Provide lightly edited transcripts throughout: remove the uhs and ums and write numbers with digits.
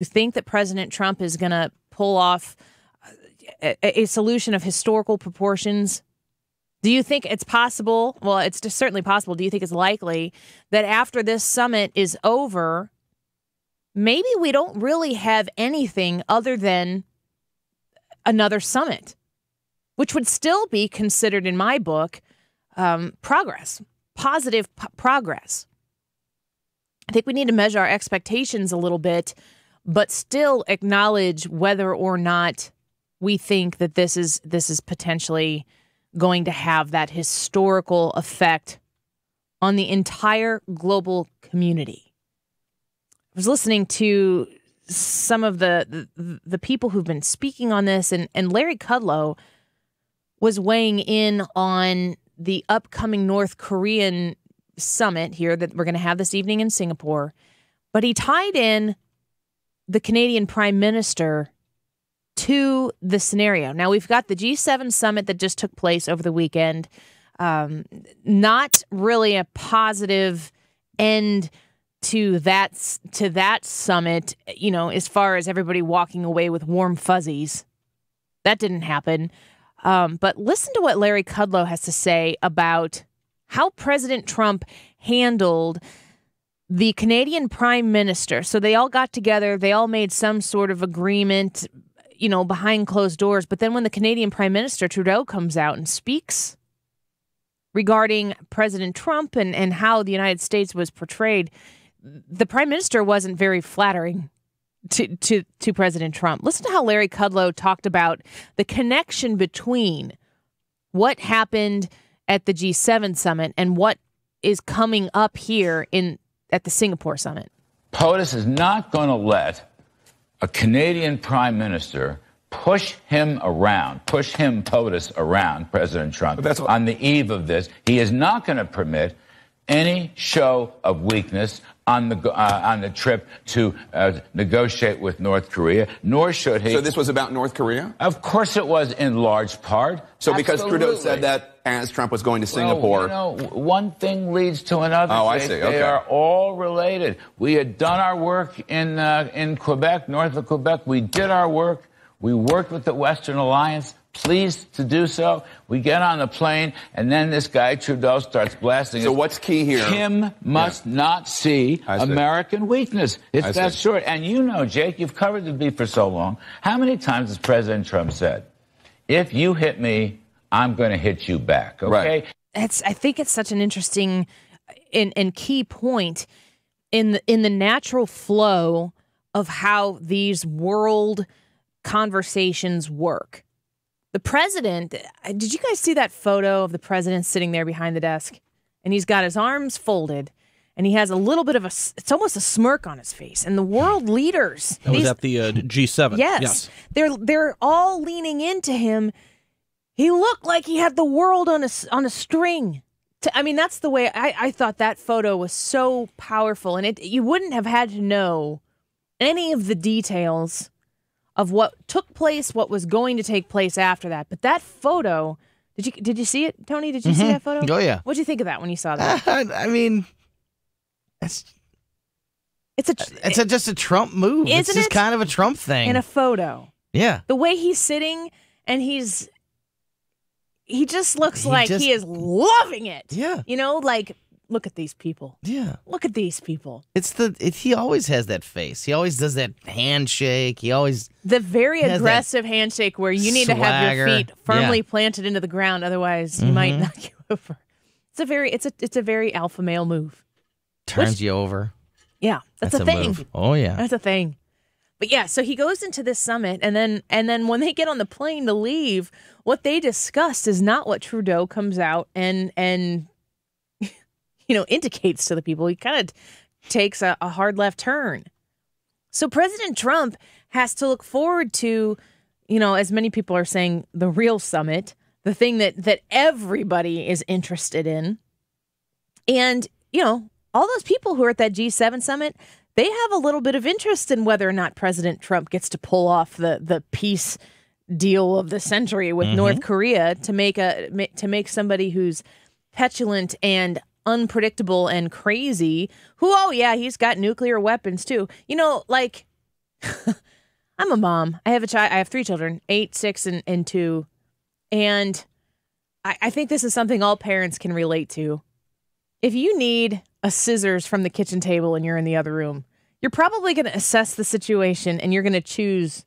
You think that President Trump is going to pull off a solution of historical proportions? Do you think it's possible? Well, it's just certainly possible. Do you think it's likely that after this summit is over, maybe we don't really have anything other than another summit, which would still be considered, in my book, progress, positive progress? I think we need to measure our expectations a little bit, but still acknowledge whether or not we think that this is potentially going to have that historical effect on the entire global community. I was listening to some of the people who've been speaking on this, and Larry Kudlow was weighing in on the upcoming North Korean summit here that we're going to have this evening in Singapore. But he tied in the Canadian Prime Minister to the scenario. Now, we've got the G7 summit that just took place over the weekend. Not really a positive end to that summit, as far as everybody walking away with warm fuzzies. That didn't happen. But listen to what Larry Kudlow has to say about how President Trump handled the Canadian Prime Minister. So they all got together. They all made some sort of agreement, behind closed doors. But then when the Canadian Prime Minister, Trudeau, comes out and speaks regarding President Trump and how the United States was portrayed, the Prime Minister wasn't very flattering to President Trump. Listen to how Larry Kudlow talked about the connection between what happened at the G7 summit and what is coming up here at the Singapore summit. POTUS is not going to let a Canadian Prime Minister push him, POTUS, around President Trump on the eve of this. He is not going to permit any show of weakness on the trip to negotiate with North Korea, nor should he. So this was about North Korea? Of course it was, in large part. So because Trudeau said that as Trump was going to Singapore. Well, one thing leads to another. Oh, I see. Okay. They are all related. We had done our work in Quebec, north of Quebec. We did our work. We worked with the Western Alliance. Pleased to do so. We get on the plane, and then this guy, Trudeau, starts blasting. So what's key here? Kim must not see American weakness. It's that short. And Jake, you've covered the beef for so long. How many times has President Trump said, if you hit me, I'm going to hit you back, okay? Right. I think it's such an interesting and key point in the natural flow of how these world conversations work. The president, did you guys see that photo of the president sitting there behind the desk? And he's got his arms folded, and he has a little bit of it's almost a smirk on his face. And the world leaders. That was at the G7. Yes. They're all leaning into him. He looked like he had the world on a string. That's the way I thought that photo was so powerful. And you wouldn't have had to know any of the details of what took place, what was going to take place after that. But that photo, did you see it, Tony? Did you see that photo? Oh, yeah. What'd you think of that when you saw that? It's just a Trump move. It's just kind of a Trump thing. In a photo. Yeah. The way he's sitting, and he just looks like he is loving it. Yeah. Look at these people. Yeah. Look at these people. He always has that face. He always does that handshake. The very aggressive handshake where you need to have your feet firmly planted into the ground, otherwise you might knock you over. It's a very alpha male move. Turns you over. Yeah, that's a thing. Move. Oh yeah. That's a thing. But yeah, so he goes into this summit, and then when they get on the plane to leave, what they discussed is not what Trudeau comes out and indicates to the people. He kind of takes a hard left turn. So President Trump has to look forward to, as many people are saying, the real summit, the thing that everybody is interested in. And, all those people who are at that G7 summit, they have a little bit of interest in whether or not President Trump gets to pull off the peace deal of the century with North Korea to make somebody who's petulant and unpredictable and crazy, he's got nuclear weapons too. I'm a mom. I have a child. I have 3 children, 8, 6, and 2. And I think this is something all parents can relate to. If you need a scissors from the kitchen table and you're in the other room, you're probably going to assess the situation and you're going to choose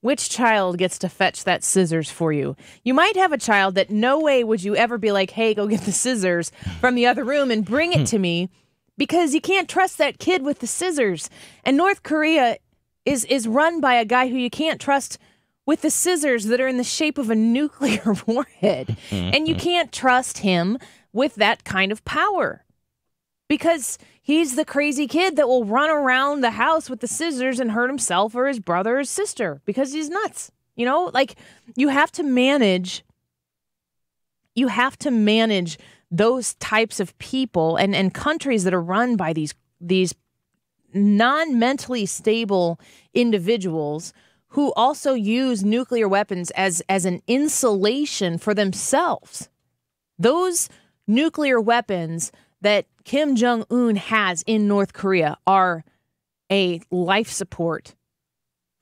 which child gets to fetch that scissors for you. You might have a child that no way would you ever be like, hey, go get the scissors from the other room and bring it to me, because you can't trust that kid with the scissors. And North Korea is run by a guy who you can't trust with the scissors that are in the shape of a nuclear warhead. And you can't trust him with that kind of power, because he's the crazy kid that will run around the house with the scissors and hurt himself or his brother or his sister because he's nuts. You know, like, you have to manage those types of people and countries that are run by these non-mentally stable individuals who also use nuclear weapons as an insulation for themselves. Those nuclear weapons that Kim Jong-un has in North Korea are a life support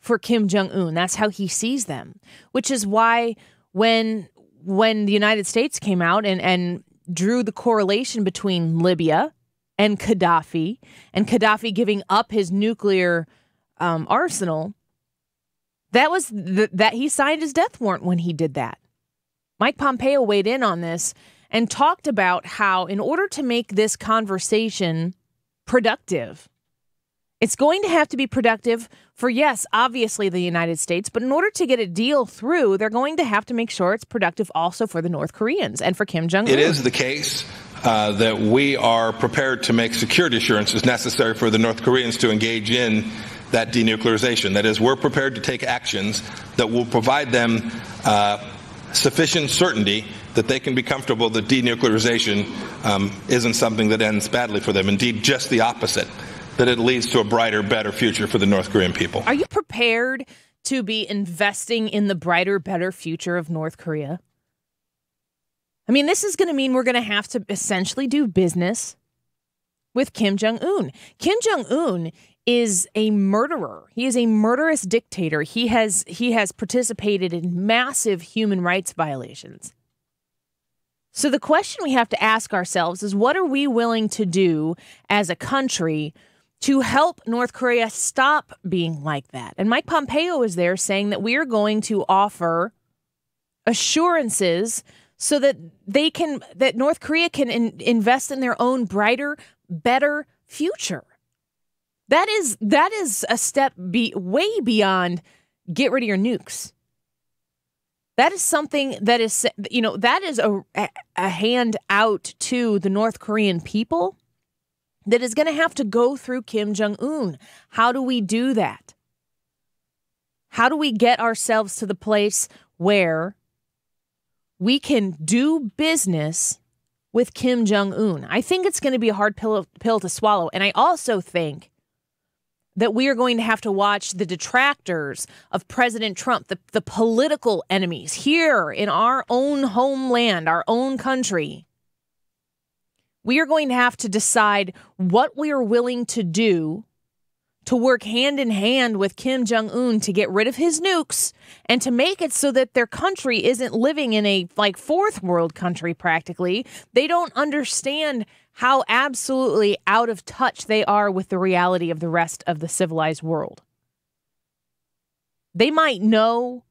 for Kim Jong-un. That's how he sees them, which is why when the United States came out and drew the correlation between Libya and Gaddafi giving up his nuclear arsenal, that was that he signed his death warrant when he did that. Mike Pompeo weighed in on this and talked about how, in order to make this conversation productive, it's going to have to be productive for, yes, obviously the United States, but in order to get a deal through, they're going to have to make sure it's productive also for the North Koreans and for Kim Jong-un. It is the case that we are prepared to make security assurances necessary for the North Koreans to engage in that denuclearization. That is, we're prepared to take actions that will provide them sufficient certainty that they can be comfortable that denuclearization isn't something that ends badly for them. Indeed, just the opposite, that it leads to a brighter, better future for the North Korean people. Are you prepared to be investing in the brighter, better future of North Korea? I mean, this is going to mean we're going to have to essentially do business with Kim Jong-un. Kim Jong-un is a murderer. He is a murderous dictator. He has participated in massive human rights violations. So the question we have to ask ourselves is, what are we willing to do as a country to help North Korea stop being like that? And Mike Pompeo is there saying that we are going to offer assurances so that that North Korea can invest in their own brighter, better future. That is a step way beyond get rid of your nukes. That is something that is, that is a hand out to the North Korean people that is going to have to go through Kim Jong-un. How do we do that? How do we get ourselves to the place where we can do business with Kim Jong-un? I think it's going to be a hard pill to swallow. And I also think that we are going to have to watch the detractors of President Trump, the political enemies here in our own homeland, our own country. We are going to have to decide what we are willing to do to work hand in hand with Kim Jong-un to get rid of his nukes and to make it so that their country isn't living in a fourth world country practically. They don't understand how absolutely out of touch they are with the reality of the rest of the civilized world. They might know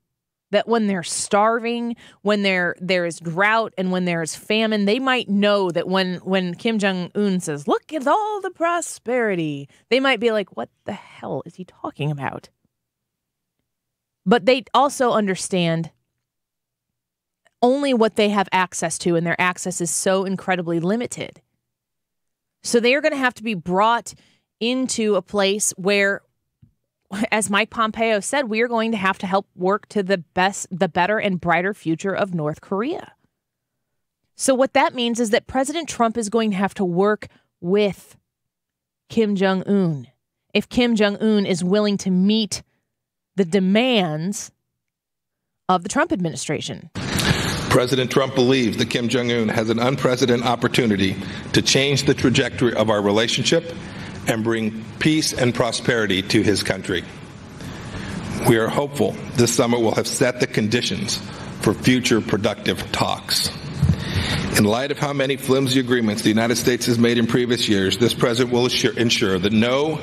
that when they're starving, when there is drought, and when there is famine, they might know that when Kim Jong-un says, look at all the prosperity, they might be like, what the hell is he talking about? But they also understand only what they have access to, and their access is so incredibly limited. So they are going to have to be brought into a place where, as Mike Pompeo said, we are going to have to help work to the better and brighter future of North Korea. So what that means is that President Trump is going to have to work with Kim Jong-un if Kim Jong-un is willing to meet the demands of the Trump administration. President Trump believes that Kim Jong-un has an unprecedented opportunity to change the trajectory of our relationship and bring peace and prosperity to his country. We are hopeful this summit will have set the conditions for future productive talks. In light of how many flimsy agreements the United States has made in previous years, this president will ensure that no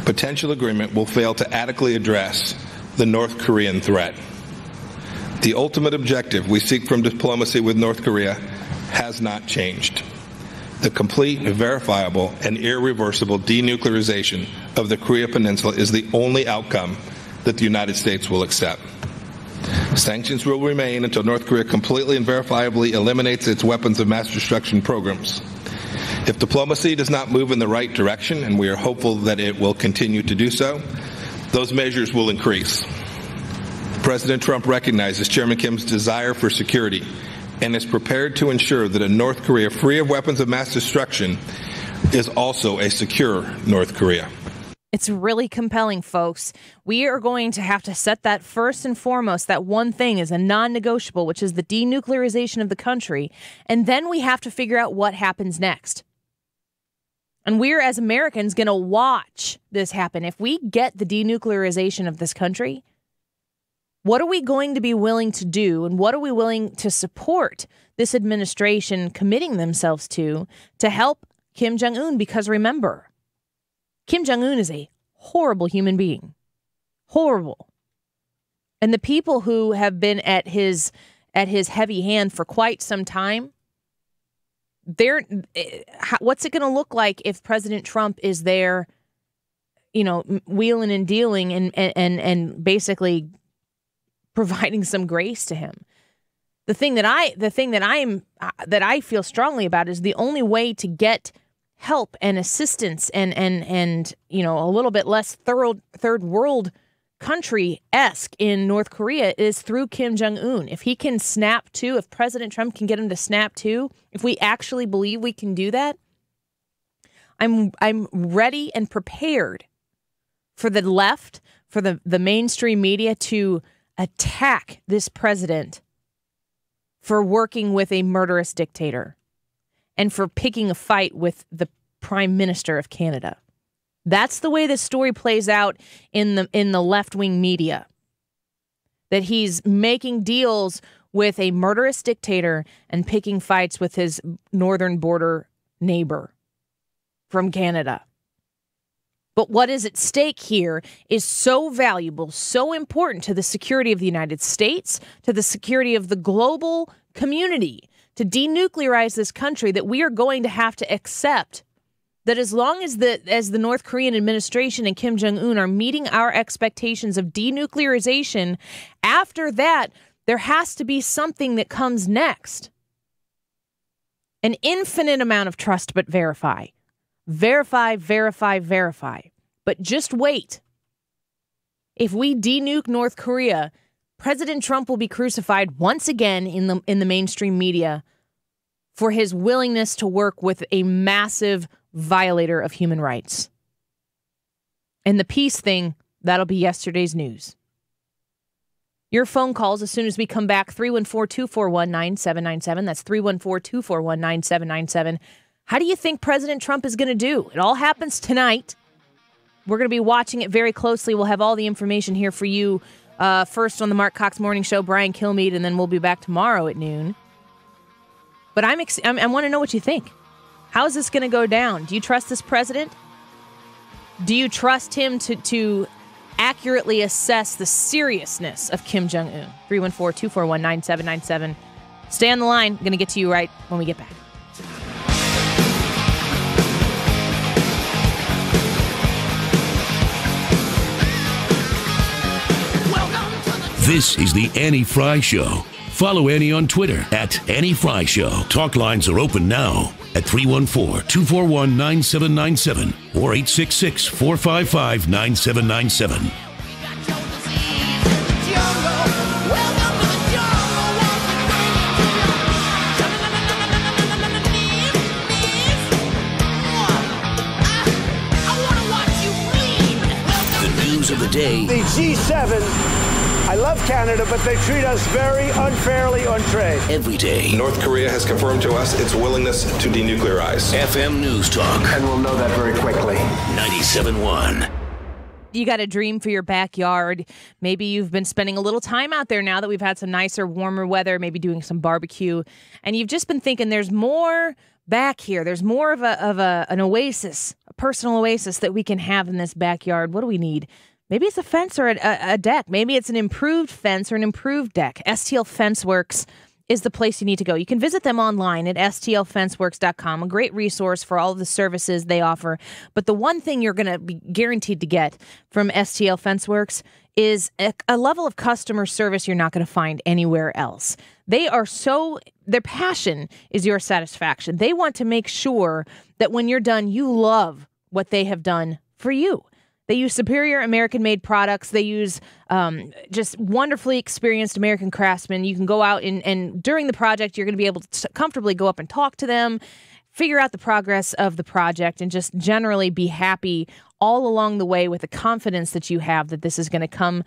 potential agreement will fail to adequately address the North Korean threat. The ultimate objective we seek from diplomacy with North Korea has not changed. The complete, verifiable, and irreversible denuclearization of the Korea Peninsula is the only outcome that the United States will accept. Sanctions will remain until North Korea completely and verifiably eliminates its weapons of mass destruction programs. If diplomacy does not move in the right direction, and we are hopeful that it will continue to do so, those measures will increase. President Trump recognizes Chairman Kim's desire for security and is prepared to ensure that a North Korea free of weapons of mass destruction is also a secure North Korea. It's really compelling, folks. We are going to have to set that first and foremost. That one thing is a non-negotiable, which is the denuclearization of the country. And then we have to figure out what happens next. And we're, as Americans, going to watch this happen. If we get the denuclearization of this country, what are we going to be willing to do? And what are we willing to support this administration committing themselves to help Kim Jong-un? Because remember, Kim Jong-un is a horrible human being. Horrible. And the people who have been at his heavy hand for quite some time, what's it going to look like if President Trump is there, wheeling and dealing and basically providing some grace to him? The thing that I feel strongly about is the only way to get help and assistance and a little bit less third world country-esque in North Korea is through Kim Jong-un. If he can snap to, if President Trump can get him to snap to, if we actually believe we can do that, I'm ready and prepared for the left, for the mainstream media to attack this president for working with a murderous dictator and for picking a fight with the Prime Minister of Canada. That's the way this story plays out in the left-wing media. That he's making deals with a murderous dictator and picking fights with his northern border neighbor from Canada. But what is at stake here is so valuable, so important to the security of the United States, to the security of the global community, to denuclearize this country, that we are going to have to accept that as long as the North Korean administration and Kim Jong-un are meeting our expectations of denuclearization, after that, there has to be something that comes next. An infinite amount of trust but verify. Verify, verify, verify. But just wait. If we denuke North Korea, President Trump will be crucified once again in the mainstream media for his willingness to work with a massive violator of human rights. And the peace thing, that'll be yesterday's news. Your phone calls as soon as we come back, 314-241-9797. That's 314-241-9797. How do you think President Trump is going to do? It all happens tonight. We're going to be watching it very closely. We'll have all the information here for you first on the Mark Cox Morning Show, Brian Kilmeade, and then we'll be back tomorrow at noon. But I want to know what you think. How is this going to go down? Do you trust this president? Do you trust him to accurately assess the seriousness of Kim Jong-un? 314-241-9797. Stay on the line. I'm going to get to you right when we get back. This is the Annie Frey Show. Follow Annie on Twitter @AnnieFryShow. Talk lines are open now at 314-241-9797 or 866-455-9797. The news of the day. The G7, I love Canada, but they treat us very unfairly on trade. Every day. North Korea has confirmed to us its willingness to denuclearize. FM News Talk. And we'll know that very quickly. 97.1. You got a dream for your backyard. Maybe you've been spending a little time out there now that we've had some nicer, warmer weather, maybe doing some barbecue, and you've just been thinking there's more back here. There's more of an oasis, a personal oasis that we can have in this backyard. What do we need? Maybe it's a fence or a deck. Maybe it's an improved fence or an improved deck. STL Fence Works is the place you need to go. You can visit them online at stlfenceworks.com, a great resource for all of the services they offer. But the one thing you're going to be guaranteed to get from STL Fence Works is a level of customer service you're not going to find anywhere else. Their passion is your satisfaction. They want to make sure that when you're done, you love what they have done for you. They use superior American-made products. They use just wonderfully experienced American craftsmen. You can go out and during the project, you're going to be able to comfortably go up and talk to them, figure out the progress of the project, and just generally be happy all along the way with the confidence that you have that this is going to come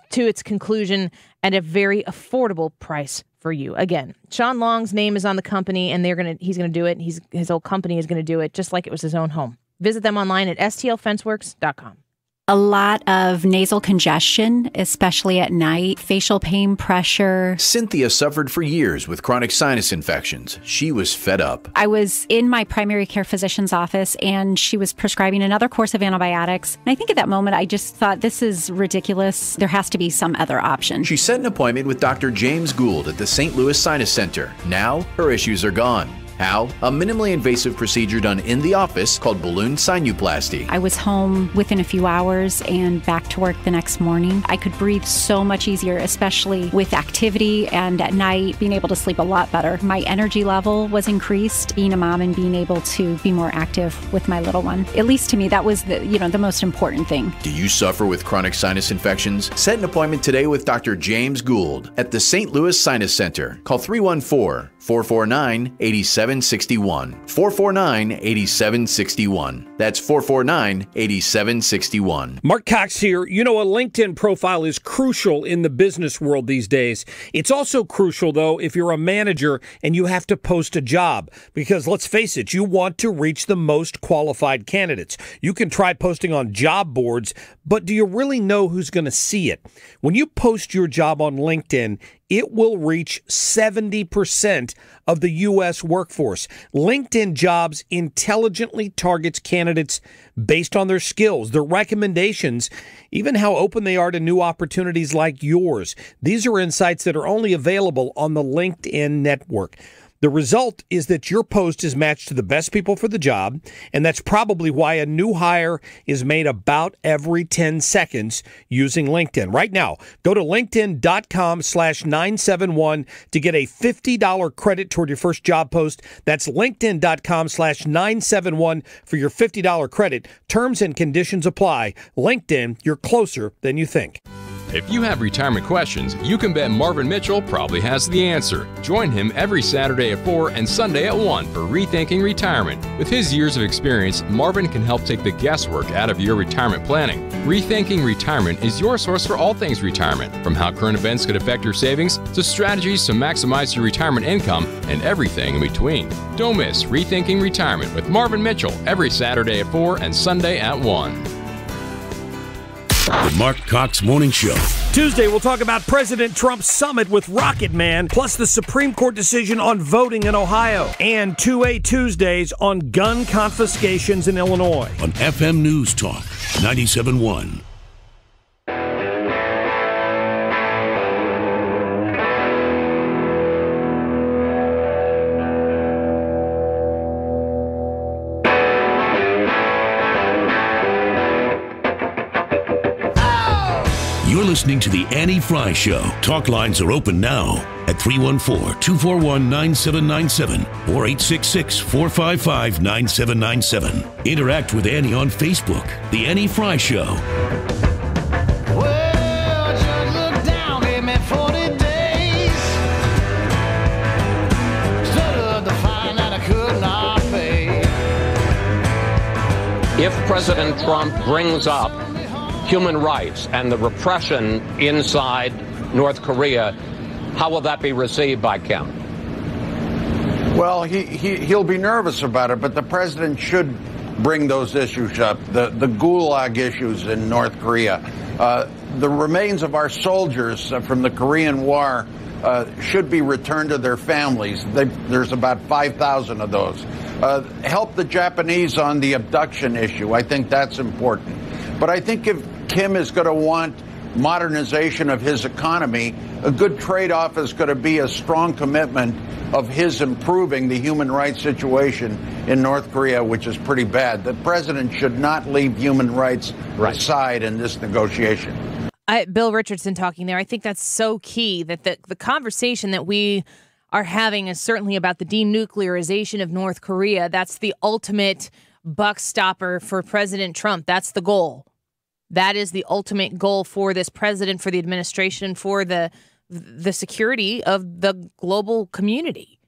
to its conclusion at a very affordable price for you. Again, Sean Long's name is on the company, and he's going to do it. His whole company is going to do it just like it was his own home. Visit them online at stlfenceworks.com. A lot of nasal congestion, especially at night, facial pain, pressure. Cynthia suffered for years with chronic sinus infections. She was fed up. I was in my primary care physician's office, and she was prescribing another course of antibiotics. And I think at that moment, I just thought, this is ridiculous. There has to be some other option. She set an appointment with Dr. James Gould at the St. Louis Sinus Center. Now, her issues are gone. How? A minimally invasive procedure done in the office called balloon sinuplasty. I was home within a few hours and back to work the next morning. I could breathe so much easier, especially with activity, and at night being able to sleep a lot better. My energy level was increased, being a mom and being able to be more active with my little one. At least to me, that was the most important thing. Do you suffer with chronic sinus infections? Set an appointment today with Dr. James Gould at the St. Louis Sinus Center. Call 314-449-8761. 449-8761. That's 449-8761. Mark Cox here. You know, a LinkedIn profile is crucial in the business world these days. It's also crucial, though, if you're a manager and you have to post a job. Because let's face it, you want to reach the most qualified candidates. You can try posting on job boards, but do you really know who's going to see it? When you post your job on LinkedIn, it will reach 70% of the U.S. workforce. LinkedIn Jobs intelligently targets candidates based on their skills, their recommendations, even how open they are to new opportunities like yours. These are insights that are only available on the LinkedIn network. The result is that your post is matched to the best people for the job, and that's probably why a new hire is made about every 10 seconds using LinkedIn. Right now, go to linkedin.com/971 to get a $50 credit toward your first job post. That's linkedin.com/971 for your $50 credit. Terms and conditions apply. LinkedIn, you're closer than you think. If you have retirement questions, you can bet Marvin Mitchell probably has the answer. Join him every Saturday at 4 and Sunday at 1 for Rethinking Retirement. With his years of experience, Marvin can help take the guesswork out of your retirement planning. Rethinking Retirement is your source for all things retirement, from how current events could affect your savings to strategies to maximize your retirement income and everything in between. Don't miss Rethinking Retirement with Marvin Mitchell every Saturday at 4 and Sunday at 1. The Mark Cox Morning Show. Tuesday, we'll talk about President Trump's summit with Rocket Man, plus the Supreme Court decision on voting in Ohio, and 2A Tuesdays on gun confiscations in Illinois. On FM News Talk 97.1. You're listening to The Annie Frey Show. Talk lines are open now at 314-241-9797 or 866-455-9797. Interact with Annie on Facebook. The Annie Frey Show. Well, just look down, gave me 40 days. Stood to find that I could not pay. If President Trump brings up human rights and the repression inside North Korea, how will that be received by Kim? Well, he'll be nervous about it, but the president should bring those issues up, the Gulag issues in North Korea. The remains of our soldiers from the Korean War should be returned to their families. There's about 5,000 of those. Help the Japanese on the abduction issue. I think that's important. But I think if Kim is going to want modernization of his economy, a good trade-off is going to be a strong commitment of his improving the human rights situation in North Korea, which is pretty bad. The president should not leave human rights aside in this negotiation. Bill Richardson talking there. I think that's so key, that the conversation that we are having is certainly about the denuclearization of North Korea. That's the ultimate buck stopper for President Trump. That's the goal. That is the ultimate goal for this president, for the administration, for the security of the global community.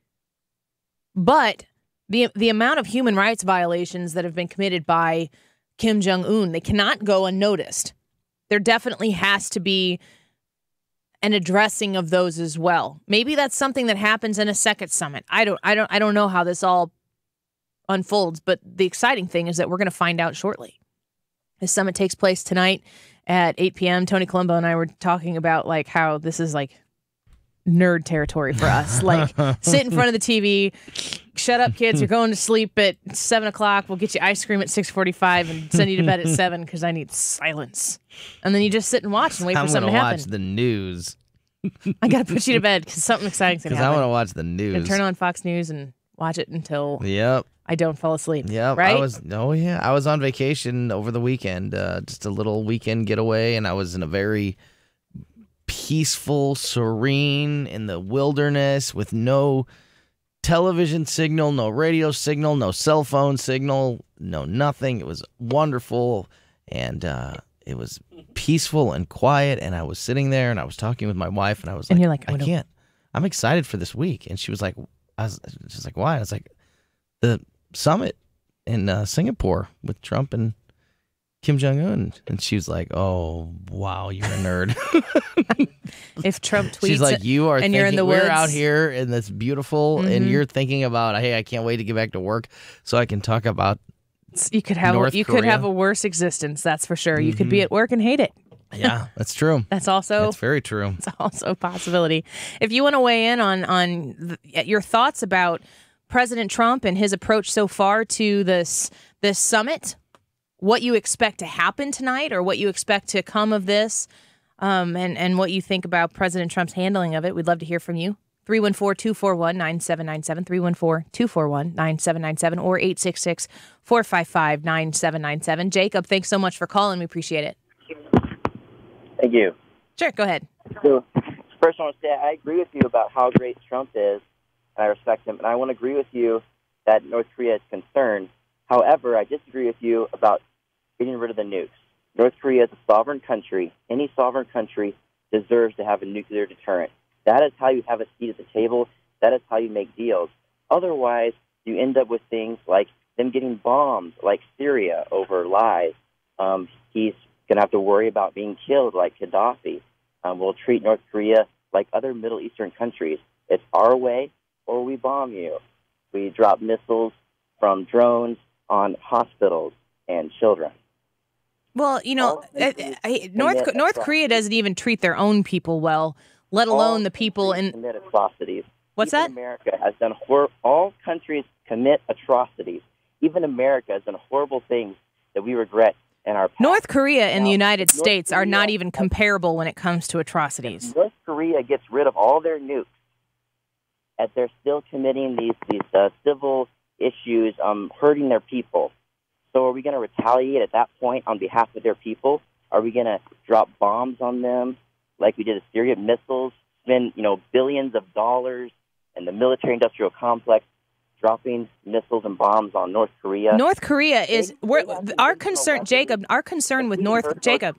But the amount of human rights violations that have been committed by Kim Jong-un, they cannot go unnoticed. There definitely has to be an addressing of those as well. Maybe that's something that happens in a second summit. I don't know how this all unfolds, but the exciting thing is that we're going to find out shortly. This summit takes place tonight at 8 p.m. Tony Colombo and I were talking about like how this is like nerd territory for us. Like, sit in front of the TV, shut up, kids. You're going to sleep at 7 o'clock. We'll get you ice cream at 6:45 and send you to bed at 7 because I need silence. And then you just sit and watch and wait for something to happen. I'm going to watch the news. I got to put you to bed because something exciting's going to happen. Because I want to watch the news. I'm gonna turn on Fox News and watch it until Yep. I don't fall asleep. Yeah, right? I was on vacation over the weekend, just a little weekend getaway, and I was in a very peaceful, serene, in the wilderness with no television signal, no radio signal, no cell phone signal, no nothing. It was wonderful, and it was peaceful and quiet, and I was sitting there, and I was talking with my wife, and I was like, and you're like, I can't. I'm excited for this week. And she was like, she's like, why? I was like, the summit in Singapore with Trump and Kim Jong-un. And she was like, oh, wow, you're a nerd. If Trump tweets, she's like, you are and thinking, you're in the woods. We're out here and it's beautiful, and you're thinking about, hey, I can't wait to get back to work so I can talk about you could have North Korea. Could have a worse existence, that's for sure. You could be at work and hate it. Yeah, that's true. That's very true. It's also a possibility. If you want to weigh in on your thoughts about President Trump and his approach so far to this summit, what you expect to happen tonight or what you expect to come of this, and what you think about President Trump's handling of it, we'd love to hear from you. 314-241-9797, 314-241-9797, or 866-455-9797. Jacob, thanks so much for calling. We appreciate it. Thank you. Sure, go ahead. So, first I want to say I agree with you about how great Trump is, and I respect him, and I want to agree with you that North Korea is concerned. However, I disagree with you about getting rid of the nukes. North Korea is a sovereign country. Any sovereign country deserves to have a nuclear deterrent. That is how you have a seat at the table. That is how you make deals. Otherwise, you end up with things like them getting bombed, like Syria, over lies. He's going to have to worry about being killed like Gaddafi. We'll treat North Korea like other Middle Eastern countries. It's our way or we bomb you. We drop missiles from drones on hospitals and children. Well, you know, North Korea doesn't even treat their own people well, let alone the people in... Commit atrocities. What's Even that? America has done... All countries commit atrocities. Even America has done horrible things that we regret in our past. North Korea and the United States are not even comparable when it comes to atrocities. If North Korea gets rid of all their nukes, and they're still committing these civil issues, hurting their people. So are we going to retaliate at that point on behalf of their people? Are we going to drop bombs on them like we did with Syria, missiles, spend billions of dollars in the military-industrial complex dropping missiles and bombs on North Korea? North Korea is our concern, Jacob. Our concern with Jacob.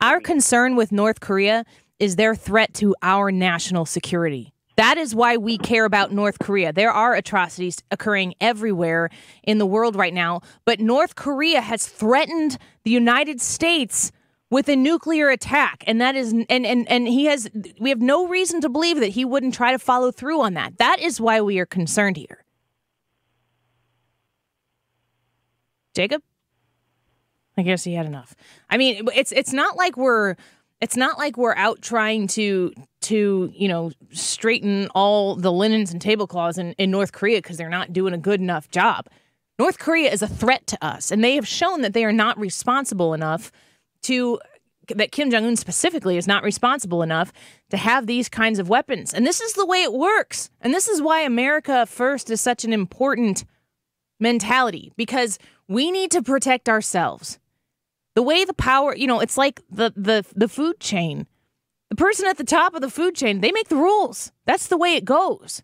Our concern with North Korea is their threat to our national security. That is why we care about North Korea. There are atrocities occurring everywhere in the world right now, but North Korea has threatened the United States with a nuclear attack, and that is and we have no reason to believe that he wouldn't try to follow through on that. That is why we are concerned here. Jacob? I guess he had enough. I mean, it's not like we're out trying to straighten all the linens and tablecloths in North Korea because they're not doing a good enough job. North Korea is a threat to us, and they have shown that they are not responsible enough that Kim Jong-un specifically is not responsible enough to have these kinds of weapons. And this is the way it works. And this is why America first is such an important mentality, because we need to protect ourselves. The way the power, it's like the food chain. The person at the top of the food chain, they make the rules. That's the way it goes.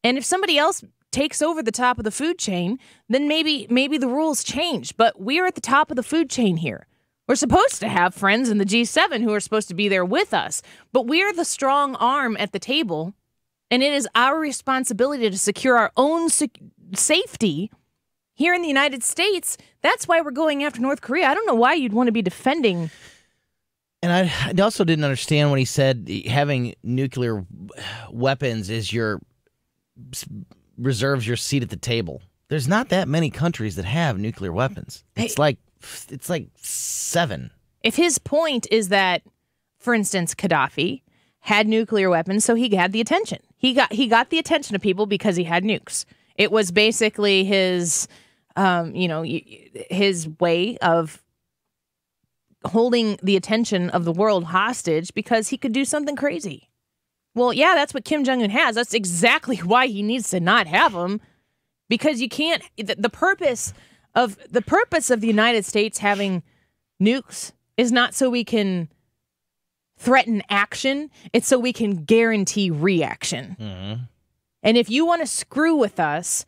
And if somebody else takes over the top of the food chain, then maybe the rules change. But we're at the top of the food chain here. We're supposed to have friends in the G7 who are supposed to be there with us, but we're the strong arm at the table, and it is our responsibility to secure our own safety here in the United States. That's why we're going after North Korea. I don't know why you'd want to be defending. And I also didn't understand when he said having nuclear weapons reserves your seat at the table. There's not that many countries that have nuclear weapons. It's like 7. If his point is that, for instance, Gaddafi had nuclear weapons, so he had the attention. He got the attention of people because he had nukes. It was basically his way of holding the attention of the world hostage because he could do something crazy. Well, yeah, that's what Kim Jong-un has. That's exactly why he needs to not have them, because you can't. The purpose of the United States having nukes is not so we can threaten action. It's so we can guarantee reaction. Mm-hmm. And if you want to screw with us,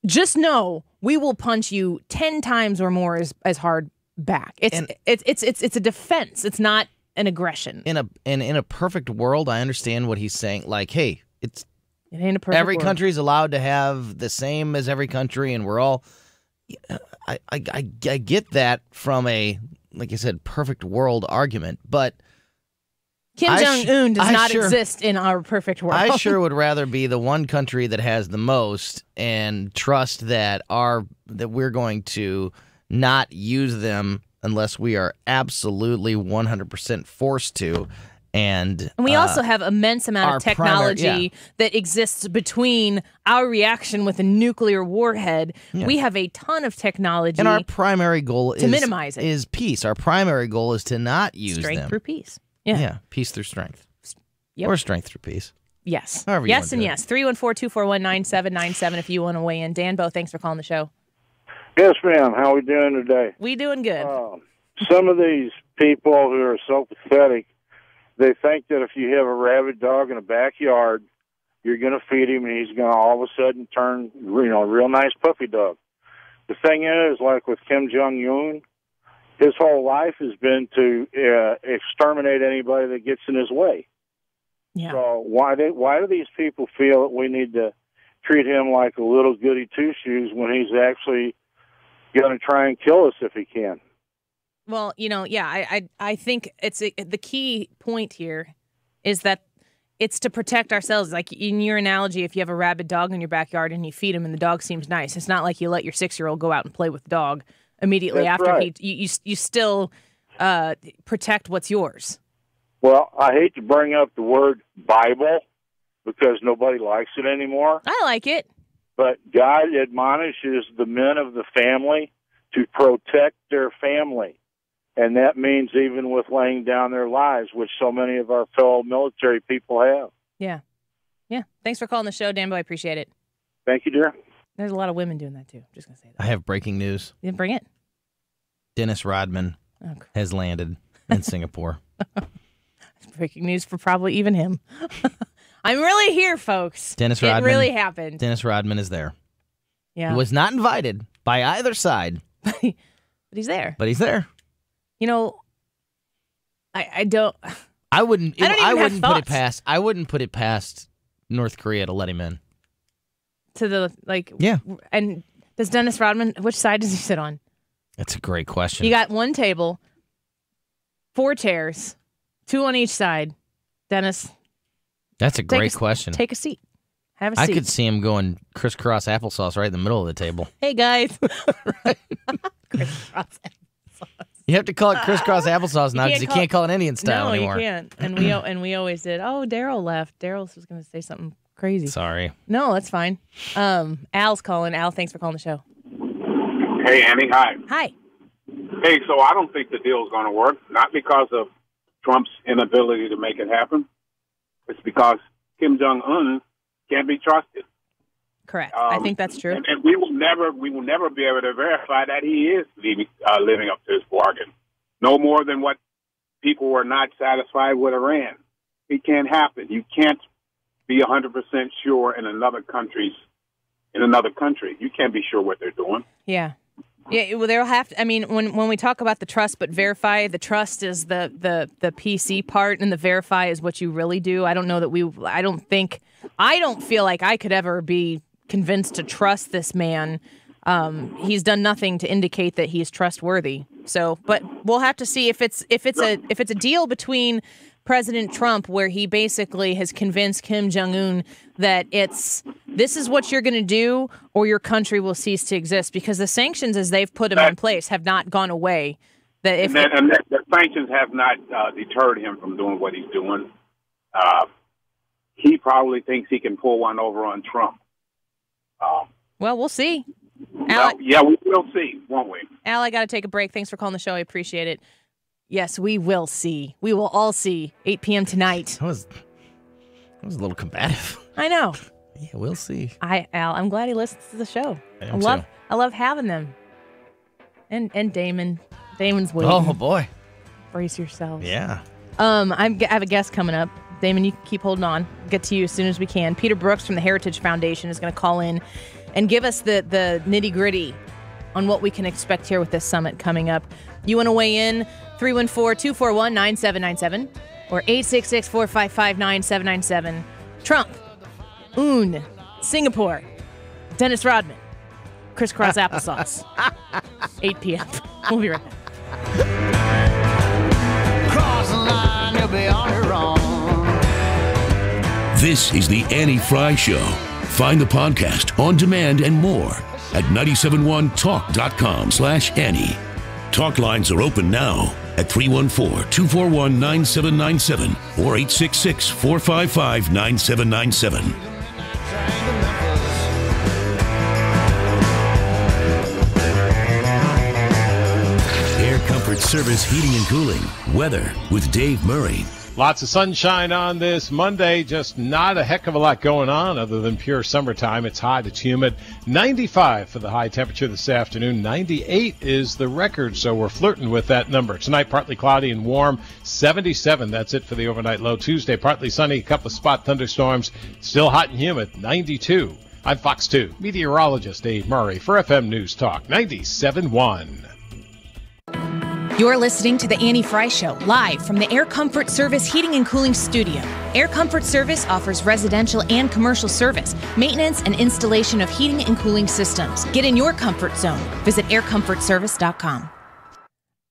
just know we will punch you 10 times or more as hard back. It's a defense. It's not an aggression. In a perfect world, I understand what he's saying. Like, hey, it ain't a perfect every world. country's allowed to have the same as every country, and we're all. I get that from a, like I said, perfect world argument, but Kim Jong-un does not exist in our perfect world. I sure would rather be the one country that has the most and trust that we're going to not use them unless we are absolutely 100% forced to. And we also have immense amount of technology that exists between our reaction with a nuclear warhead. Yeah. We have a ton of technology. And our primary goal to minimize it is peace. Our primary goal is to not use strength them. Through peace. Yeah. Peace through strength. Yep. Or strength through peace. Yes. However yes and yes. 314-241-9797 if you want to weigh in. Danbo, thanks for calling the show. Yes, ma'am. How are we doing today? We doing good. Some of these people who are so pathetic, they think that if you have a rabid dog in a backyard, you're going to feed him and he's going to all of a sudden turn, a real nice puppy dog. The thing is, like with Kim Jong-un, his whole life has been to exterminate anybody that gets in his way. Yeah. So why do these people feel that we need to treat him like a little goody two-shoes when he's actually going to try and kill us if he can? Well, I think the key point here is that it's to protect ourselves. Like in your analogy, if you have a rabid dog in your backyard and you feed him and the dog seems nice, it's not like you let your 6-year-old go out and play with the dog immediately That's after right. you still protect what's yours. Well, I hate to bring up the word Bible because nobody likes it anymore. I like it. But God admonishes the men of the family to protect their family. And that means even with laying down their lives, which so many of our fellow military people have. Yeah. Yeah. Thanks for calling the show, Danbo. I appreciate it. Thank you, dear. There's a lot of women doing that, too. Just going to say that. I have breaking news. You bring it. Dennis Rodman has landed in Singapore. Breaking news for probably even him. I'm really here, folks. Dennis Rodman. It really happened. Dennis Rodman is there. Yeah. He was not invited by either side. But he's there. But he's there. I don't. I wouldn't put it thoughts. I wouldn't put it past North Korea to let him in. To the Yeah. And does Dennis Rodman? Which side does he sit on? That's a great question. You got one table, 4 chairs, 2 on each side. Dennis. That's a great question. Take a seat. Have a I seat. could see him going crisscross applesauce right in the middle of the table. Hey, guys. Crisscross applesauce. You have to call it crisscross applesauce now because you can't call it Indian style no, anymore. No, you can't. And we always did. Oh, Daryl left. Daryl was going to say something crazy. Sorry. No, that's fine. Al's calling. Al, thanks for calling the show. Hey, Annie. Hi. Hi. Hey, so I don't think the deal is going to work, not because of Trump's inability to make it happen. It's because Kim Jong-un can't be trusted. Correct. I think that's true. And we will never be able to verify that he is living up to his bargain. No more than what people were not satisfied with Iran. It can't happen. You can't be 100% sure in another country. You can't be sure what they're doing. Yeah. Yeah, well, they'll have to. I mean, when we talk about the trust but verify, the trust is the PC part, and the verify is what you really do. I don't know that I don't feel like I could ever be convinced to trust this man. He's done nothing to indicate that he's trustworthy. So, but we'll have to see if it's a deal between President Trump where he basically has convinced Kim Jong-un that this is what you're going to do or your country will cease to exist, because the sanctions as they've put them in place have not gone away. The sanctions have not deterred him from doing what he's doing. He probably thinks he can pull one over on Trump. Well, we'll see. Yeah, we will see, won't we? Al, I got to take a break. Thanks for calling the show. I appreciate it. Yes, we will see. We will all see. 8 p.m. tonight. That was a little combative. I know. Yeah, we'll see. Al, I'm glad he listens to the show. I love having them. And Damon. Damon's waiting. Oh boy. Brace yourselves. Yeah. I have a guest coming up. Damon, you keep holding on. Get to you as soon as we can. Peter Brooks from the Heritage Foundation is going to call in and give us the nitty-gritty on what we can expect here with this summit coming up. You want to weigh in? 314-241-9797 or 866-455-9797. Trump, Singapore, Dennis Rodman, crisscross applesauce. 8 p.m. We'll be right back. Cross the line, you'll be on your own. This is the Annie Frey Show. Find the podcast on demand and more at 971talk.com/Annie. Talk lines are open now at 314-241-9797 or 866-455-9797. Air Comfort Service Heating and Cooling. Weather with Dave Murray. Lots of sunshine on this Monday, just not a heck of a lot going on other than pure summertime. It's hot, it's humid. 95 for the high temperature this afternoon. 98 is the record, so we're flirting with that number. Tonight, partly cloudy and warm. 77, that's it for the overnight low. Tuesday, partly sunny, a couple of spot thunderstorms. Still hot and humid, 92. I'm Fox 2 meteorologist Dave Murray for FM News Talk 97.1. You're listening to The Annie Frey Show, live from the Air Comfort Service Heating and Cooling Studio. Air Comfort Service offers residential and commercial service, maintenance, and installation of heating and cooling systems. Get in your comfort zone. Visit aircomfortservice.com.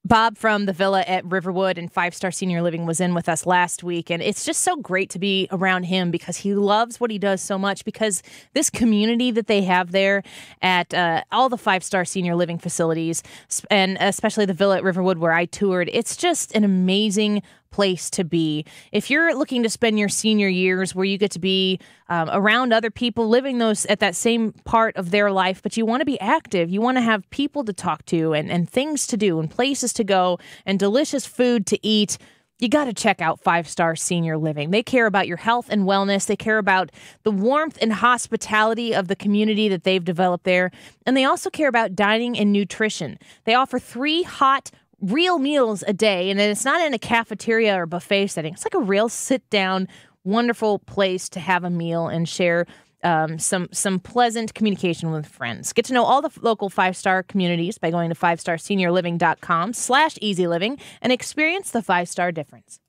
Bob from the Villa at Riverwood and 5-Star Senior Living was in with us last week, and it's just so great to be around him because he loves what he does so much, because this community that they have there at all the 5-Star Senior Living facilities, and especially the Villa at Riverwood where I toured, it's just an amazing place to be. If you're looking to spend your senior years where you get to be around other people living those at that same part of their life, but you want to be active, you want to have people to talk to and things to do and places to go and delicious food to eat, you got to check out 5-Star Senior Living. They care about your health and wellness. They care about the warmth and hospitality of the community that they've developed there. And they also care about dining and nutrition. They offer 3 hot real meals a day, and it's not in a cafeteria or buffet setting. It's like a real sit-down, wonderful place to have a meal and share some pleasant communication with friends. Get to know all the local 5-Star communities by going to 5starseniorliving.com/easyliving and experience the 5-Star difference.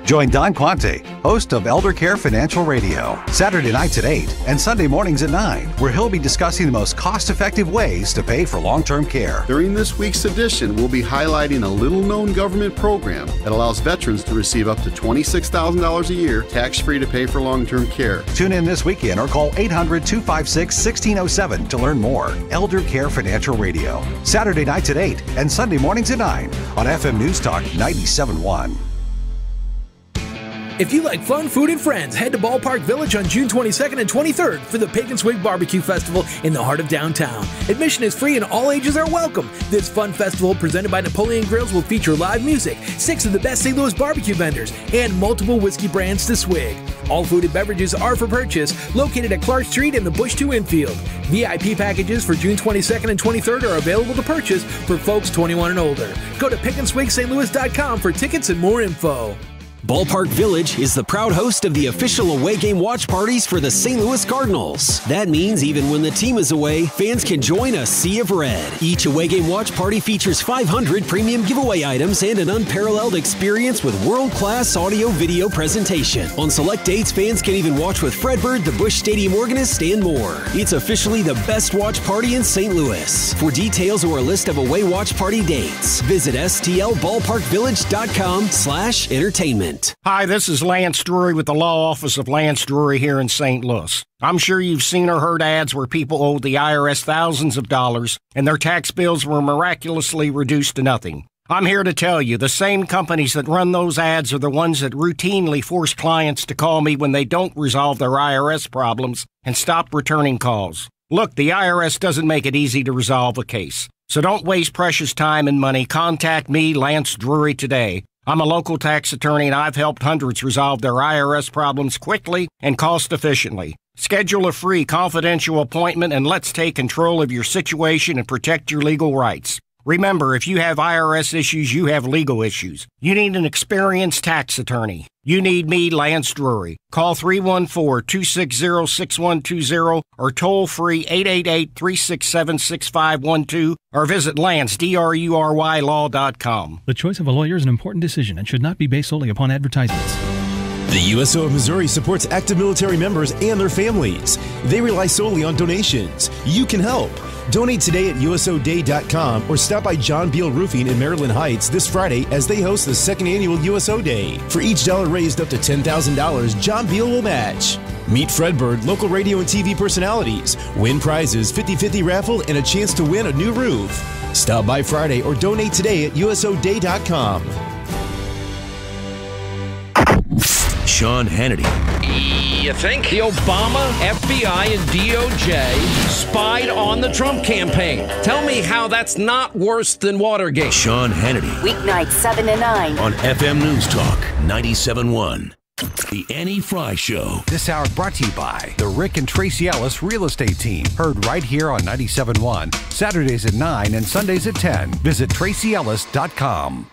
Join Don Quante, host of Elder Care Financial Radio, Saturday nights at 8 and Sunday mornings at 9, where he'll be discussing the most cost-effective ways to pay for long-term care. During this week's edition, we'll be highlighting a little-known government program that allows veterans to receive up to $26,000 a year tax-free to pay for long-term care. Tune in this weekend or call 800-256-1607 to learn more. Elder Care Financial Radio, Saturday nights at 8 and Sunday mornings at 9 on FM News Talk 97.1. If you like fun, food, and friends, head to Ballpark Village on June 22nd and 23rd for the Pig and Swig Barbecue Festival in the heart of downtown. Admission is free and all ages are welcome. This fun festival presented by Napoleon Grills will feature live music, 6 of the best St. Louis barbecue vendors, and multiple whiskey brands to swig. All food and beverages are for purchase, located at Clark Street and the Bush 2 infield. VIP packages for June 22nd and 23rd are available to purchase for folks 21 and older. Go to pickandswigstlouis.com for tickets and more info. Ballpark Village is the proud host of the official away game watch parties for the St. Louis Cardinals. That means even when the team is away, fans can join a sea of red. Each away game watch party features 500 premium giveaway items and an unparalleled experience with world-class audio-video presentation. On select dates, fans can even watch with Fredbird, the Busch Stadium organist, and more. It's officially the best watch party in St. Louis. For details or a list of away watch party dates, visit stlballparkvillage.com/entertainment. Hi, this is Lance Drury with the Law Office of Lance Drury here in St. Louis. I'm sure you've seen or heard ads where people owed the IRS thousands of dollars and their tax bills were miraculously reduced to nothing. I'm here to tell you the same companies that run those ads are the ones that routinely force clients to call me when they don't resolve their IRS problems and stop returning calls. Look, the IRS doesn't make it easy to resolve a case. So don't waste precious time and money. Contact me, Lance Drury, today. I'm a local tax attorney and I've helped hundreds resolve their IRS problems quickly and cost efficiently. Schedule a free confidential appointment and let's take control of your situation and protect your legal rights. Remember, if you have IRS issues, you have legal issues. You need an experienced tax attorney. You need me, Lance Drury. Call 314-260-6120 or toll free 888-367-6512 or visit LanceDruryLaw.com. The choice of a lawyer is an important decision and should not be based solely upon advertisements. The USO of Missouri supports active military members and their families. They rely solely on donations. You can help. Donate today at usoday.com or stop by John Beal Roofing in Maryland Heights this Friday as they host the second annual USO Day. For each dollar raised up to $10,000, John Beal will match. Meet Fred Bird, local radio and TV personalities. Win prizes, 50-50 raffle, and a chance to win a new roof. Stop by Friday or donate today at usoday.com. Sean Hannity. You think? The Obama, FBI, and DOJ spied on the Trump campaign. Tell me how that's not worse than Watergate. Sean Hannity. Weeknights 7 to 9. On FM News Talk 97.1. The Annie Frey Show. This hour brought to you by the Rick and Tracy Ellis Real Estate Team. Heard right here on 97.1. Saturdays at 9 and Sundays at 10. Visit TracyEllis.com.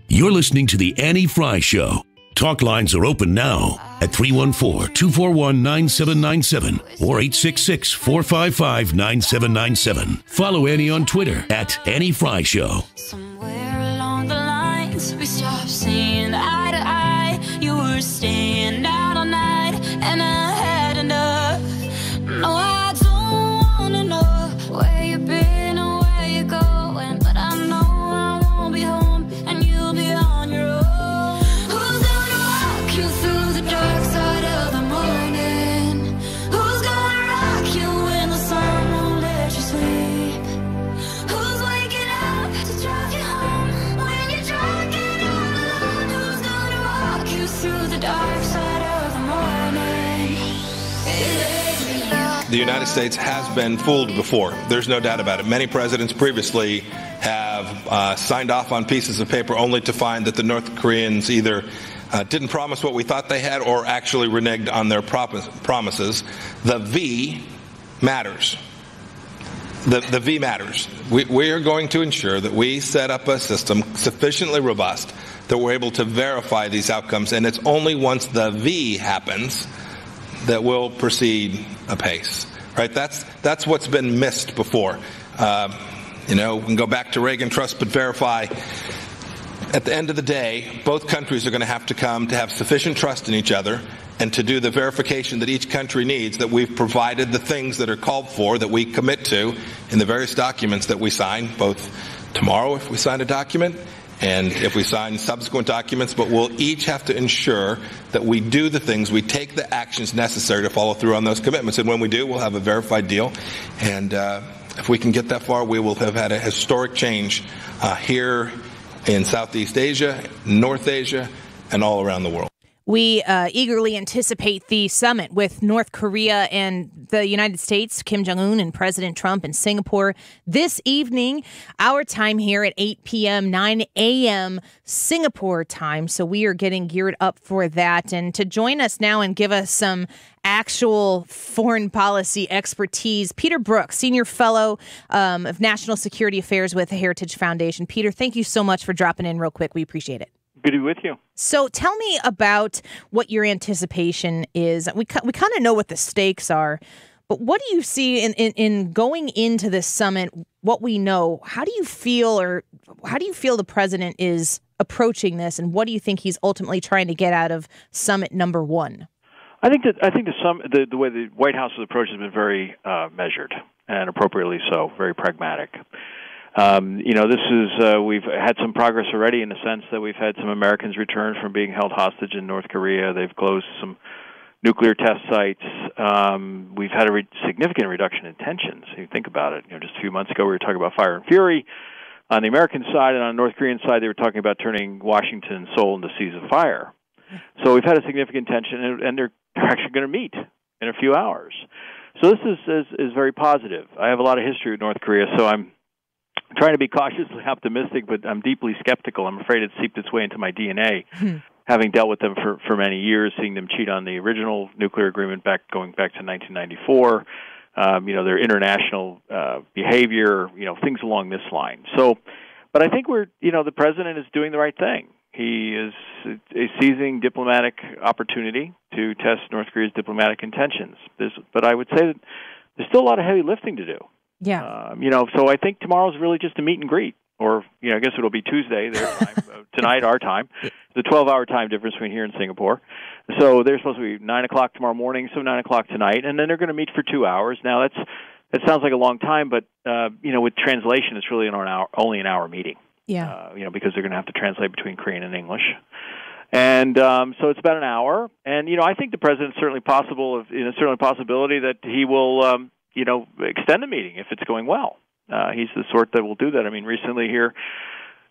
You're listening to The Annie Frey Show. Talk lines are open now at 314-241-9797 or 866-455-9797. Follow Annie on Twitter at Annie Frey Show. Somewhere along the lines, we stopped seeing eye to eye. You were staying out all night, and I had enough. No, I don't wanna know where you've been or where you're going, but I know I won't be home, and you'll be on your own. Who's gonna walk you through the dark side of the morning? Who's gonna rock you when the sun won't let you sleep? Who's waking up to drive you home when you're drunk and all alone? Who's gonna walk you through the dark side of the morning? The United States has been fooled before. There's no doubt about it. Many presidents previously have signed off on pieces of paper only to find that the North Koreans either didn't promise what we thought they had or actually reneged on their promises. The V matters. The V matters. We are going to ensure that we set up a system sufficiently robust that we're able to verify these outcomes, and it's only once the V happens that we'll proceed apace. Right? That's what's been missed before. We can go back to Reagan, trust but verify. At the end of the day, both countries are going to have to come to have sufficient trust in each other and to do the verification that each country needs, that we've provided the things that are called for, that we commit to in the various documents that we sign, both tomorrow if we sign a document and if we sign subsequent documents. But we'll each have to ensure that we do the things, we take the actions necessary to follow through on those commitments. And when we do, we'll have a verified deal. And if we can get that far, we will have had a historic change here in Southeast Asia, North Asia, and all around the world. We eagerly anticipate the summit with North Korea and the United States, Kim Jong-un and President Trump in Singapore this evening, our time here at 8 p.m., 9 a.m. Singapore time. So we are getting geared up for that. And to join us now and give us some actual foreign policy expertise, Peter Brooks, Senior Fellow of National Security Affairs with the Heritage Foundation. Peter, thank you so much for dropping in real quick. We appreciate it. Good to be with you. So tell me about what your anticipation is. We kind of know what the stakes are, but what do you see in going into this summit, what we know? How do you feel the president is approaching this, and what do you think he's ultimately trying to get out of summit number one? I think the way the White House has approached has been very measured and appropriately so, very pragmatic. This is we've had some progress already in the sense that we've had some Americans return from being held hostage in North Korea. They've closed some nuclear test sites. We've had a significant reduction in tensions. If you think about it, just a few months ago we were talking about fire and fury on the American side, and on the North Korean side they were talking about turning Washington and Seoul into seas of fire. So we've had a significant tension, and they're actually going to meet in a few hours. So this is very positive. I have a lot of history with North Korea, so I'm trying to be cautiously optimistic, but I'm deeply skeptical. I'm afraid it's seeped its way into my DNA, having dealt with them for many years, seeing them cheat on the original nuclear agreement going back to 1994, their international behavior, things along this line. So, but I think the president is doing the right thing. He is seizing diplomatic opportunity to test North Korea's diplomatic intentions. But I would say that there's still a lot of heavy lifting to do. Yeah. So I think tomorrow's really just a meet and greet, or I guess it'll be Tuesday their time, tonight our time. The 12-hour time difference between here and Singapore. So they're supposed to be 9 o'clock tomorrow morning, so 9 o'clock tonight, and then they're going to meet for 2 hours. Now that sounds like a long time, but with translation, it's really only an hour meeting. Yeah. Because they're going to have to translate between Korean and English. And so it's about an hour. And I think the president's certainly certainly a possibility that he will extend the meeting if it's going well. He's the sort that will do that. I mean, recently here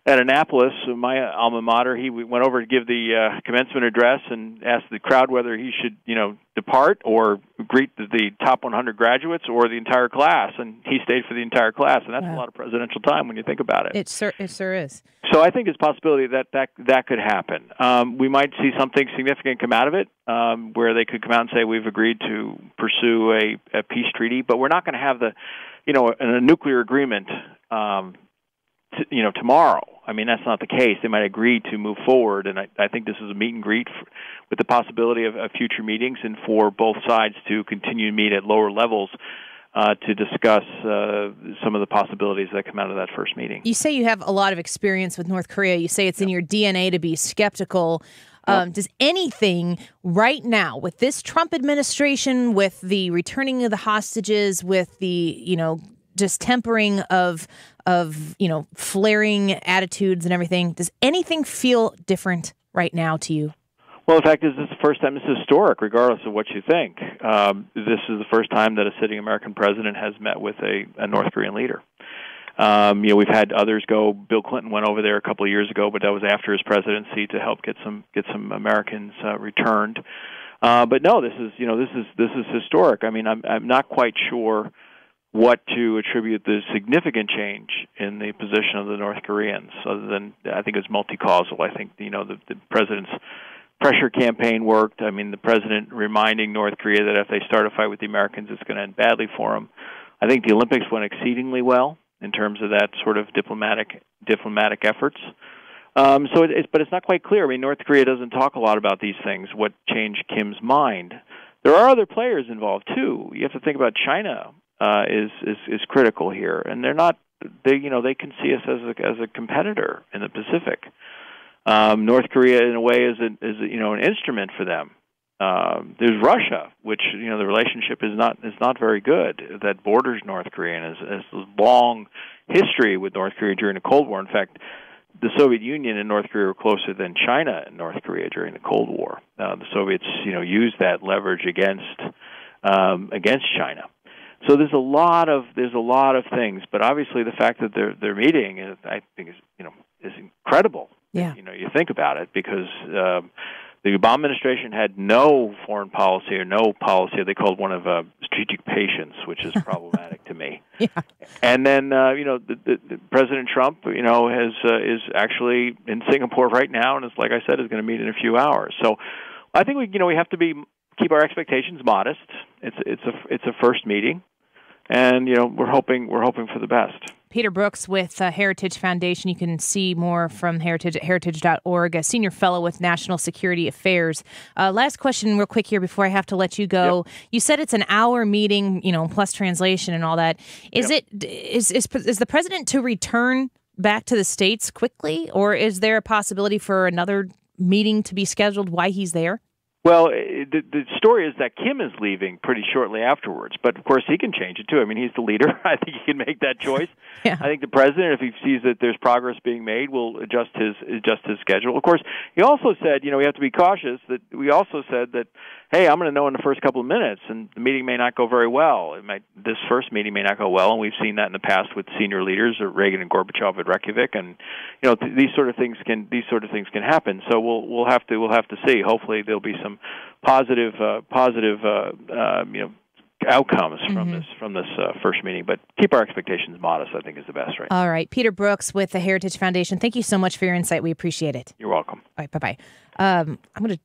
at Annapolis, my alma mater, he went over to give the commencement address and asked the crowd whether he should, depart or greet the top 100 graduates or the entire class, and he stayed for the entire class, and that's a lot of presidential time when you think about it. It sure is. So I think it's a possibility that could happen. We might see something significant come out of it, where they could come out and say we've agreed to pursue a peace treaty, but we're not going to have a nuclear agreement tomorrow. I mean, that's not the case. They might agree to move forward, and I think this is a meet and greet with the possibility of future meetings and for both sides to continue to meet at lower levels to discuss some of the possibilities that come out of that first meeting. You say you have a lot of experience with North Korea. You say it's in your DNA to be skeptical. Does anything right now, with this Trump administration, with the returning of the hostages, with the, just tempering of flaring attitudes and everything, does anything feel different right now to you? Well, in fact, this is the first time. This is historic, regardless of what you think. This is the first time that a sitting American president has met with a North Korean leader. We've had others go. Bill Clinton went over there a couple of years ago, but that was after his presidency to help get some Americans returned. But no, this is historic. I mean, I'm not quite sure what to attribute the significant change in the position of the North Koreans, other than I think it's multi-causal. I think the president's pressure campaign worked. I mean, the president reminding North Korea that if they start a fight with the Americans, it's going to end badly for them. I think the Olympics went exceedingly well in terms of that sort of diplomatic efforts. But it's not quite clear. I mean, North Korea doesn't talk a lot about these things. What changed Kim's mind? There are other players involved too. You have to think about China is critical here, and they're not they can see us as a competitor in the Pacific. North Korea, in a way, is an instrument for them. There's Russia, which the relationship is not very good. That borders North Korea and has a long history with North Korea during the Cold War. In fact, the Soviet Union and North Korea were closer than China and North Korea during the Cold War. The Soviets, used that leverage against China. So there's a lot of things, but obviously the fact that they're meeting, I think, is incredible. Yeah. You think about it, because the Obama administration had no foreign policy or no policy. They called one of strategic patience, which is problematic to me. Yeah. And then the President Trump is actually in Singapore right now, and like I said, is going to meet in a few hours. So I think we have to keep our expectations modest. It's a first meeting, and we're hoping for the best. Peter Brooks with Heritage Foundation. You can see more from Heritage at heritage.org, a senior fellow with National Security Affairs. Last question real quick here before I have to let you go. Yep. You said it's an hour meeting, plus translation and all that. Is the president to return back to the States quickly, or is there a possibility for another meeting to be scheduled while he's there? Well, the story is that Kim is leaving pretty shortly afterwards, but of course he can change it too. I mean, he's the leader. I think he can make that choice. Yeah. I think the president, if he sees that there's progress being made, will adjust his schedule. Of course, he also said, we have to be cautious. We also said that, hey, I'm going to know in the first couple of minutes, and the meeting may not go very well. This first meeting may not go well, and we've seen that in the past with senior leaders, Reagan and Gorbachev at Reykjavik, and these sort of things can happen. So we'll have to see. Hopefully, there'll be some positive outcomes from this first meeting, but keep our expectations modest, I think, is the best, right? All right. Peter Brooks with the Heritage Foundation. Thank you so much for your insight. We appreciate it. You're welcome. All right. Bye-bye. I'm going to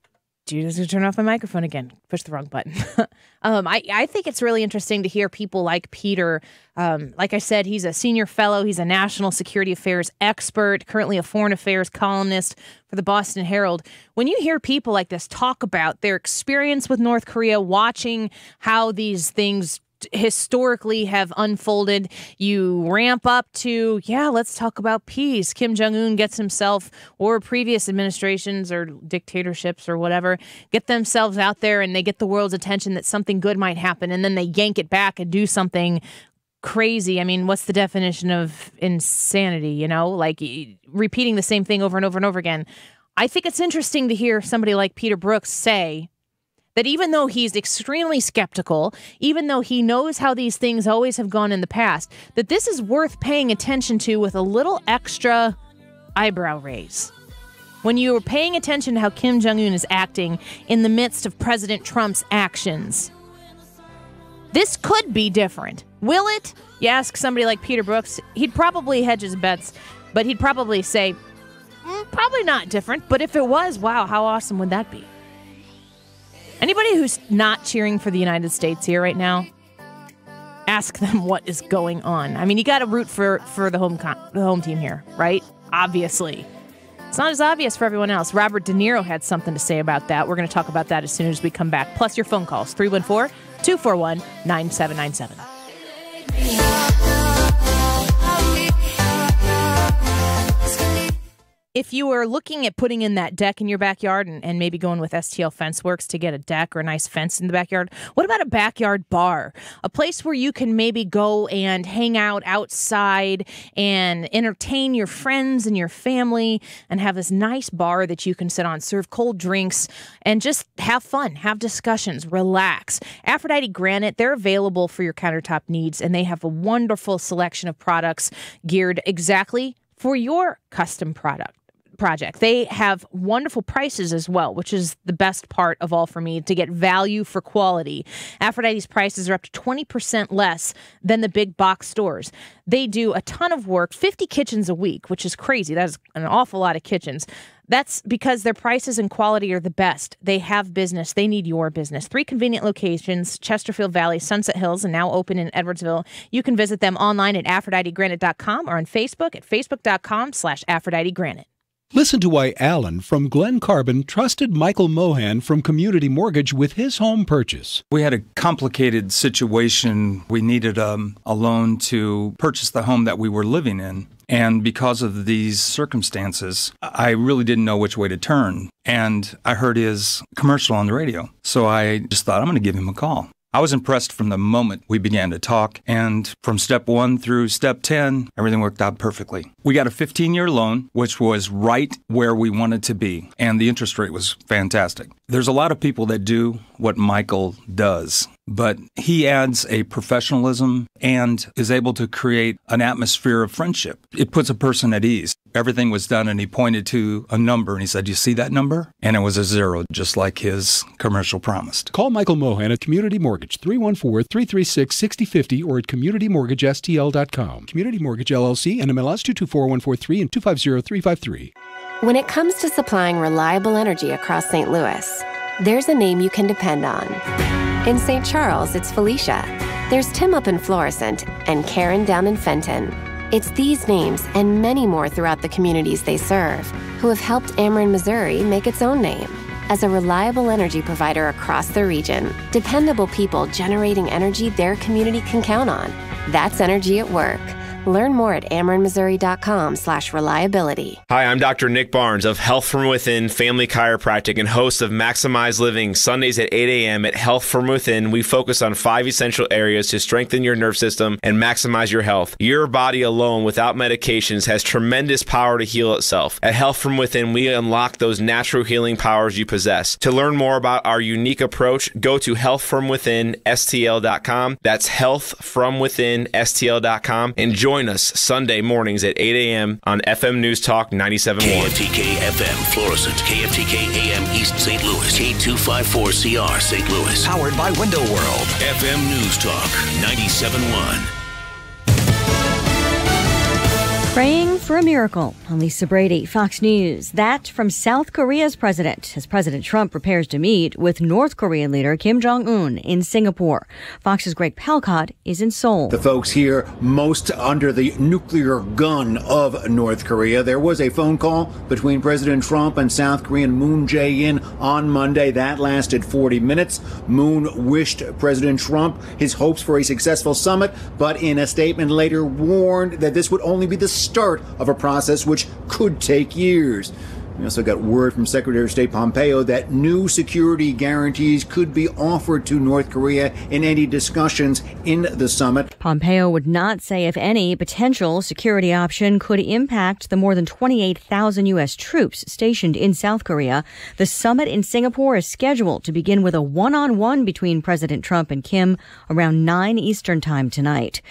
turn off my microphone again. Push the wrong button. I think it's really interesting to hear people like Peter. Like I said, he's a senior fellow. He's a national security affairs expert, currently a foreign affairs columnist for the Boston Herald. When you hear people like this talk about their experience with North Korea, watching how these things historically have unfolded, you ramp up to, let's talk about peace. Kim Jong-un gets himself, or previous administrations or dictatorships or whatever, get themselves out there and they get the world's attention that something good might happen, and then they yank it back and do something crazy. I mean, what's the definition of insanity? Like repeating the same thing over and over and over again. I think it's interesting to hear somebody like Peter Brooks say that even though he's extremely skeptical, even though he knows how these things always have gone in the past, that this is worth paying attention to with a little extra eyebrow raise. When you are paying attention to how Kim Jong-un is acting in the midst of President Trump's actions, this could be different. Will it? You ask somebody like Peter Brooks, he'd probably hedge his bets, but he'd probably say, probably not different, but if it was, wow, how awesome would that be? Anybody who's not cheering for the United States here right now, ask them what is going on. I mean, you got to root for the home team here, right? Obviously. It's not as obvious for everyone else. Robert De Niro had something to say about that. We're going to talk about that as soon as we come back. Plus your phone calls, 314-241-9797. If you are looking at putting in that deck in your backyard and maybe going with STL Fence Works to get a deck or a nice fence in the backyard, what about a backyard bar? A place where you can maybe go and hang out outside and entertain your friends and your family and have this nice bar that you can sit on, serve cold drinks, and just have fun, have discussions, relax. Aphrodite Granite, they're available for your countertop needs, and they have a wonderful selection of products geared exactly for your custom project. They have wonderful prices as well, which is the best part of all for me, to get value for quality. Aphrodite's prices are up to 20% less than the big box stores. They do a ton of work, 50 kitchens a week, which is crazy. That's an awful lot of kitchens. That's because their prices and quality are the best. They have business. They need your business. 3 convenient locations, Chesterfield Valley, Sunset Hills, and now open in Edwardsville. You can visit them online at AphroditeGranite.com or on Facebook at facebook.com/AphroditeGranite. Listen to why Alan from Glen Carbon trusted Michael Mohan from Community Mortgage with his home purchase. We had a complicated situation. We needed a loan to purchase the home that we were living in. And because of these circumstances, I really didn't know which way to turn. And I heard his commercial on the radio. So I just thought, I'm going to give him a call. I was impressed from the moment we began to talk, and from step 1 through step 10, everything worked out perfectly. We got a 15-year loan, which was right where we wanted to be, and the interest rate was fantastic. There's a lot of people that do what Michael does, but he adds a professionalism and is able to create an atmosphere of friendship. It puts a person at ease. Everything was done, and he pointed to a number, and he said, "You see that number?" And it was a 0, just like his commercial promised. Call Michael Mohan at Community Mortgage, 314-336-6050, or at communitymortgagestl.com. Community Mortgage LLC, NMLS 224143 and 250353. When it comes to supplying reliable energy across St. Louis, there's a name you can depend on. In St. Charles, it's Felicia. There's Tim up in Florissant and Karen down in Fenton. It's these names and many more throughout the communities they serve who have helped Ameren, Missouri make its own name. As a reliable energy provider across the region, dependable people generating energy their community can count on. That's energy at work. Learn more at amerenmissouri.com/reliability. Hi, I'm Dr. Nick Barnes of Health From Within Family Chiropractic and host of Maximize Living Sundays at 8 a.m. at Health From Within. We focus on 5 essential areas to strengthen your nerve system and maximize your health. Your body alone without medications has tremendous power to heal itself. At Health From Within, we unlock those natural healing powers you possess. To learn more about our unique approach, go to healthfromwithinstl.com. That's healthfromwithinstl.com and join us Sunday mornings at 8 a.m. on FM News Talk 97.1. KFTK FM Florissant, KFTK AM East St. Louis, K254CR St. Louis, powered by Window World. FM News Talk 97.1. Praying for a miracle. I'm Lisa Brady, Fox News. That from South Korea's president, as President Trump prepares to meet with North Korean leader Kim Jong-un in Singapore. Fox's Greg Palcott is in Seoul. The folks here most under the nuclear gun of North Korea. There was a phone call between President Trump and South Korean Moon Jae-in on Monday. That lasted 40 minutes. Moon wished President Trump his hopes for a successful summit, but in a statement later warned that this would only be the start of a process which could take years. We also got word from Secretary of State Pompeo that new security guarantees could be offered to North Korea in any discussions in the summit. Pompeo would not say if any potential security option could impact the more than 28,000 U.S. troops stationed in South Korea. The summit in Singapore is scheduled to begin with a one-on-one between President Trump and Kim around 9 Eastern time tonight.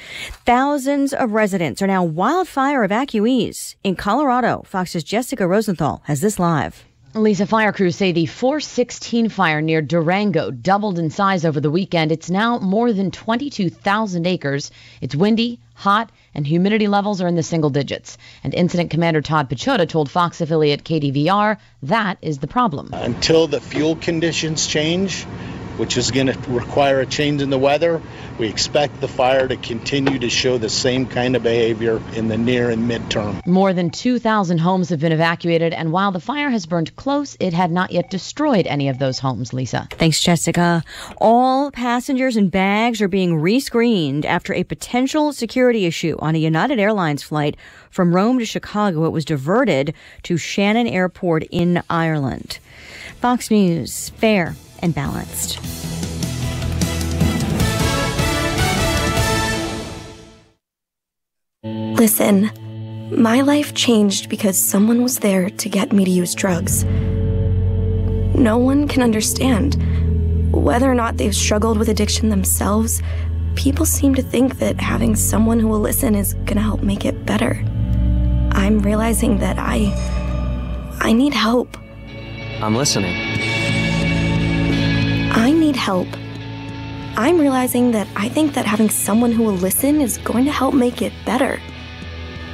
Thousands of residents are now wildfire evacuees. In Colorado, Fox's Jessica Rosenthal has this live. Lisa, fire crews say the 416 fire near Durango doubled in size over the weekend. It's now more than 22,000 acres. It's windy, hot, and humidity levels are in the single digits. And Incident Commander Todd Pichota told Fox affiliate KDVR that is the problem. Until the fuel conditions change, which is going to require a change in the weather, we expect the fire to continue to show the same kind of behavior in the near and midterm. More than 2,000 homes have been evacuated, and while the fire has burned close, it had not yet destroyed any of those homes, Lisa. Thanks, Jessica. All passengers and bags are being rescreened after a potential security issue on a United Airlines flight from Rome to Chicago. It was diverted to Shannon Airport in Ireland. Fox News, fair and balanced. Listen, my life changed because someone was there to get me to use drugs. No one can understand. Whether or not they've struggled with addiction themselves, people seem to think that having someone who will listen is gonna help make it better. I'm realizing that I need help. I'm listening. I need help. I'm realizing that I think that having someone who will listen is going to help make it better.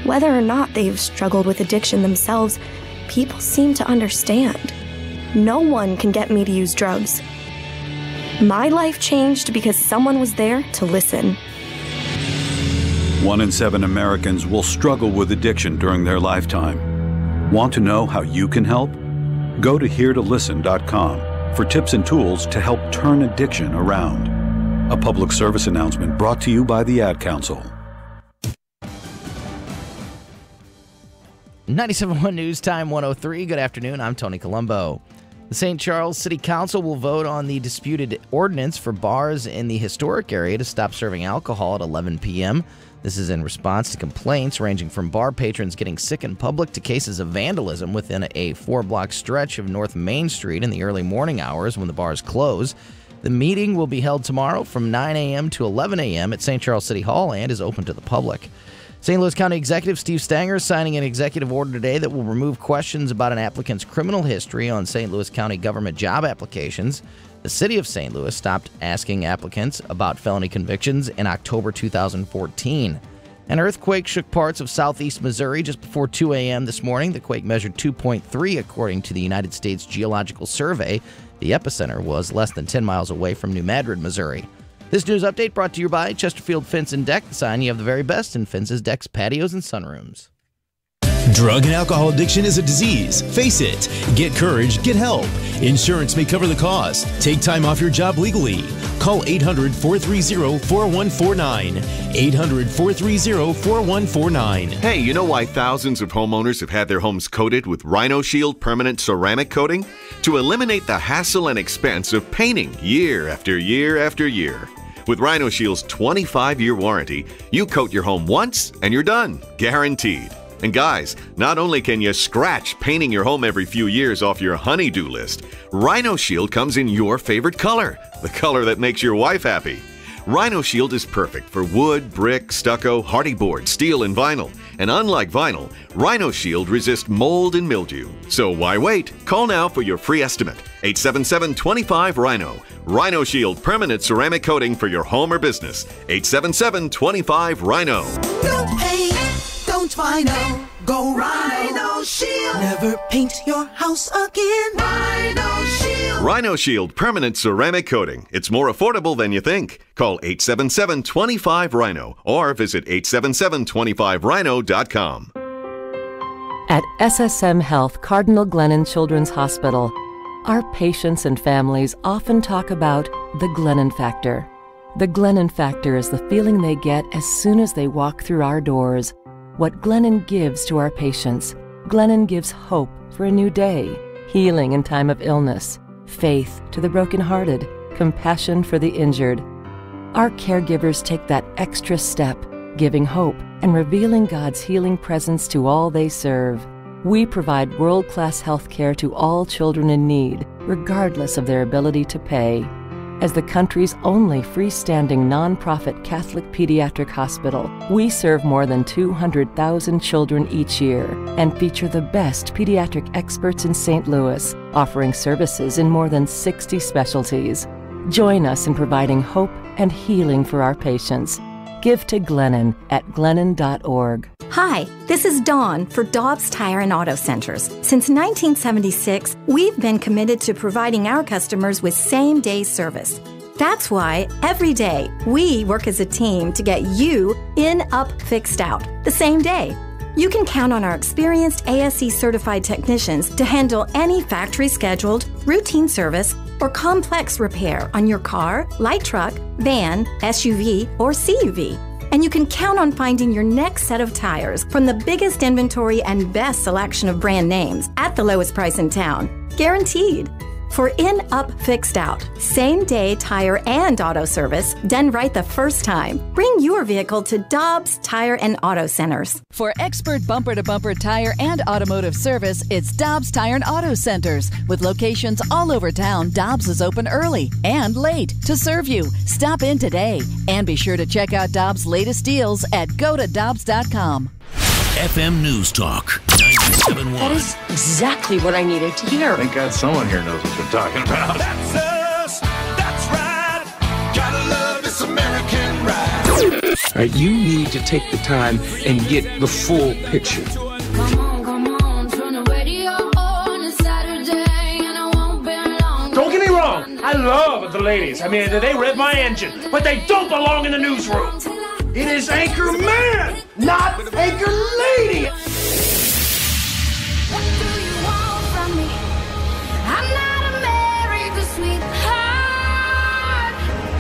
Whether or not they've struggled with addiction themselves, people seem to understand. No one can get me to use drugs. My life changed because someone was there to listen. 1 in 7 Americans will struggle with addiction during their lifetime. Want to know how you can help? Go to heretolisten.com for tips and tools to help turn addiction around. A public service announcement brought to you by the Ad Council. 97.1 News Time 103. Good afternoon. I'm Tony Colombo. The St. Charles City Council will vote on the disputed ordinance for bars in the historic area to stop serving alcohol at 11 p.m. This is in response to complaints ranging from bar patrons getting sick in public to cases of vandalism within a 4-block stretch of North Main Street in the early morning hours when the bars close. The meeting will be held tomorrow from 9 a.m. to 11 a.m. at St. Charles City Hall and is open to the public. St. Louis County Executive Steve Stanger is signing an executive order today that will remove questions about an applicant's criminal history on St. Louis County government job applications. The city of St. Louis stopped asking applicants about felony convictions in October 2014. An earthquake shook parts of southeast Missouri just before 2 a.m. this morning. The quake measured 2.3 according to the United States Geological Survey. The epicenter was less than 10 miles away from New Madrid, Missouri. This news update brought to you by Chesterfield Fence and Deck, the sign you have the very best in fences, decks, patios, and sunrooms. Drug and alcohol addiction is a disease. Face it. Get courage. Get help. Insurance may cover the cost. Take time off your job legally. Call 800-430-4149. 800-430-4149. Hey, you know why thousands of homeowners have had their homes coated with Rhino Shield permanent ceramic coating? To eliminate the hassle and expense of painting year after year after year. With Rhino Shield's 25-year warranty, you coat your home once and you're done. Guaranteed. And guys, not only can you scratch painting your home every few years off your honey-do list, Rhino Shield comes in your favorite color, the color that makes your wife happy. Rhino Shield is perfect for wood, brick, stucco, hardy board, steel, and vinyl. And unlike vinyl, Rhino Shield resists mold and mildew. So why wait? Call now for your free estimate. 877-25-RHINO. Rhino Shield permanent ceramic coating for your home or business. 877-25-RHINO. Don't paint, don't vinyl, go Rhino Shield. Never paint your house again. Rhino Shield. Rhino Shield permanent ceramic coating. It's more affordable than you think. Call 877-25-RHINO or visit 877-25rhino.com. At SSM Health Cardinal Glennon Children's Hospital, our patients and families often talk about the Glennon Factor. The Glennon Factor is the feeling they get as soon as they walk through our doors. What Glennon gives to our patients. Glennon gives hope for a new day, healing in time of illness, faith to the brokenhearted, compassion for the injured. Our caregivers take that extra step, giving hope and revealing God's healing presence to all they serve. We provide world-class health care to all children in need, regardless of their ability to pay. As the country's only freestanding nonprofit Catholic pediatric hospital, we serve more than 200,000 children each year and feature the best pediatric experts in St. Louis, offering services in more than 60 specialties. Join us in providing hope and healing for our patients. Give to Glennon at glennon.org. Hi, this is Dawn for Dobbs Tire and Auto Centers. Since 1976, we've been committed to providing our customers with same-day service. That's why every day we work as a team to get you in, up, fixed out the same day. You can count on our experienced ASE-certified technicians to handle any factory-scheduled, routine service, or complex repair on your car, light truck, van, SUV, or CUV. And you can count on finding your next set of tires from the biggest inventory and best selection of brand names at the lowest price in town. Guaranteed. For in, up, fixed out, same-day tire and auto service done right the first time. Bring your vehicle to Dobbs Tire and Auto Centers. For expert bumper-to-bumper tire and automotive service, it's Dobbs Tire and Auto Centers. With locations all over town, Dobbs is open early and late to serve you. Stop in today and be sure to check out Dobbs' latest deals at gotodobbs.com. FM News Talk 97.1. That is exactly what I needed to hear. Thank God someone here knows what they're talking about. That's us. That's right. Gotta love this American ride. All right, you need to take the time and get the full picture. Come on, turn the radio on. It's Saturday and I won't be long. Don't get me wrong, I love the ladies. I mean, they rev my engine, but they don't belong in the newsroom. It is Anchor Man, not Anchor Lady.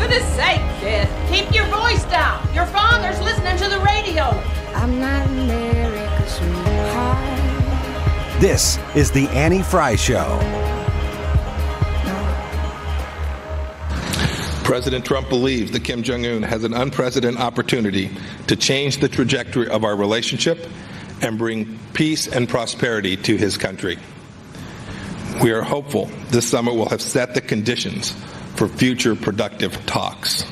goodness sake, kid. Keep your voice down. Your father's listening to the radio. I'm not America's sweetheart. This is the Annie Frey Show. President Trump believes that Kim Jong-un has an unprecedented opportunity to change the trajectory of our relationship and bring peace and prosperity to his country. We are hopeful this summit will have set the conditions for future productive talks.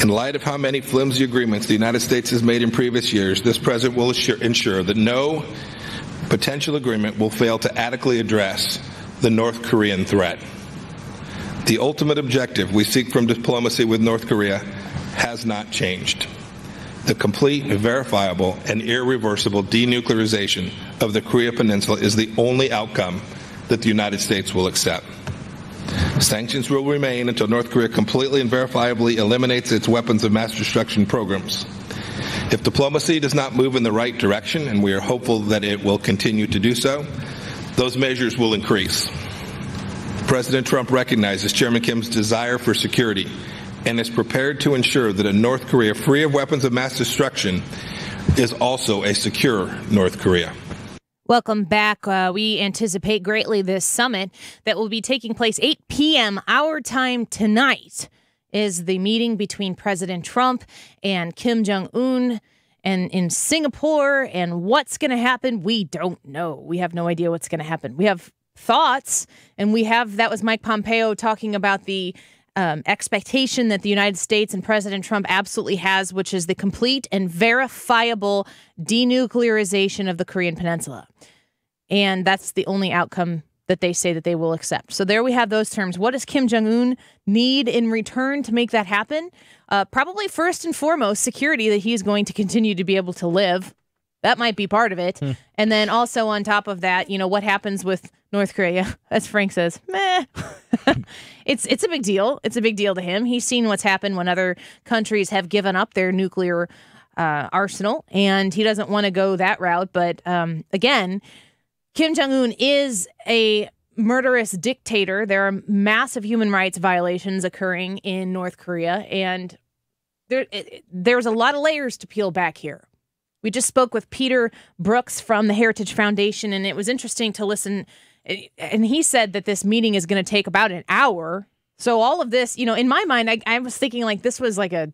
In light of how many flimsy agreements the United States has made in previous years, this president will ensure that no potential agreement will fail to adequately address the North Korean threat. The ultimate objective we seek from diplomacy with North Korea has not changed. The complete, verifiable, and irreversible denuclearization of the Korea Peninsula is the only outcome that the United States will accept. Sanctions will remain until North Korea completely and verifiably eliminates its weapons of mass destruction programs. If diplomacy does not move in the right direction, and we are hopeful that it will continue to do so, those measures will increase. President Trump recognizes Chairman Kim's desire for security and is prepared to ensure that a North Korea free of weapons of mass destruction is also a secure North Korea. Welcome back. We anticipate greatly this summit that will be taking place 8 p.m. our time tonight is the meeting between President Trump and Kim Jong-un and in Singapore. And what's going to happen, we don't know. We have no idea what's going to happen. We have thoughts, and that was Mike Pompeo talking about the expectation that the United States and President Trump absolutely has, which is the complete and verifiable denuclearization of the Korean Peninsula. And that's the only outcome that they say that they will accept. So there we have those terms. What does Kim Jong-un need in return to make that happen? Probably first and foremost, security, that he's going to continue to be able to live. That might be part of it. And then also on top of that, what happens with North Korea, as Frank says, meh. It's a big deal. It's a big deal to him. He's seen what's happened when other countries have given up their nuclear arsenal, and he doesn't want to go that route. But again, Kim Jong-un is a murderous dictator. There are massive human rights violations occurring in North Korea, and there's a lot of layers to peel back here. We just spoke with Peter Brooks from the Heritage Foundation, and it was interesting to listen. And he said that this meeting is going to take about an hour. So all of this, in my mind, I was thinking like this was like a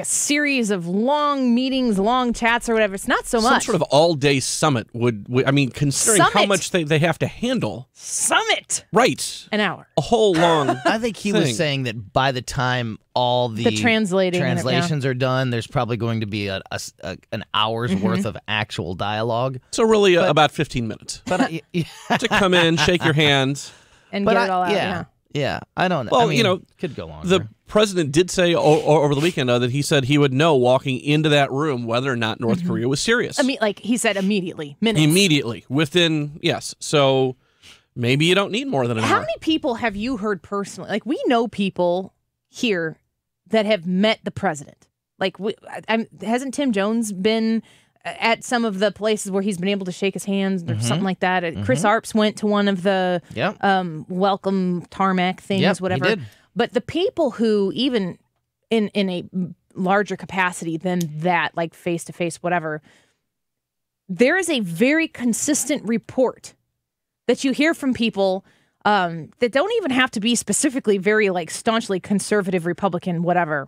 series of long meetings, long chats or whatever. It's not so much. Some sort of all-day summit would considering how much they have to handle. Summit! Right. An hour. A whole long I think he was saying that by the time all the translations are done, there's probably going to be an hour's worth of actual dialogue. So really about 15 minutes. But to come in, shake your hand. And get it all out, Yeah, I don't know. Well, could go longer. The president did say over the weekend that he said he would know walking into that room whether or not North Korea was serious. Like he said, immediately, minutes. Immediately, within, yes. So maybe you don't need more than an hour. How many people have you heard personally? Like, we know people here that have met the president. Like, hasn't Tim Jones been at some of the places where he's been able to shake his hands or something like that? Chris Arps went to one of the welcome tarmac things, whatever. He did. But the people who, even in a larger capacity than that, like face-to-face, whatever, there is a very consistent report that you hear from people that don't even have to be specifically very staunchly conservative, Republican, whatever,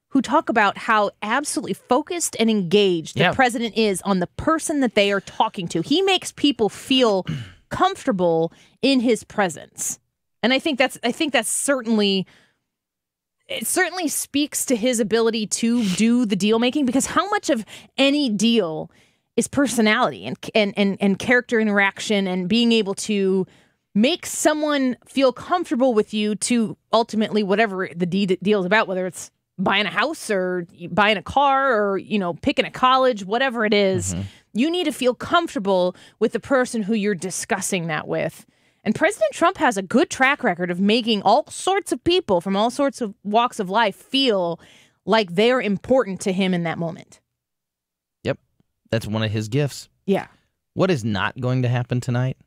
who talk about how absolutely focused and engaged the president is on the person that they are talking to. He makes people feel comfortable in his presence. And I think that's certainly, it certainly speaks to his ability to do the deal making, because how much of any deal is personality and character interaction and being able to make someone feel comfortable with you to ultimately whatever the deal is about, whether it's buying a house or buying a car or, picking a college, whatever it is, you need to feel comfortable with the person who you're discussing that with. And President Trump has a good track record of making all sorts of people from all sorts of walks of life feel like they're important to him in that moment. Yep. That's one of his gifts. Yeah. What is not going to happen tonight?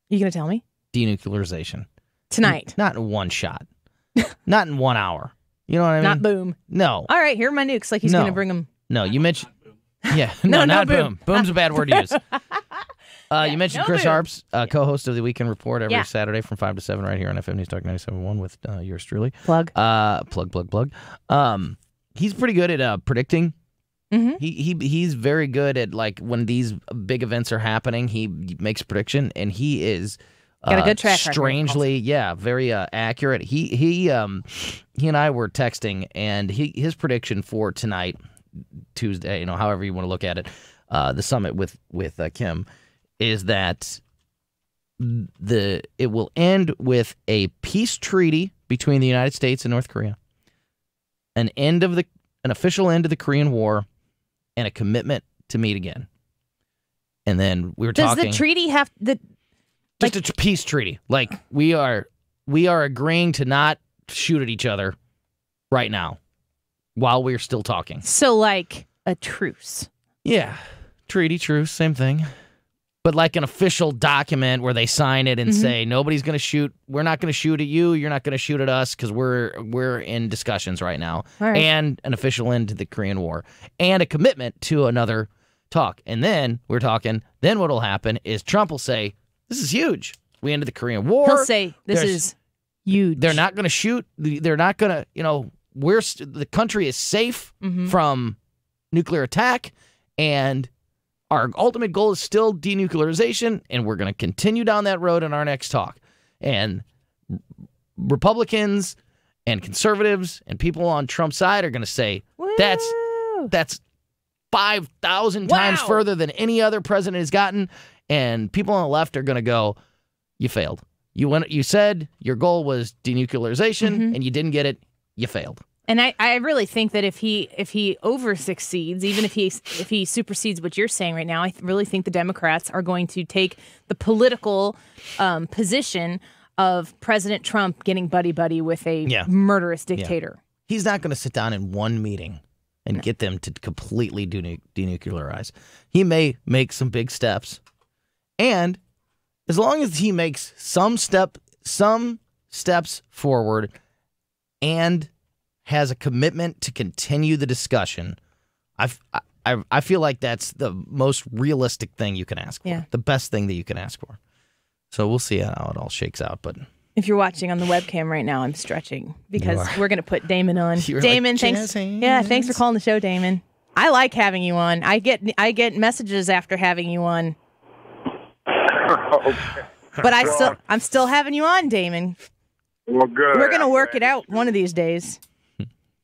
You going to tell me? Denuclearization. Tonight. Not in one shot. Not in 1 hour. You know what I mean? Not boom. No. All right, here are my nukes. Like he's No. going to bring them. No, you mentioned... Yeah, no, No not boom. boom. Boom's a bad word to use. You mentioned no Chris boom. Harps, co-host of the Weekend Report every Yeah. Saturday from 5 to 7 right here on FM News Talk 97.1 with yours truly. Plug. Plug. He's pretty good at predicting. Mm-hmm. He's very good at, like, when these big events are happening, he makes a prediction, and he is Got a good track record. strangely, very accurate. He and I were texting, and his prediction for tonight, Tuesday, however you want to look at it, the summit with Kim, is that it will end with a peace treaty between the United States and North Korea, an official end of the Korean War, and a commitment to meet again. And then we were talking. Does the treaty have just a peace treaty? Like we are agreeing to not shoot at each other right now while we're still talking. So like a truce. Yeah, treaty, truce, same thing. But like an official document where they sign it and say nobody's going to shoot. We're not going to shoot at you. You're not going to shoot at us because we're in discussions right now. All right. And an official end to the Korean War and a commitment to another talk. And then we're talking. Then what will happen is Trump will say, "This is huge. We ended the Korean War." He'll say, "This is huge." They're not going to shoot. They're not going to. The country is safe from nuclear attack, and our ultimate goal is still denuclearization, and we're going to continue down that road in our next talk. And Republicans and conservatives and people on Trump's side are going to say, that's 5,000 times further than any other president has gotten. And people on the left are going to go, you failed. You said your goal was denuclearization, and you didn't get it. You failed. And I really think that if he over succeeds, even if he supersedes what you're saying right now, I really think the Democrats are going to take the political position of President Trump getting buddy-buddy with a murderous dictator. Yeah. He's not going to sit down in one meeting and get them to completely denuclearize. He may make some big steps. And as long as he makes some steps forward and has a commitment to continue the discussion, I feel like that's the most realistic thing you can ask for. The best thing that you can ask for. So we'll see how it all shakes out. But if you're watching on the webcam right now, I'm stretching because we're going to put Damon on. Damon, like, thanks. Yeah, thanks for calling the show, Damon. I like having you on. I get messages after having you on. But I'm still having you on, Damon. Well, good. We're going to work it out one of these days.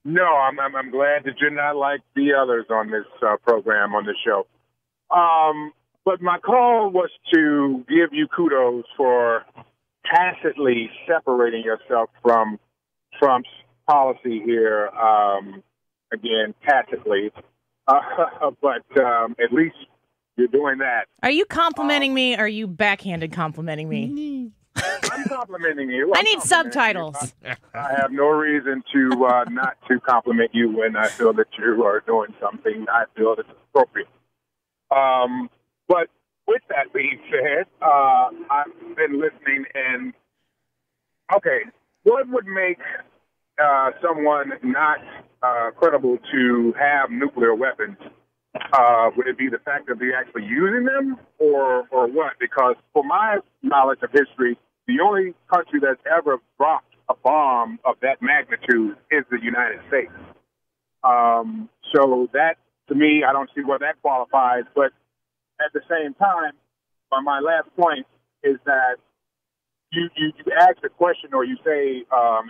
No, I'm glad that you're not like the others on this program, on this show. But my call was to give you kudos for tacitly separating yourself from Trump's policy here, again, tacitly. But at least you're doing that. Are you complimenting me, or are you backhanded complimenting me? I'm complimenting you. I need subtitles. I have no reason to not to compliment you when I feel that you are doing something I feel that's appropriate. But with that being said, I've been listening, and okay, what would make someone not credible to have nuclear weapons? Would it be the fact that they're actually using them, or what? Because for my knowledge of history, the only country that's ever dropped a bomb of that magnitude is the United States. So that, to me, I don't see where that qualifies. But at the same time, my last point is that you ask a question, or you say,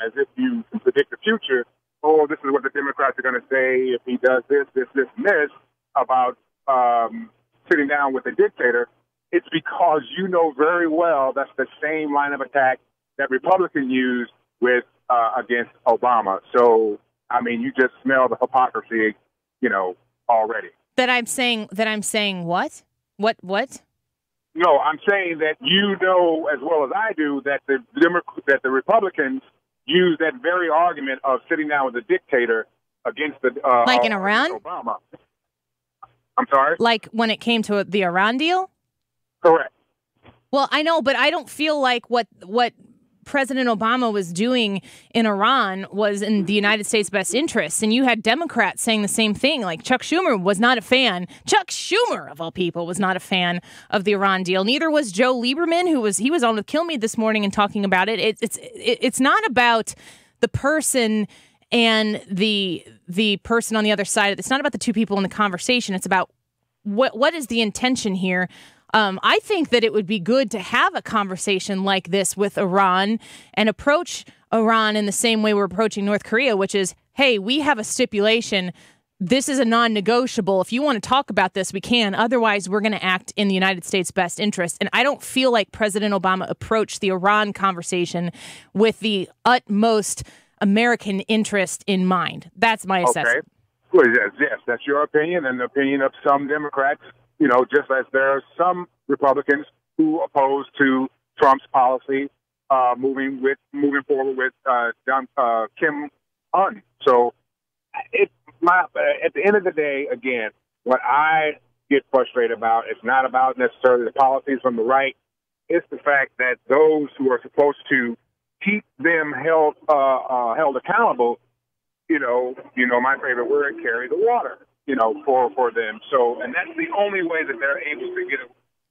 as if you can predict the future, oh, this is what the Democrats are going to say if he does this, and this, about sitting down with a dictator. It's because you know very well that's the same line of attack that Republicans used with against Obama. So, I mean, you just smell the hypocrisy, already. That I'm saying what? What? No, I'm saying that you know as well as I do that the Republicans use that very argument of sitting down with a dictator against the like in Iran? Obama. I'm sorry? Like when it came to the Iran deal? Correct. Well, I know, but I don't feel like what President Obama was doing in Iran was in the United States' best interests. And you had Democrats saying the same thing. Like Chuck Schumer was not a fan. Chuck Schumer, of all people, was not a fan of the Iran deal. Neither was Joe Lieberman, he was on with Kilmeade this morning and talking about it. It's not about the person and the person on the other side. It's not about the two people in the conversation. It's about what is the intention here. I think that it would be good to have a conversation like this with Iran and approach Iran in the same way we're approaching North Korea, which is, hey, we have a stipulation. This is a non-negotiable. If you want to talk about this, we can. Otherwise, we're going to act in the United States' best interest. And I don't feel like President Obama approached the Iran conversation with the utmost American interest in mind. That's my assessment. Well, yes, that's your opinion and the opinion of some Democrats. You know, just as there are some Republicans who oppose to Trump's policy moving forward with Kim Un. So at the end of the day, again, what I get frustrated about is not about necessarily the policies from the right. It's the fact that those who are supposed to keep them held accountable, you know, my favorite word, carry the water. For them. So, and that's the only way that they're able to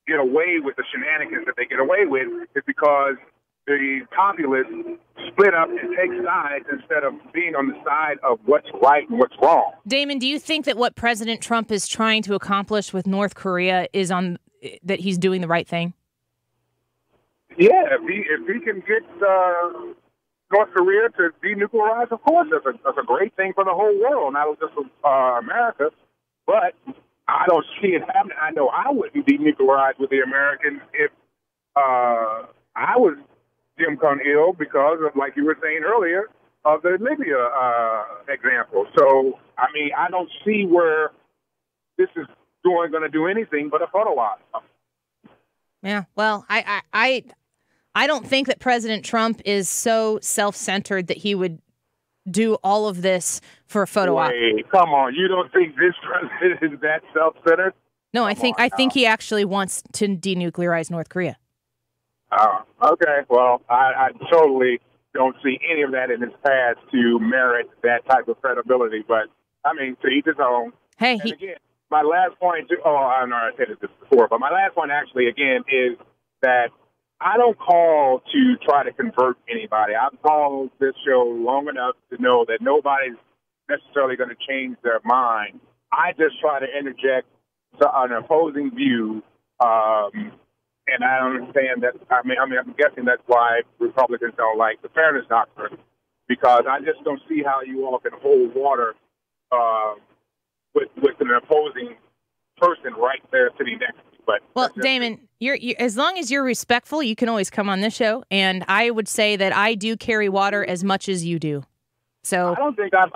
get away with the shenanigans that they get away with is because the populace split up and take sides instead of being on the side of what's right and what's wrong. Damon, do you think that what President Trump is trying to accomplish with North Korea is that he's doing the right thing? Yeah, if he can get North Korea to denuclearize, of course, that's a great thing for the whole world, not just for America. But I don't see it happening. I know I wouldn't denuclearize with the Americans if I was Kim Jong-il because of, like you were saying earlier, of the Libya example. So, I mean, I don't see where this is going to do anything but a photo op. Yeah, well, I don't think that President Trump is so self-centered that he would do all of this for a photo op. Come on, you don't think this president is that self-centered? No, I think he actually wants to denuclearize North Korea. Oh, okay. Well, I totally don't see any of that in his past to merit that type of credibility. But I mean, to each his own. Hey, again, my last point. I know I said this before, but my last point actually, again, is that I don't call to try to convert anybody. I've called this show long enough to know that nobody's necessarily going to change their mind. I just try to interject an opposing view, and I don't understand that. I mean, I'm guessing that's why Republicans don't like the fairness doctrine, because I just don't see how you all can hold water with an opposing person right there sitting next to you. Well, Damon, you're as long as you're respectful, you can always come on this show. And I would say that I do carry water as much as you do. So I don't think I've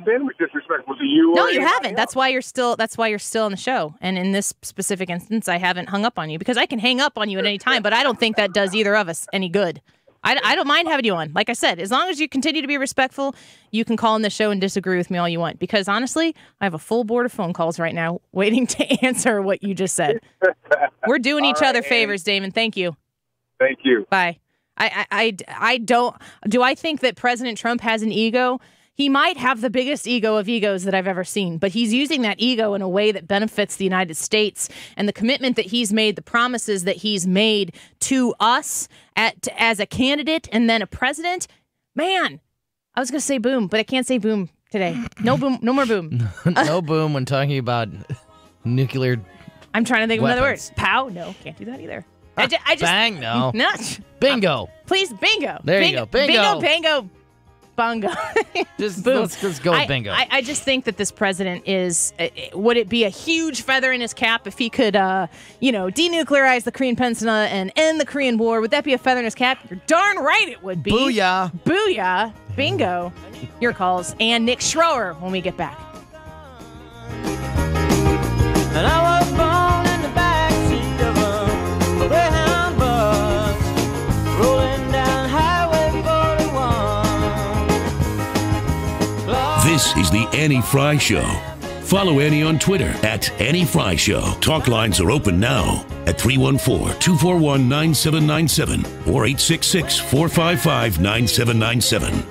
been disrespectful to you. No, you haven't. That's why you're still on the show. And in this specific instance, I haven't hung up on you because I can hang up on you at any time. But I don't think that does either of us any good. I don't mind having you on. Like I said, as long as you continue to be respectful, you can call on the show and disagree with me all you want. Because honestly, I have a full board of phone calls right now waiting to answer what you just said. We're doing each other favors, Damon. Thank you. Thank you. Bye. I don't. Do I think that President Trump has an ego? He might have the biggest ego of egos that I've ever seen, but he's using that ego in a way that benefits the United States, and the commitment that he's made, the promises that he's made to us as a candidate and then a president. Man, I was going to say boom, but I can't say boom today. No boom, no more boom. No boom when talking about nuclear. I'm trying to think weapons. of another word. Pow? No, can't do that either. I just bang? No. Bingo. Please, bingo. There you go. Bingo. Bingo. Bongo. Let's go with bingo. I just think that this president is, would it be a huge feather in his cap if he could, denuclearize the Korean Peninsula and end the Korean War? Would that be a feather in his cap? You're darn right it would be. Booyah. Booyah. Bingo. Your calls. And Nick Schroer when we get back. And I was born in the backseat of a Greyhound bus, rolling down Highway 41. This is the Annie Frey Show Follow Annie on Twitter at Annie Frey Show. Talk lines are open now at 314-241-9797 or 866-455-9797.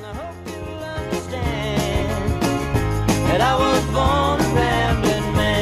That I was born a rambling man.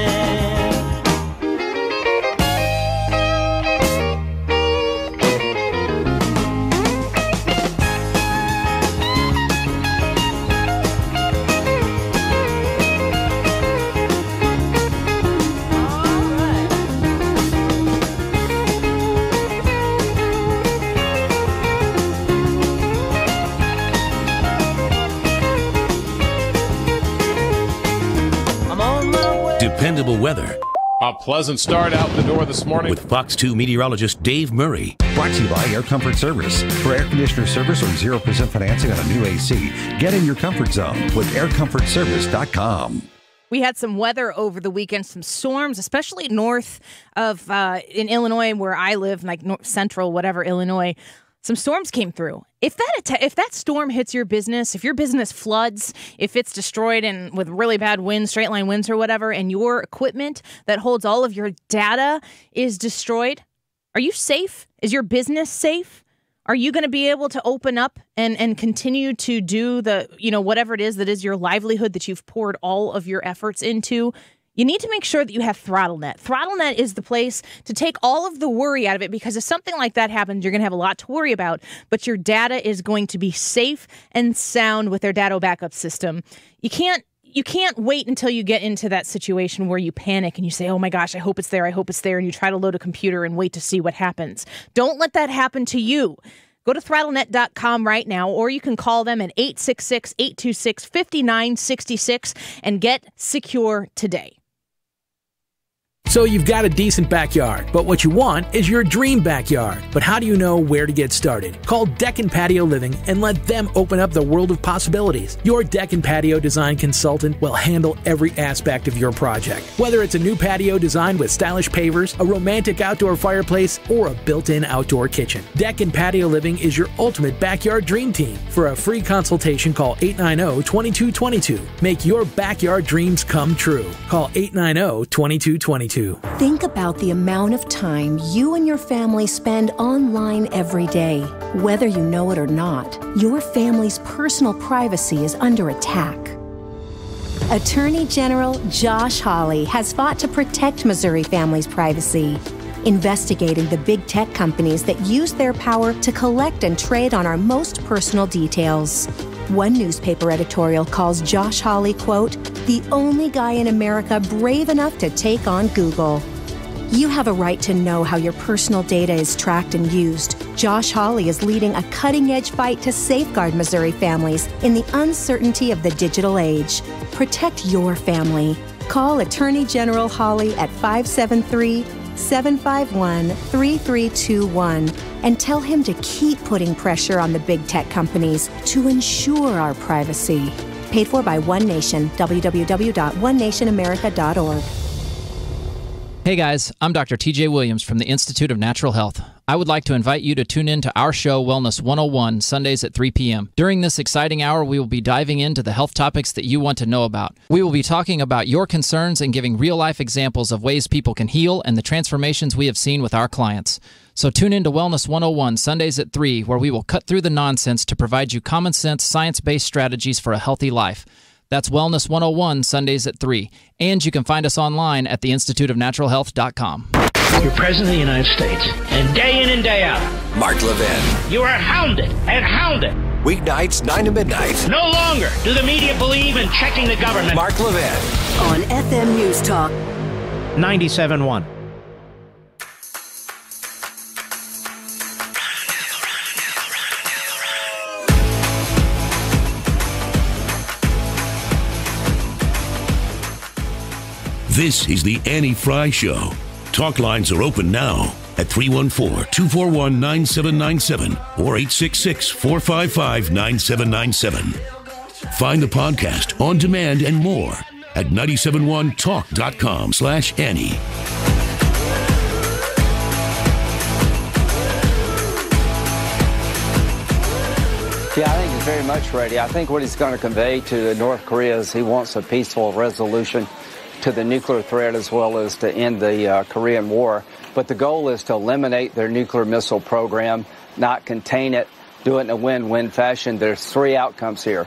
Dependable weather. A pleasant start out the door this morning. With Fox 2 meteorologist Dave Murray. Brought to you by Air Comfort Service. For air conditioner service or 0% financing on a new AC, get in your comfort zone with aircomfortservice.com. We had some weather over the weekend, some storms, especially north of in Illinois, where I live, like north, central, whatever, Illinois. Some storms came through. If that storm hits your business, if your business floods, if it's destroyed and with really bad winds, straight line winds or whatever, and your equipment that holds all of your data is destroyed, are you safe? Is your business safe? Are you going to be able to open up and continue to do the, whatever it is that is your livelihood that you've poured all of your efforts into? You need to make sure that you have ThrottleNet. ThrottleNet is the place to take all of the worry out of it, because if something like that happens, you're going to have a lot to worry about, but your data is going to be safe and sound with their data backup system. You can't wait until you get into that situation where you panic and you say, oh my gosh, I hope it's there, and you try to load a computer and wait to see what happens. Don't let that happen to you. Go to throttlenet.com right now, or you can call them at 866-826-5966 and get secure today. So you've got a decent backyard, but what you want is your dream backyard. But how do you know where to get started? Call Deck and Patio Living and let them open up the world of possibilities. Your deck and patio design consultant will handle every aspect of your project. Whether it's a new patio designed with stylish pavers, a romantic outdoor fireplace, or a built-in outdoor kitchen, Deck and Patio Living is your ultimate backyard dream team. For a free consultation, call 890-2222. Make your backyard dreams come true. Call 890-2222. Think about the amount of time you and your family spend online every day. Whether you know it or not, your family's personal privacy is under attack. Attorney General Josh Hawley has fought to protect Missouri families' privacy, investigating the big tech companies that use their power to collect and trade on our most personal details. One newspaper editorial calls Josh Hawley, quote, the only guy in America brave enough to take on Google. You have a right to know how your personal data is tracked and used. Josh Hawley is leading a cutting-edge fight to safeguard Missouri families in the uncertainty of the digital age. Protect your family. Call Attorney General Hawley at 573-751-3321 and tell him to keep putting pressure on the big tech companies to ensure our privacy. Paid for by One Nation, www.onenationamerica.org. Hey guys, I'm Dr. TJ Williams from the Institute of Natural Health. I would like to invite you to tune in to our show, Wellness 101, Sundays at 3 p.m. During this exciting hour, we will be diving into the health topics that you want to know about. We will be talking about your concerns and giving real-life examples of ways people can heal and the transformations we have seen with our clients. So tune in to Wellness 101, Sundays at 3, where we will cut through the nonsense to provide you common sense, science-based strategies for a healthy life. That's Wellness 101, Sundays at 3. And you can find us online at theinstituteofnaturalhealth.com. You're President of the United States, and day in and day out, Mark Levin. you are hounded and hounded. Weeknights, 9 to midnight. No longer do the media believe in checking the government. Mark Levin. On FM News Talk 97.1. This is the Annie Frey Show. Talk lines are open now at 314-241-9797 or 866-455-9797. Find the podcast on demand and more at 971talk.com/Annie. Yeah, I think it's very much ready. I think what he's going to convey to North Korea is he wants a peaceful resolution to the nuclear threat as well as to end the Korean War. But the goal is to eliminate their nuclear missile program, not contain it, do it in a win-win fashion. There's three outcomes here.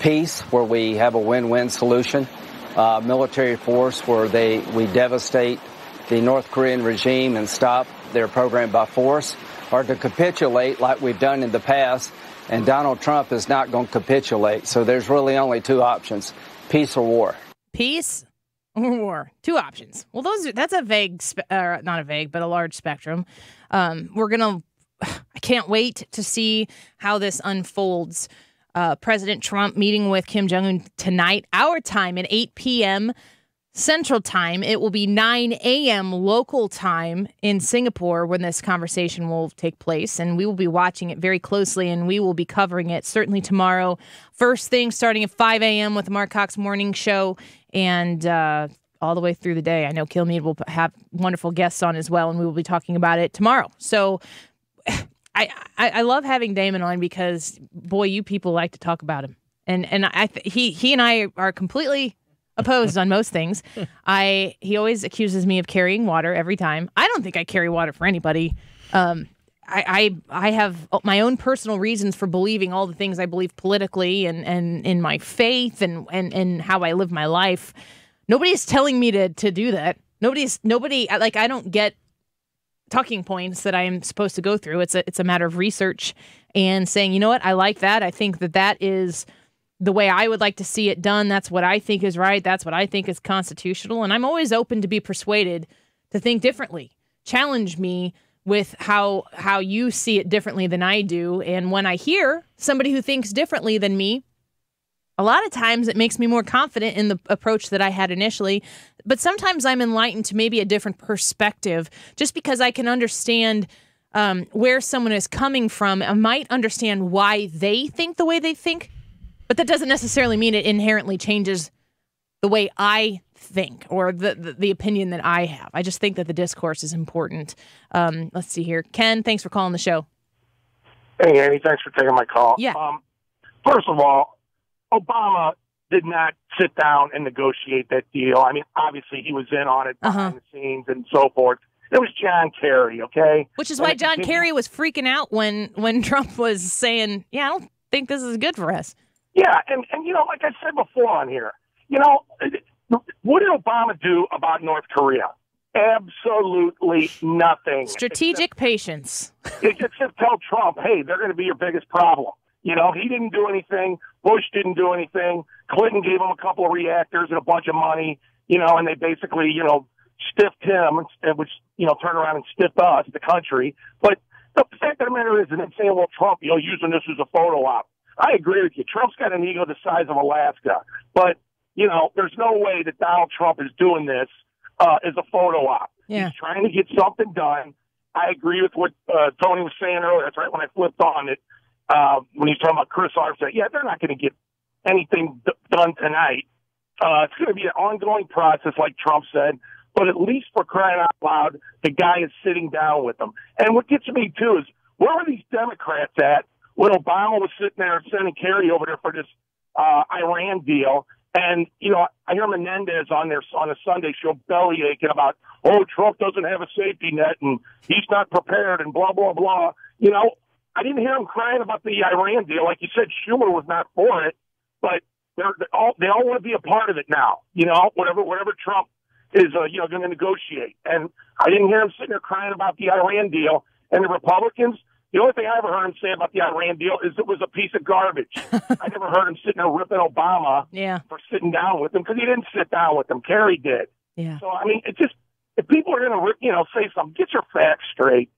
Peace, where we have a win-win solution. Military force, where we devastate the North Korean regime and stop their program by force, or to capitulate like we've done in the past. And Donald Trump is not going to capitulate. So there's really only two options, peace or war. Peace or war. Two options. Well, that's a vague, not a vague, but a large spectrum. I can't wait to see how this unfolds. President Trump meeting with Kim Jong-un tonight, our time at 8 p.m. Central Time. It will be 9 a.m. local time in Singapore when this conversation will take place, and we will be watching it very closely, and we will be covering it certainly tomorrow. First thing starting at 5 a.m. with the Mark Cox Morning Show, and all the way through the day. I know Kilmeade will have wonderful guests on as well, and we will be talking about it tomorrow. So I love having Damon on because, boy, you people like to talk about him. And he and I are completely opposed on most things. He always accuses me of carrying water every time. I don't think I carry water for anybody. I have my own personal reasons for believing all the things I believe politically and in my faith and how I live my life. Nobody's telling me to do that. I don't get talking points that I am supposed to go through. It's a matter of research and saying, you know what, I like that. I think that is the way I would like to see it done. That's what I think is right. That's what I think is constitutional. And I'm always open to be persuaded to think differently. Challenge me with how you see it differently than I do. And when I hear somebody who thinks differently than me, a lot of times it makes me more confident in the approach that I had initially. But sometimes I'm enlightened to maybe a different perspective just because I can understand where someone is coming from. I might understand why they think the way they think. But that doesn't necessarily mean it inherently changes the way I think or the opinion that I have. I just think that the discourse is important. Let's see here. Ken, thanks for calling the show. Hey, Annie, thanks for taking my call. Yeah. First of all, Obama did not sit down and negotiate that deal. I mean, obviously he was in on it behind the scenes and so forth. It was John Kerry, okay? Which is why John Kerry was freaking out when Trump was saying, yeah, I don't think this is good for us. Yeah, and like I said before on here, what did Obama do about North Korea? Absolutely nothing. Strategic patience. Except tell Trump, hey, they're going to be your biggest problem. He didn't do anything. Bush didn't do anything. Clinton gave him a couple of reactors and a bunch of money, and they basically, stiffed him, which, turned around and stiffed us, the country. But the fact of the matter is, and then saying, well, Trump, using this as a photo op. I agree with you. Trump's got an ego the size of Alaska. But, there's no way that Donald Trump is doing this as a photo op. Yeah. He's trying to get something done. I agree with what Tony was saying earlier. That's right when I flipped on it. When he's talking about Chris Armstrong, they're not going to get anything done tonight. It's going to be an ongoing process, like Trump said. But at least for crying out loud, the guy is sitting down with them. And what gets me, too, is where were these Democrats at when Obama was sitting there sending Kerry over there for this Iran deal? And, I hear Menendez on a Sunday show belly aching about, Trump doesn't have a safety net and he's not prepared and blah, blah, blah. I didn't hear him crying about the Iran deal. Like you said, Schumer was not for it, but they all want to be a part of it now. Whatever Trump is, going to negotiate. And I didn't hear him sitting there crying about the Iran deal. And the Republicans, the only thing I ever heard him say about the Iran deal is it was a piece of garbage. I never heard him sitting there ripping Obama for sitting down with him because he didn't sit down with him. Kerry did. Yeah. So, I mean, it just, if people are going to, say something, get your facts straight.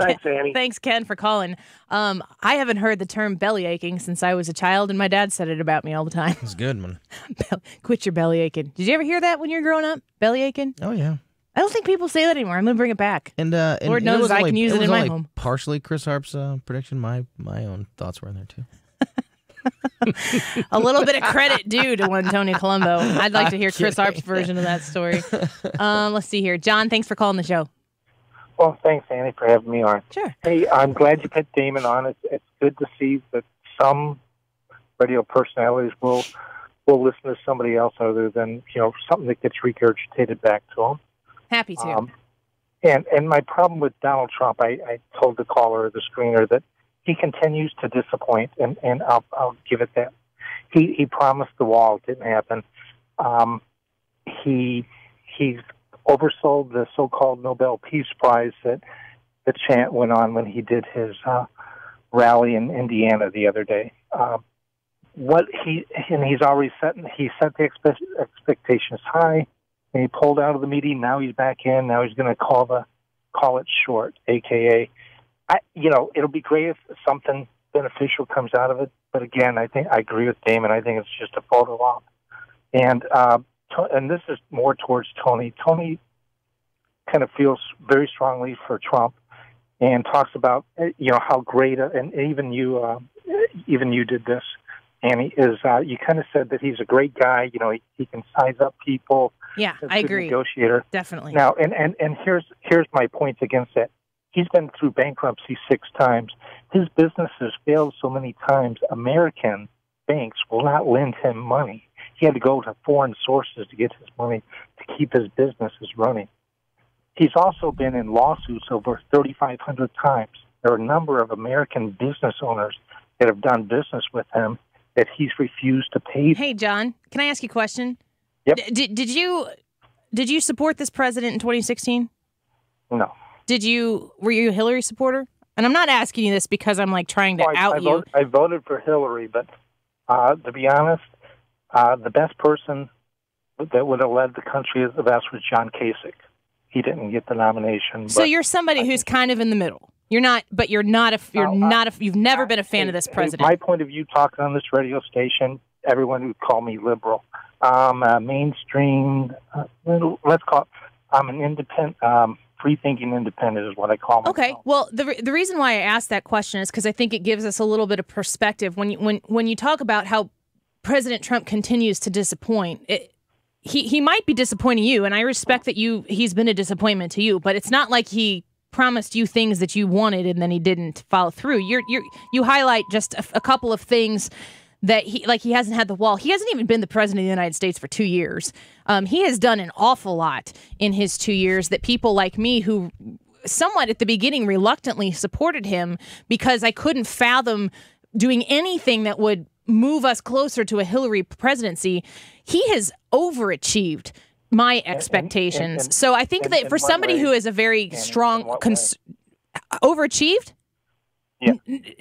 Thanks, Annie. Thanks, Ken, for calling. I haven't heard the term belly aching since I was a child, and my dad said it about me all the time. It's good, man. Quit your belly aching. Did you ever hear that when you were growing up? Belly aching? Oh, yeah. I don't think people say that anymore. I'm going to bring it back. And Lord knows I can use it in my home. Partially Chris Harp's prediction. My own thoughts were in there, too. A little bit of credit due to one Tony Colombo. I'd like to hear Chris Harp's version of that story. Let's see here. John, thanks for calling the show. Well, thanks, Annie, for having me on. Sure. Hey, I'm glad you put Damon on. It's good to see that some radio personalities will will listen to somebody else other than, something that gets regurgitated back to them. Happy to. And my problem with Donald Trump, I told the caller, the screener, that he continues to disappoint, and I'll give it that. He promised the wall. It didn't happen. He oversold the so-called Nobel Peace Prize that the chant went on when he did his rally in Indiana the other day. He's already set the expectations high, and he pulled out of the meeting. Now he's back in. Now he's going to call it short, AKA. It'll be great if something beneficial comes out of it. But again, I agree with Damon. I think it's just a photo op. And this is more towards Tony. Tony kind of feels very strongly for Trump and talks about, how great, and even you did this, Annie, is you kind of said that he's a great guy. He can size up people. Yeah, I agree. Negotiator. Definitely. Now, and here's my points against that. He's been through bankruptcy 6 times. His business has failed so many times. American banks will not lend him money. He had to go to foreign sources to get his money to keep his businesses running. He's also been in lawsuits over 3,500 times. There are a number of American business owners that have done business with him that he's refused to pay. Hey, John, can I ask you a question? Yep. Did you support this president in 2016? No. Were you a Hillary supporter? And I'm not asking you this because I'm trying to out you. I voted for Hillary, but to be honest, the best person that would have led the country the best was John Kasich. He didn't get the nomination. So you're somebody who's kind of in the middle. You've never been a fan of this president. My point of view, talking on this radio station, everyone would call me liberal. Mainstream, let's call it, I'm an independent, free-thinking independent is what I call myself. Okay, well, the reason why I asked that question is because I think it gives us a little bit of perspective. When you talk about how President Trump continues to disappoint, he might be disappointing you, and I respect that he's been a disappointment to you, but it's not like he promised you things that you wanted and then he didn't follow through. You highlight just a couple of things that he hasn't had the wall. He hasn't even been the president of the United States for 2 years. He has done an awful lot in his 2 years that people like me who somewhat at the beginning reluctantly supported him because I couldn't fathom doing anything that would move us closer to a Hillary presidency. He has overachieved my expectations. So I think that for somebody who is a very strong overachieved. Yeah.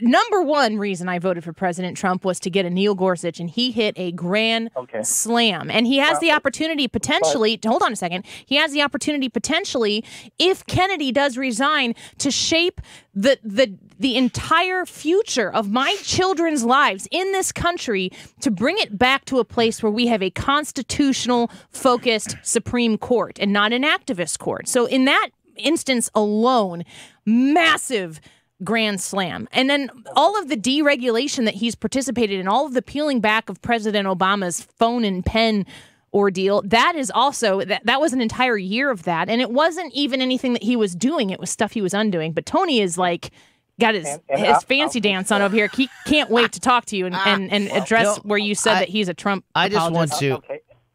Number one reason I voted for President Trump was to get a Neil Gorsuch, and he hit a grand slam. And he has the opportunity potentially, hold on a second, he has the opportunity potentially, if Kennedy does resign, to shape the entire future of my children's lives in this country, to bring it back to a place where we have a constitutional-focused Supreme Court and not an activist court. So in that instance alone, massive grand slam. And then all of the deregulation that he's participated in, all of the peeling back of President Obama's phone and pen ordeal, that is also, that was an entire year of that. And it wasn't even anything that he was doing. It was stuff he was undoing. But Tony is got his fancy dance on over here. He can't wait to talk to you and address where you said that he's a Trump apologist.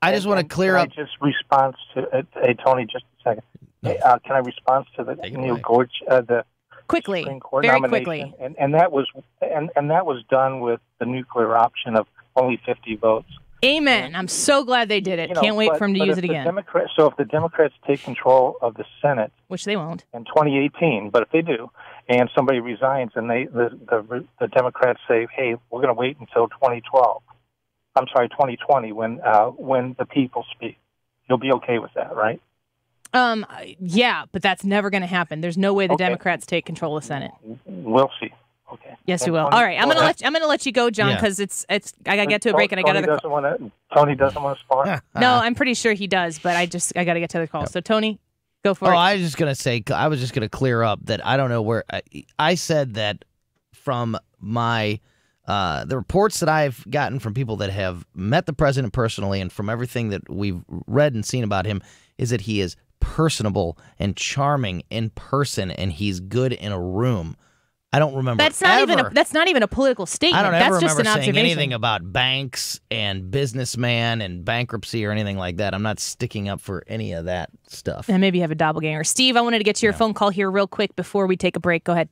I just want to clear up. Just response to Tony, just a second. Can I respond to the Neil Gorsuch, the quickly, Supreme Court very nomination? quickly. And that was done with the nuclear option of only 50 votes. Amen. I'm so glad they did it. Can't wait for him to use it again. So if the Democrats take control of the Senate, which they won't, in 2018, but if they do, and somebody resigns, and the Democrats say, "Hey, we're going to wait until 2012." I'm sorry, 2020, when the people speak, you'll be okay with that, right? Yeah, but that's never going to happen. There's no way the Democrats take control of the Senate. We'll see. Okay. Yes, we will. All right, I'm gonna let you go, John, because it's I gotta get to a break and I got other. Tony doesn't want to spar. No, I'm pretty sure he does, but I gotta get to the call. So Tony, go for it. I was just gonna clear up that I don't know where I said that from my the reports that I've gotten from people that have met the president personally and from everything that we've read and seen about him is that he is personable and charming in person and he's good in a room. I don't remember. That's not even a political statement. I don't That's ever just remember an saying observation. anything about banks and businessman and bankruptcy or anything like that. I'm not sticking up for any of that stuff. And maybe you have a doppelganger. Steve, I wanted to get to your phone call here real quick before we take a break. Go ahead.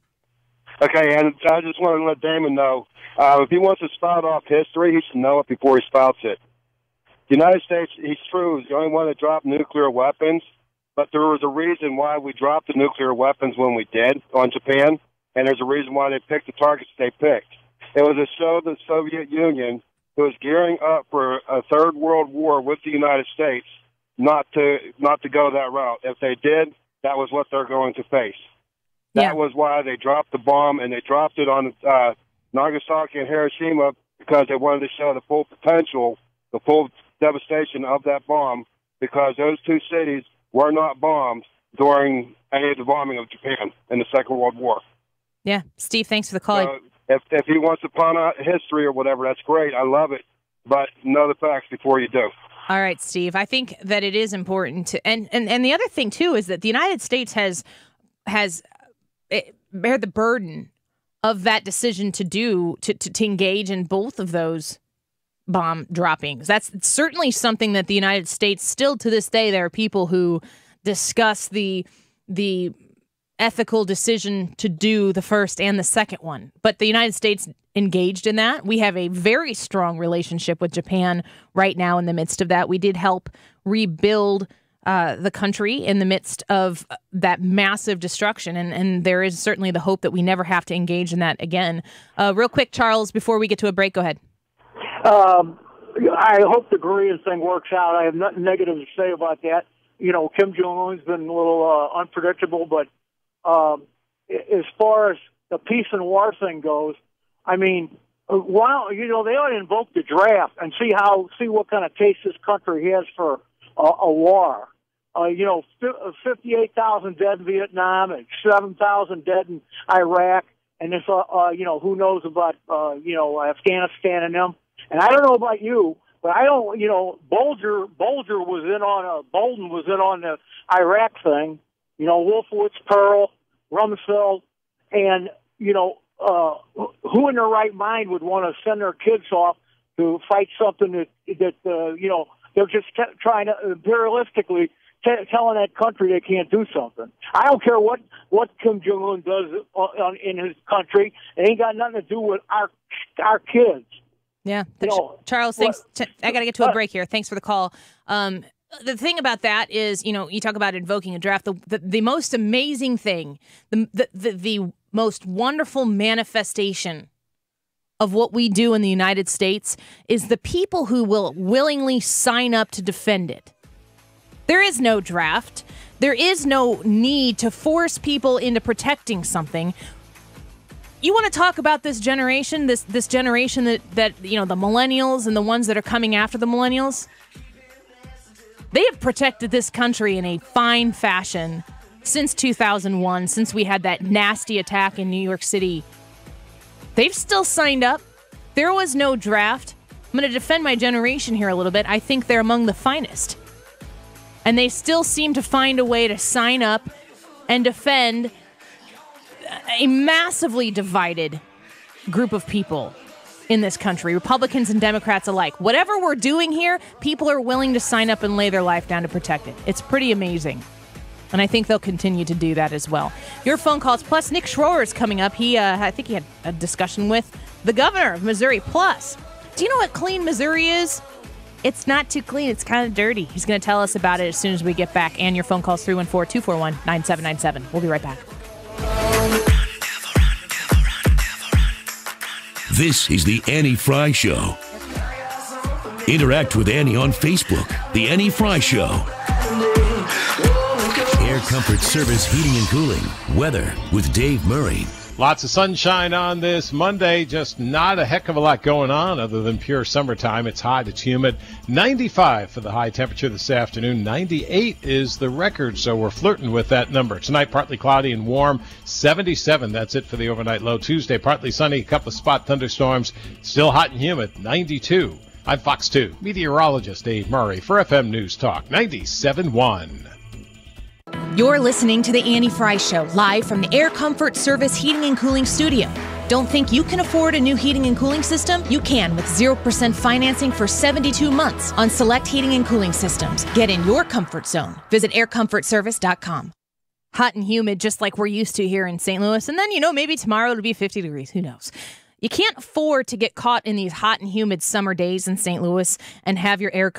Okay, and I just want to let Damon know, if he wants to spout off history, he should know it before he spouts it. The United States, he's true, is the only one that dropped nuclear weapons, but there was a reason why we dropped the nuclear weapons when we did on Japan, and there's a reason why they picked the targets they picked. It was to show the Soviet Union, who was gearing up for a third world war with the United States, not to go that route. If they did, that was what they're going to face. That was why they dropped the bomb, and they dropped it on Nagasaki and Hiroshima, because they wanted to show the full potential, the full devastation of that bomb, because those two cities were not bombed during any of the bombing of Japan in the Second World War. Yeah. Steve, thanks for the call. So if he wants to pawn out history or whatever, that's great. I love it. But know the facts before you do. All right, Steve. I think that it is important to, and the other thing too is that the United States has bear the burden of that decision to engage in both of those bomb droppings. That's certainly something that the United States, still to this day, there are people who discuss the ethical decision to do the first and the second one. But the United States engaged in that. We have a very strong relationship with Japan right now in the midst of that. We did help rebuild the country in the midst of that massive destruction. And there is certainly the hope that we never have to engage in that again. Real quick, Charles, before we get to a break, go ahead. I hope the Korean thing works out. I have nothing negative to say about that. You know, Kim Jong-un's been a little unpredictable, but as far as the peace and war thing goes, I mean, wow, you know, they ought to invoke the draft and see what kind of taste this country has for a war. 58,000 dead in Vietnam and 7,000 dead in Iraq, and this, who knows about, Afghanistan and them. And I don't know about you, but I don't, Bolden was in on the Iraq thing, Wolfowitz, Pearl, Rumsfeld, and, who in their right mind would want to send their kids off to fight something that they're just trying to imperialistically telling that country they can't do something. I don't care what Kim Jong-un does in his country. It ain't got nothing to do with our kids. Yeah. Charles, thanks. I got to get to a break here. Thanks for the call. The thing about that is, you talk about invoking a draft. The most amazing thing, the most wonderful manifestation of what we do in the United States is the people who will willingly sign up to defend it. There is no draft. There is no need to force people into protecting something. You want to talk about this generation, this generation that the millennials and the ones that are coming after the millennials? They have protected this country in a fine fashion since 2001, since we had that nasty attack in New York City. They've still signed up. There was no draft. I'm going to defend my generation here a little bit. I think they're among the finest. And they still seem to find a way to sign up and defend a massively divided group of people in this country, Republicans and Democrats alike. Whatever we're doing here, people are willing to sign up and lay their life down to protect it. It's pretty amazing. And I think they'll continue to do that as well. Your phone calls, plus Nick Schroer is coming up. I think he had a discussion with the governor of Missouri. Plus, do you know what clean Missouri is? It's not too clean. It's kind of dirty. He's going to tell us about it as soon as we get back. And your phone calls 314-241-9797. We'll be right back. This is the Annie Frey Show. Interact with Annie on Facebook. The Annie Frey Show. Air Comfort Service Heating and Cooling. Weather with Dave Murray. Lots of sunshine on this Monday, just not a heck of a lot going on other than pure summertime. It's hot, it's humid. 95 for the high temperature this afternoon. 98 is the record, so we're flirting with that number. Tonight, partly cloudy and warm. 77, that's it for the overnight low. Tuesday, partly sunny, a couple of spot thunderstorms. Still hot and humid. 92. I'm Fox 2 meteorologist Dave Murray for FM News Talk 97.1. You're listening to The Annie Frey Show, live from the Air Comfort Service Heating and Cooling Studio. Don't think you can afford a new heating and cooling system? You can with 0% financing for 72 months on select heating and cooling systems. Get in your comfort zone. Visit aircomfortservice.com. Hot and humid, just like we're used to here in St. Louis. And then, maybe tomorrow it'll be 50 degrees. Who knows? You can't afford to get caught in these hot and humid summer days in St. Louis and have your air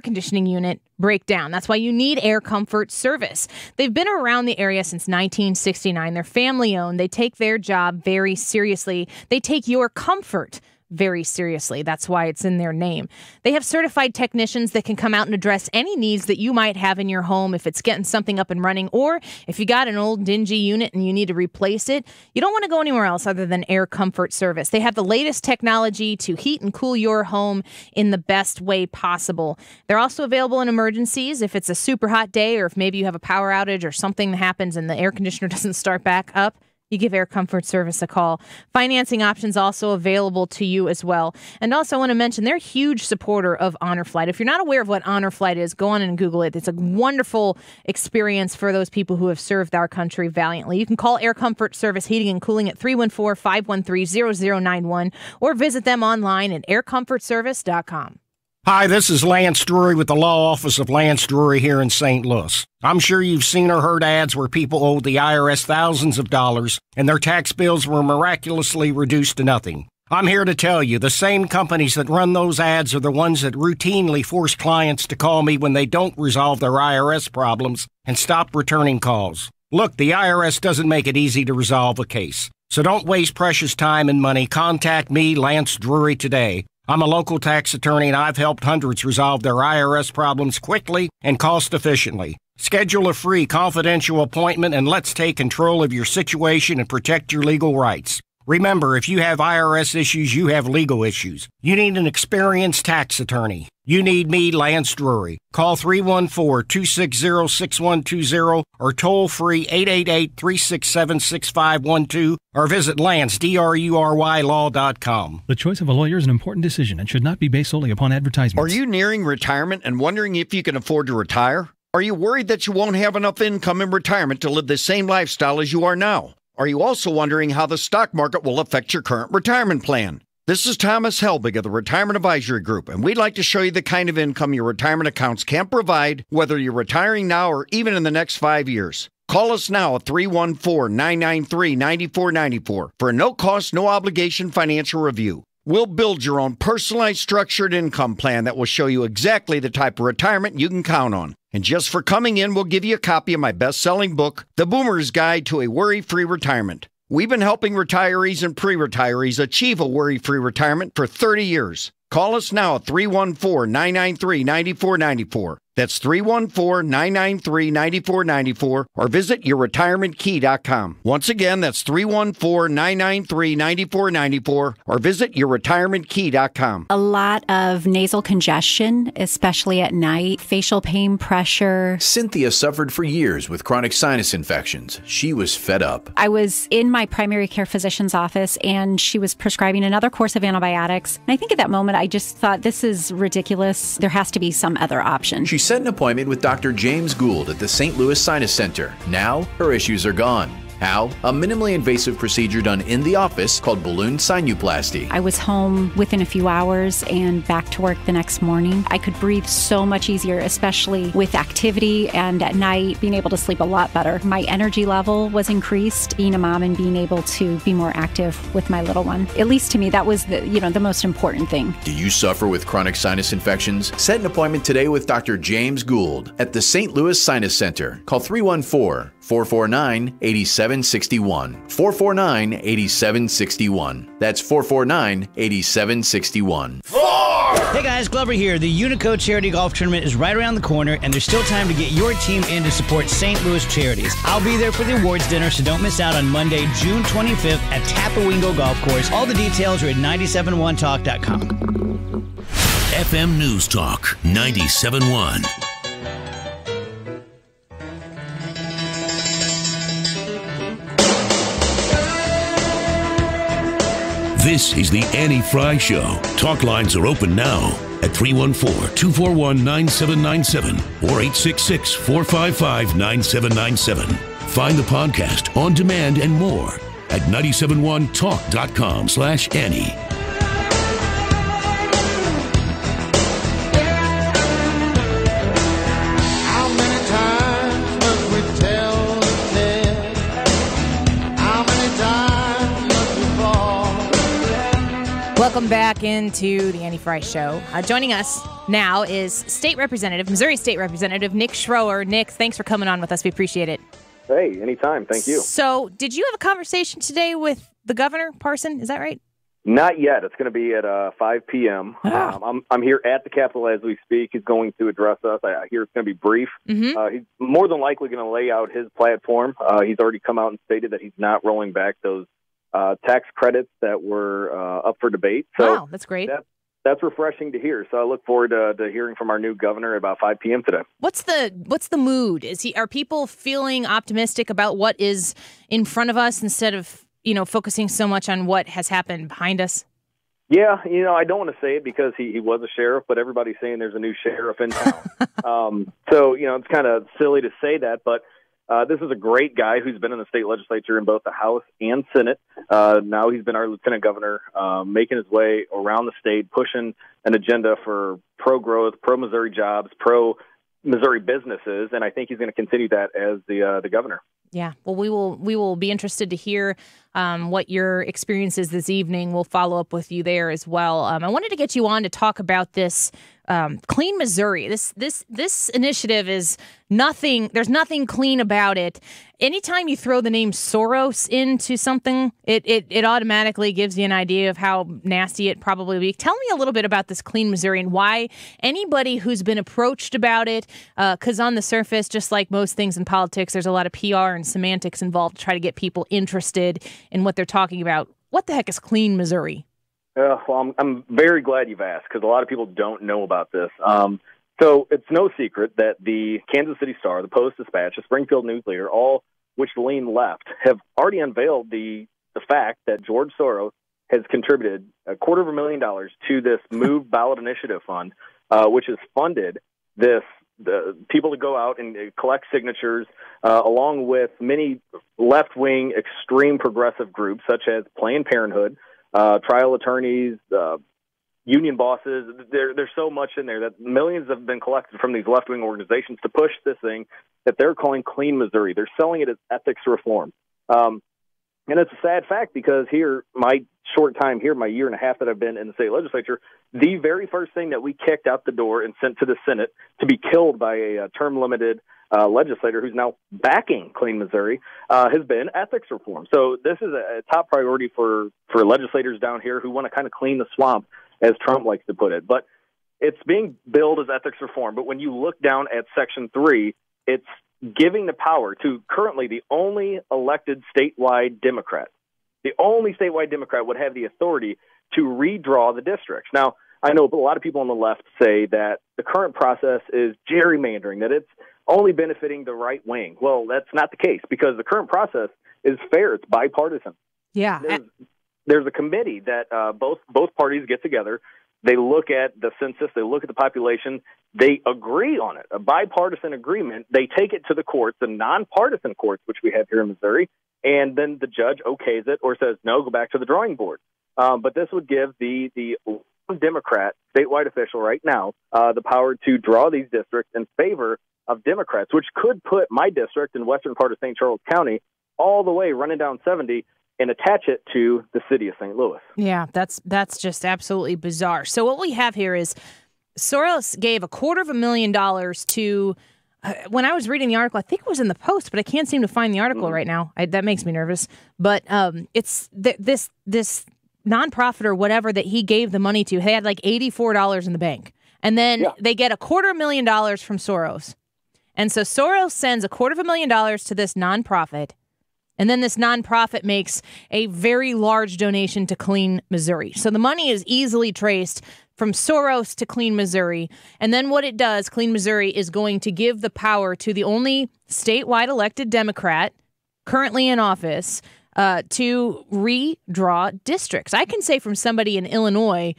conditioning unit break down. That's why you need Air Comfort Service. They've been around the area since 1969. They're family owned. They take their job very seriously. They take your comfort very seriously. That's why it's in their name. They have certified technicians that can come out and address any needs that you might have in your home if it's getting something up and running, or if you got an old dingy unit and you need to replace it. You don't want to go anywhere else other than Air Comfort Service. They have the latest technology to heat and cool your home in the best way possible. They're also available in emergencies if it's a super hot day, or if maybe you have a power outage or something that happens and the air conditioner doesn't start back up. You give Air Comfort Service a call. Financing options also available to you as well. And also I want to mention they're a huge supporter of Honor Flight. If you're not aware of what Honor Flight is, go on and Google it. It's a wonderful experience for those people who have served our country valiantly. You can call Air Comfort Service Heating and Cooling at 314-513-0091 or visit them online at aircomfortservice.com. Hi, this is Lance Drury with the Law Office of Lance Drury here in St. Louis. I'm sure you've seen or heard ads where people owed the IRS thousands of dollars and their tax bills were miraculously reduced to nothing. I'm here to tell you the same companies that run those ads are the ones that routinely force clients to call me when they don't resolve their IRS problems and stop returning calls. Look, the IRS doesn't make it easy to resolve a case. So don't waste precious time and money. Contact me, Lance Drury, today. I'm a local tax attorney and I've helped hundreds resolve their IRS problems quickly and cost efficiently. Schedule a free confidential appointment and let's take control of your situation and protect your legal rights. Remember, if you have IRS issues, you have legal issues. You need an experienced tax attorney. You need me, Lance Drury. Call 314-260-6120 or toll free 888-367-6512 or visit LanceDruryLaw.com. The choice of a lawyer is an important decision and should not be based solely upon advertisements. Are you nearing retirement and wondering if you can afford to retire? Are you worried that you won't have enough income in retirement to live the same lifestyle as you are now? Are you also wondering how the stock market will affect your current retirement plan? This is Thomas Helbig of the Retirement Advisory Group, and we'd like to show you the kind of income your retirement accounts can provide, whether you're retiring now or even in the next 5 years. Call us now at 314-993-9494 for a no-cost, no-obligation financial review. We'll build your own personalized structured income plan that will show you exactly the type of retirement you can count on. And just for coming in, we'll give you a copy of my best-selling book, The Boomer's Guide to a Worry-Free Retirement. We've been helping retirees and pre-retirees achieve a worry-free retirement for 30 years. Call us now at 314-993-9494. That's 314-993-9494 or visit yourretirementkey.com. Once again, that's 314-993-9494 or visit yourretirementkey.com. A lot of nasal congestion, especially at night, facial pain, pressure. Cynthia suffered for years with chronic sinus infections. She was fed up. I was in my primary care physician's office and she was prescribing another course of antibiotics. And I think at that moment, I just thought, this is ridiculous. There has to be some other option. She set an appointment with Dr. James Gould at the St. Louis Sinus Center. Now, her issues are gone. How? A minimally invasive procedure done in the office called balloon sinuplasty. I was home within a few hours and back to work the next morning. I could breathe so much easier, especially with activity and at night, being able to sleep a lot better. My energy level was increased, being a mom and being able to be more active with my little one. At least to me, that was the most important thing. Do you suffer with chronic sinus infections? Set an appointment today with Dr. James Gould at the St. Louis Sinus Center. Call 314-449-8761. 449-8761. That's 449-8761. Hey guys, Glover here. The Unico Charity Golf Tournament is right around the corner, and there's still time to get your team in to support St. Louis charities. I'll be there for the awards dinner, so don't miss out on Monday, June 25th at Tapawingo Golf Course. All the details are at 971talk.com. FM News Talk 97.1. This is the Annie Frey Show. Talk lines are open now. at 314-241-9797 or 866-455-9797. Find the podcast on demand and more at 971talk.com/Annie. Welcome back into the Annie Frey Show. Joining us now is Missouri State Representative Nick Schroer. Nick, thanks for coming on with us. We appreciate it. Hey, anytime. Thank you. So, did you have a conversation today with the governor, Parson? Is that right? Not yet. It's going to be at 5 p.m. I'm here at the Capitol as we speak. He's going to address us. I hear it's going to be brief. He's more than likely going to lay out his platform. He's already come out and stated that he's not rolling back those tax credits that were up for debate. So wow, that's great. That's refreshing to hear. So I look forward to hearing from our new governor at about 5 p.m. today. What's the mood? Are people feeling optimistic about what is in front of us instead of, focusing so much on what has happened behind us? Yeah, I don't want to say it because he was a sheriff, but everybody's saying there's a new sheriff in town. So, it's kind of silly to say that, but this is a great guy who's been in the state legislature in both the House and Senate. Now he's been our lieutenant governor, making his way around the state, pushing an agenda for pro-growth, pro-Missouri jobs, pro-Missouri businesses, and I think he's going to continue that as the governor. Yeah, well, we will be interested to hear what your experience is this evening. We'll follow up with you there as well. I wanted to get you on to talk about this Clean Missouri. This initiative is nothing. There's nothing clean about it. Anytime you throw the name Soros into something, it automatically gives you an idea of how nasty it probably will be. Tell me a little bit about this Clean Missouri and why anybody who's been approached about it, because on the surface, just like most things in politics, there's a lot of PR and semantics involved to try to get people interested in what they're talking about. What the heck is Clean Missouri? Well, I'm very glad you've asked because a lot of people don't know about this. So it's no secret that the Kansas City Star, the Post-Dispatch, the Springfield News Leader, all which lean left, have already unveiled the fact that George Soros has contributed $250,000 to this Move Ballot Initiative Fund, which has funded the people to go out and collect signatures, along with many left-wing extreme progressive groups such as Planned Parenthood, trial attorneys, union bosses. There's so much in there that millions have been collected from these left-wing organizations to push this thing that they're calling Clean Missouri. They're selling it as ethics reform. And it's a sad fact because here, my short time here, my year and a half that I've been in the state legislature, the very first thing that we kicked out the door and sent to the Senate to be killed by a term-limited legislator who's now backing Clean Missouri has been ethics reform. So this is a top priority for legislators down here who want to kind of clean the swamp, as Trump likes to put it. But it's being billed as ethics reform. But when you look down at Section 3, it's giving the power to currently the only elected statewide Democrat. The only statewide Democrat would have the authority to redraw the districts. Now, I know a lot of people on the left say that the current process is gerrymandering, that it's only benefiting the right wing. Well, that's not the case because the current process is fair. It's bipartisan. Yeah. There's a committee that both parties get together. They look at the census. They look at the population. They agree on it, a bipartisan agreement. They take it to the courts, the nonpartisan courts, which we have here in Missouri, and then the judge okays it or says, no, go back to the drawing board. But this would give the Democrat statewide official right now the power to draw these districts in favor of Democrats, which could put my district in western part of St. Charles County all the way running down 70 and attach it to the city of St. Louis. Yeah, that's just absolutely bizarre. So what we have here is Soros gave $250,000 to, when I was reading the article, I think it was in the Post, but I can't seem to find the article right now. That makes me nervous. But it's this nonprofit or whatever that he gave the money to. They had like $84 in the bank. And then they get $250,000 from Soros. And so Soros sends $250,000 to this nonprofit. And then this nonprofit makes a very large donation to Clean Missouri. So the money is easily traced from Soros to Clean Missouri. And then what it does, Clean Missouri is going to give the power to the only statewide elected Democrat currently in office to redraw districts. I can say from somebody in Illinois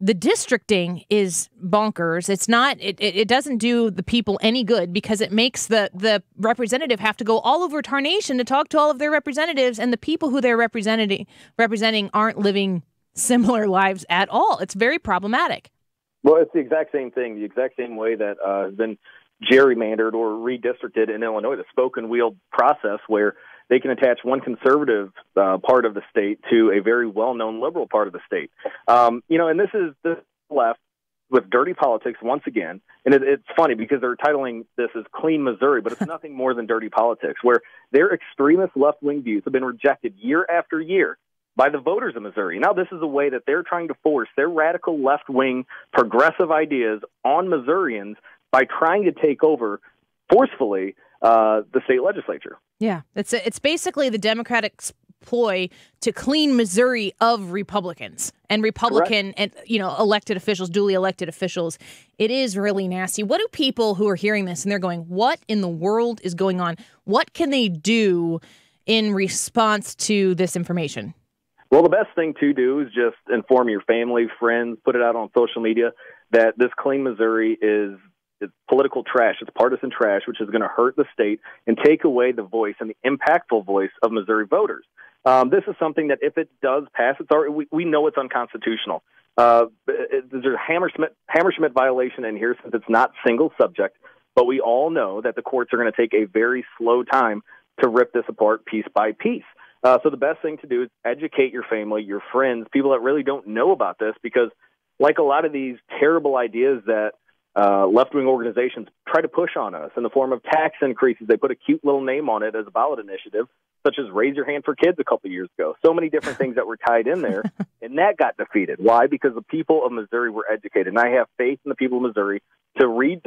the districting is bonkers. It's not. It doesn't do the people any good because it makes the representative have to go all over tarnation to talk to all of their representatives, and the people who they're representing aren't living similar lives at all. It's very problematic. Well, it's the exact same thing, the exact same way that has been gerrymandered or redistricted in Illinois, the spoken wheel process where they can attach one conservative part of the state to a very well-known liberal part of the state. And this is the left with dirty politics once again. And it's funny because they're titling this as Clean Missouri, but it's nothing more than dirty politics, where their extremist left-wing views have been rejected year after year by the voters of Missouri. Now, this is a way that they're trying to force their radical left-wing progressive ideas on Missourians by trying to take over forcefully the state legislature. Yeah, it's basically the Democratic ploy to clean Missouri of Republicans and Republican and elected officials, duly elected officials. It is really nasty. What do people who are hearing this and they're going, what in the world is going on? What can they do in response to this information? Well, the best thing to do is just inform your family, friends, put it out on social media that this Clean Missouri is political trash. It's partisan trash, which is going to hurt the state and take away the voice and the impactful voice of Missouri voters. This is something that if it does pass, it's already, we know it's unconstitutional. There's a Hammerschmidt violation in here since it's not single subject, but we all know that the courts are going to take a very slow time to rip this apart piece by piece. So the best thing to do is educate your family, your friends, people that really don't know about this, because like a lot of these terrible ideas that left-wing organizations try to push on us in the form of tax increases, they put a cute little name on it as a ballot initiative, such as Raise Your Hand for Kids a couple of years ago. So many different things that were tied in there, and that got defeated. Why? Because the people of Missouri were educated, and I have faith in the people of Missouri to read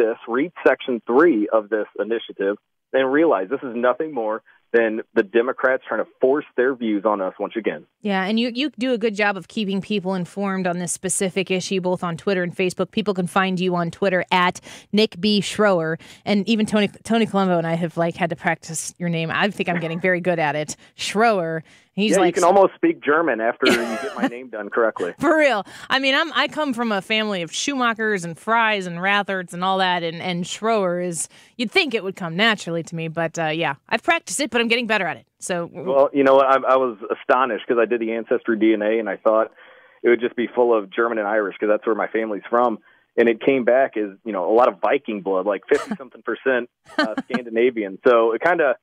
Section 3 of this initiative and realize this is nothing more than the Democrats trying to force their views on us once again. Yeah, and you do a good job of keeping people informed on this specific issue, both on Twitter and Facebook. People can find you on Twitter at Nick B. Schroer, and even Tony Colombo and I have had to practice your name. I think I'm getting very good at it. Schroer. He's you can almost speak German after you get my name done correctly. For real. I mean, I come from a family of Schumachers and Freys and Ratherts and all that, and Schroer is, you'd think it would come naturally to me, but yeah, I've practiced it, but I'm getting better at it. So, well, you know what? I was astonished because I did the Ancestry DNA, and I thought it would just be full of German and Irish because that's where my family's from. And it came back as, a lot of Viking blood, like 50-something% Scandinavian. So it kind of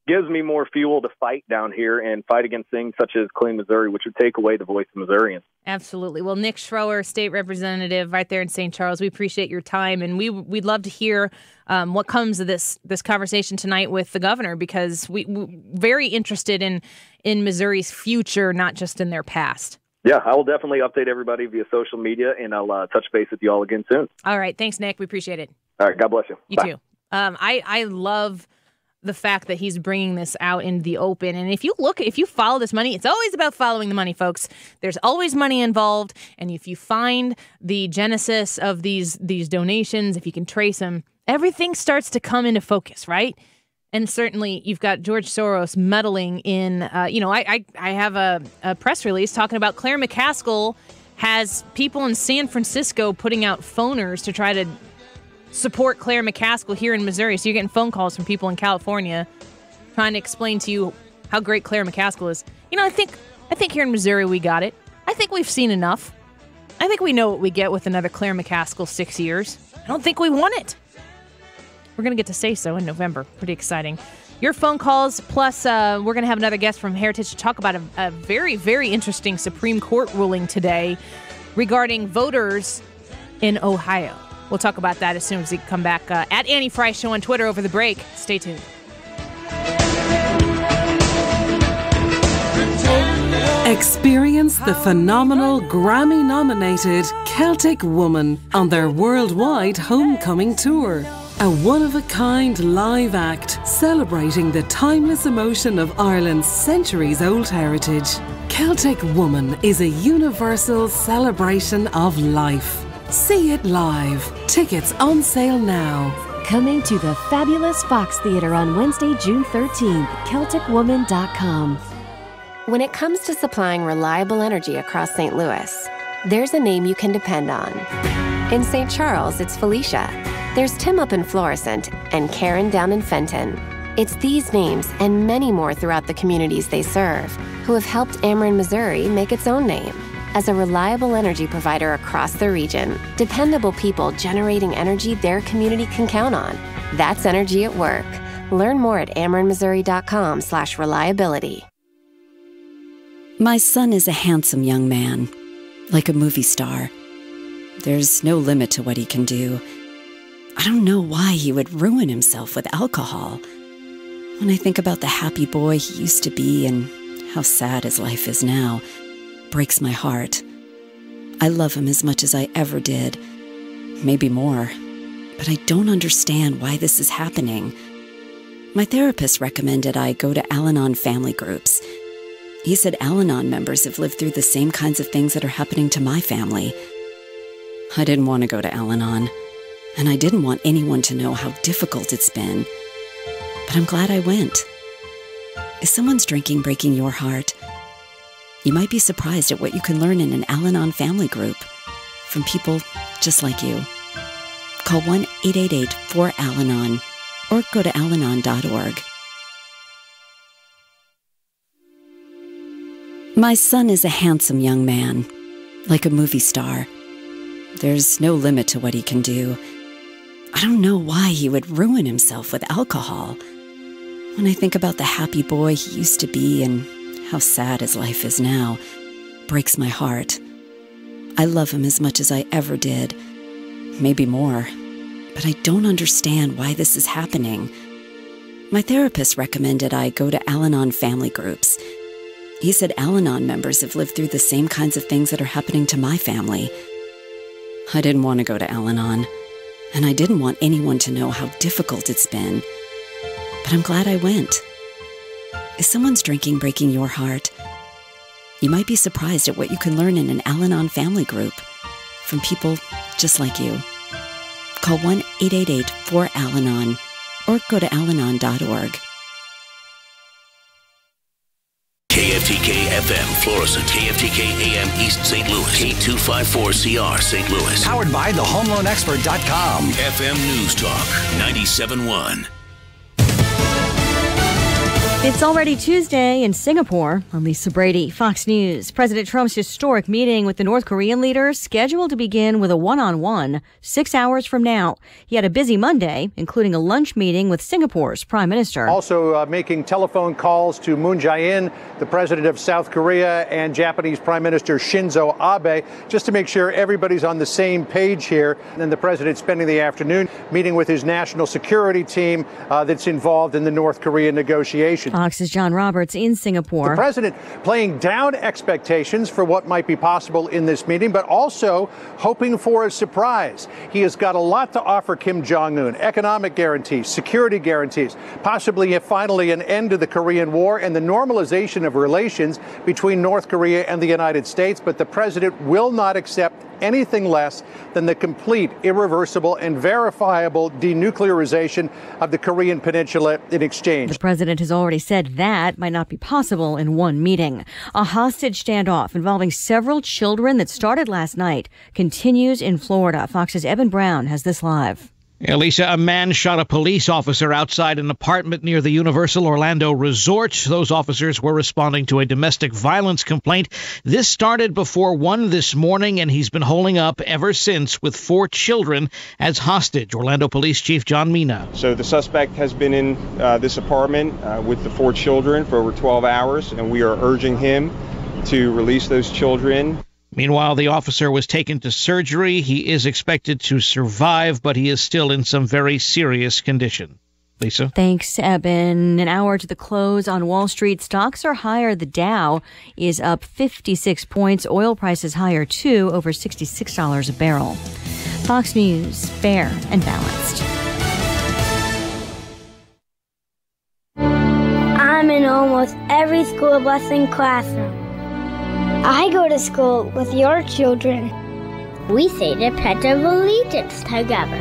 gives me more fuel to fight down here and fight against things such as Clean Missouri, which would take away the voice of Missourians. Absolutely. Well, Nick Schroer, state representative right there in St. Charles, we appreciate your time, and we'd love to hear what comes of this conversation tonight with the governor, because we're very interested in Missouri's future, not just in their past. Yeah, I will definitely update everybody via social media, and I'll touch base with you all again soon. All right. Thanks, Nick. We appreciate it. All right. God bless you. You too. I love the fact that he's bringing this out in the open. And if you follow this money, it's always about following the money, folks. There's always money involved. And if you find the genesis of these donations, if you can trace them, everything starts to come into focus, right? And certainly you've got George Soros meddling in, I have a press release talking about Claire McCaskill has people in San Francisco putting out phoners to try to support Claire McCaskill here in Missouri. So you're getting phone calls from people in California trying to explain to you how great Claire McCaskill is. I think here in Missouri we got it. I think we've seen enough. I think we know what we get with another Claire McCaskill 6 years. I don't think we want it. We're going to get to say so in November. Pretty exciting. Your phone calls, plus we're going to have another guest from Heritage to talk about a very, very interesting Supreme Court ruling today regarding voters in Ohio. We'll talk about that as soon as we come back at Annie Frey Show on Twitter over the break. Stay tuned. Experience the phenomenal Grammy-nominated Celtic Woman on their worldwide homecoming tour. A one-of-a-kind live act celebrating the timeless emotion of Ireland's centuries-old heritage. Celtic Woman is a universal celebration of life. See it live. Tickets on sale now. Coming to the fabulous Fox Theater on Wednesday, June 13th, CelticWoman.com. When it comes to supplying reliable energy across St. Louis, there's a name you can depend on. In St. Charles, it's Felicia. There's Tim up in Florissant and Karen down in Fenton. It's these names and many more throughout the communities they serve who have helped Ameren, Missouri make its own name as a reliable energy provider across the region. Dependable people generating energy their community can count on. That's energy at work. Learn more at amerenmissouri.com/reliability. My son is a handsome young man, like a movie star. There's no limit to what he can do. I don't know why he would ruin himself with alcohol. When I think about the happy boy he used to be and how sad his life is now, it breaks my heart. I love him as much as I ever did, maybe more, but I don't understand why this is happening. My therapist recommended I go to Al-Anon family groups. He said Al-Anon members have lived through the same kinds of things that are happening to my family. I didn't want to go to Al-Anon, and I didn't want anyone to know how difficult it's been. But I'm glad I went. Is someone's drinking breaking your heart? You might be surprised at what you can learn in an Al-Anon family group from people just like you. Call 1-888-4AL-ANON or go to alanon.org. My son is a handsome young man, like a movie star. There's no limit to what he can do. I don't know why he would ruin himself with alcohol. When I think about the happy boy he used to be and how sad his life is now, it breaks my heart. I love him as much as I ever did, maybe more, but I don't understand why this is happening. My therapist recommended I go to Al-Anon family groups. He said Al-Anon members have lived through the same kinds of things that are happening to my family. I didn't want to go to Al-Anon, and I didn't want anyone to know how difficult it's been. But I'm glad I went. Is someone's drinking breaking your heart? You might be surprised at what you can learn in an Al-Anon family group from people just like you. Call 1-888-4AL-ANON or go to alanon.org. KFTK FM Florissant, KFTK AM East St. Louis, K254CR St. Louis. Powered by thehomeloanexpert.com. FM News Talk 97.1. It's already Tuesday in Singapore. I'm Lisa Brady, Fox News. President Trump's historic meeting with the North Korean leader scheduled to begin with a one-on-one 6 hours from now. He had a busy Monday, including a lunch meeting with Singapore's prime minister. Also making telephone calls to Moon Jae-in, the president of South Korea, and Japanese Prime Minister Shinzo Abe, just to make sure everybody's on the same page here. And the president spending the afternoon meeting with his national security team that's involved in the North Korean negotiations. Fox's John Roberts in Singapore. The president playing down expectations for what might be possible in this meeting, but also hoping for a surprise. He has got a lot to offer Kim Jong-un: economic guarantees, security guarantees, possibly finally an end to the Korean War and the normalization of relations between North Korea and the United States. But the president will not accept anything less than the complete, irreversible, and verifiable denuclearization of the Korean Peninsula in exchange. The president has already said that might not be possible in one meeting. A hostage standoff involving several children that started last night continues in Florida. Fox's Evan Brown has this live. Yeah, Lisa, a man shot a police officer outside an apartment near the Universal Orlando Resort. Those officers were responding to a domestic violence complaint. This started before 1 this morning, and he's been holding up ever since with 4 children as hostage. Orlando Police Chief John Mina. So the suspect has been in this apartment with the 4 children for over 12 hours, and we are urging him to release those children. Meanwhile, the officer was taken to surgery. He is expected to survive, but he is still in some very serious condition. Lisa? Thanks, Eben. An hour to the close on Wall Street. Stocks are higher. The Dow is up 56 points. Oil prices higher, too, over $66 a barrel. Fox News, fair and balanced. I'm in almost every school bus and classroom. I go to school with your children. We say the Pledge of Allegiance together.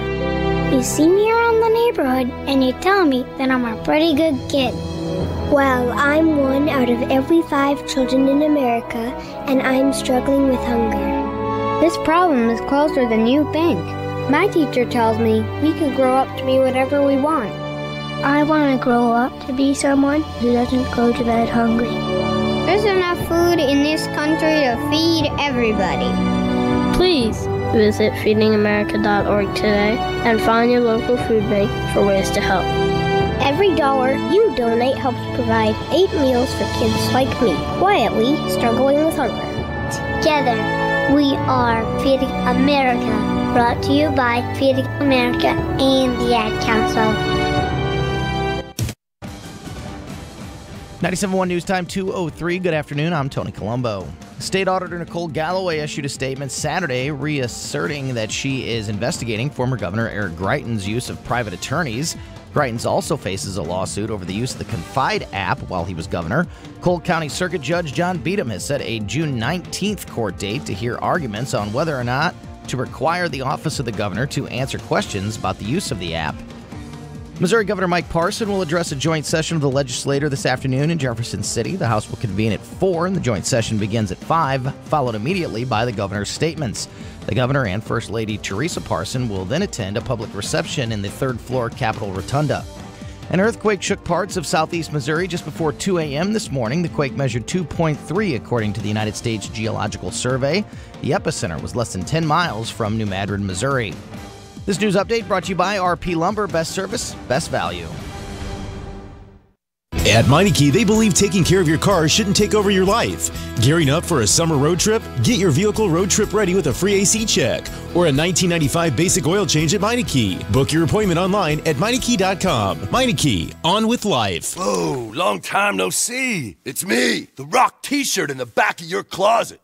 You see me around the neighborhood and you tell me that I'm a pretty good kid. Well, I'm 1 out of every 5 children in America, and I'm struggling with hunger. This problem is closer than you think. My teacher tells me we can grow up to be whatever we want. I want to grow up to be someone who doesn't go to bed hungry. There's enough food in this country to feed everybody. Please visit feedingamerica.org today and find your local food bank for ways to help. Every dollar you donate helps provide 8 meals for kids like me, quietly struggling with hunger. Together, we are Feeding America, brought to you by Feeding America and the Ad Council. 97.1 News Time, 2:03. Good afternoon. I'm Tony Colombo. State Auditor Nicole Galloway issued a statement Saturday reasserting that she is investigating former Governor Eric Greitens' use of private attorneys. Greitens also faces a lawsuit over the use of the Confide app while he was governor. Cole County Circuit Judge John Beadham has set a June 19th court date to hear arguments on whether or not to require the office of the governor to answer questions about the use of the app. Missouri Governor Mike Parson will address a joint session of the legislature this afternoon in Jefferson City. The House will convene at 4, and the joint session begins at 5, followed immediately by the governor's statements. The governor and First Lady Teresa Parson will then attend a public reception in the third-floor Capitol Rotunda. An earthquake shook parts of southeast Missouri just before 2 a.m. this morning. The quake measured 2.3 according to the United States Geological Survey. The epicenter was less than 10 miles from New Madrid, Missouri. This news update brought to you by RP Lumber. Best service, best value. At Meineke, they believe taking care of your car shouldn't take over your life. Gearing up for a summer road trip? Get your vehicle road trip ready with a free AC check or a 1995 basic oil change at Meineke. Book your appointment online at Meineke.com. Meineke, on with life. Whoa, long time no see. It's me, the Rock t-shirt in the back of your closet.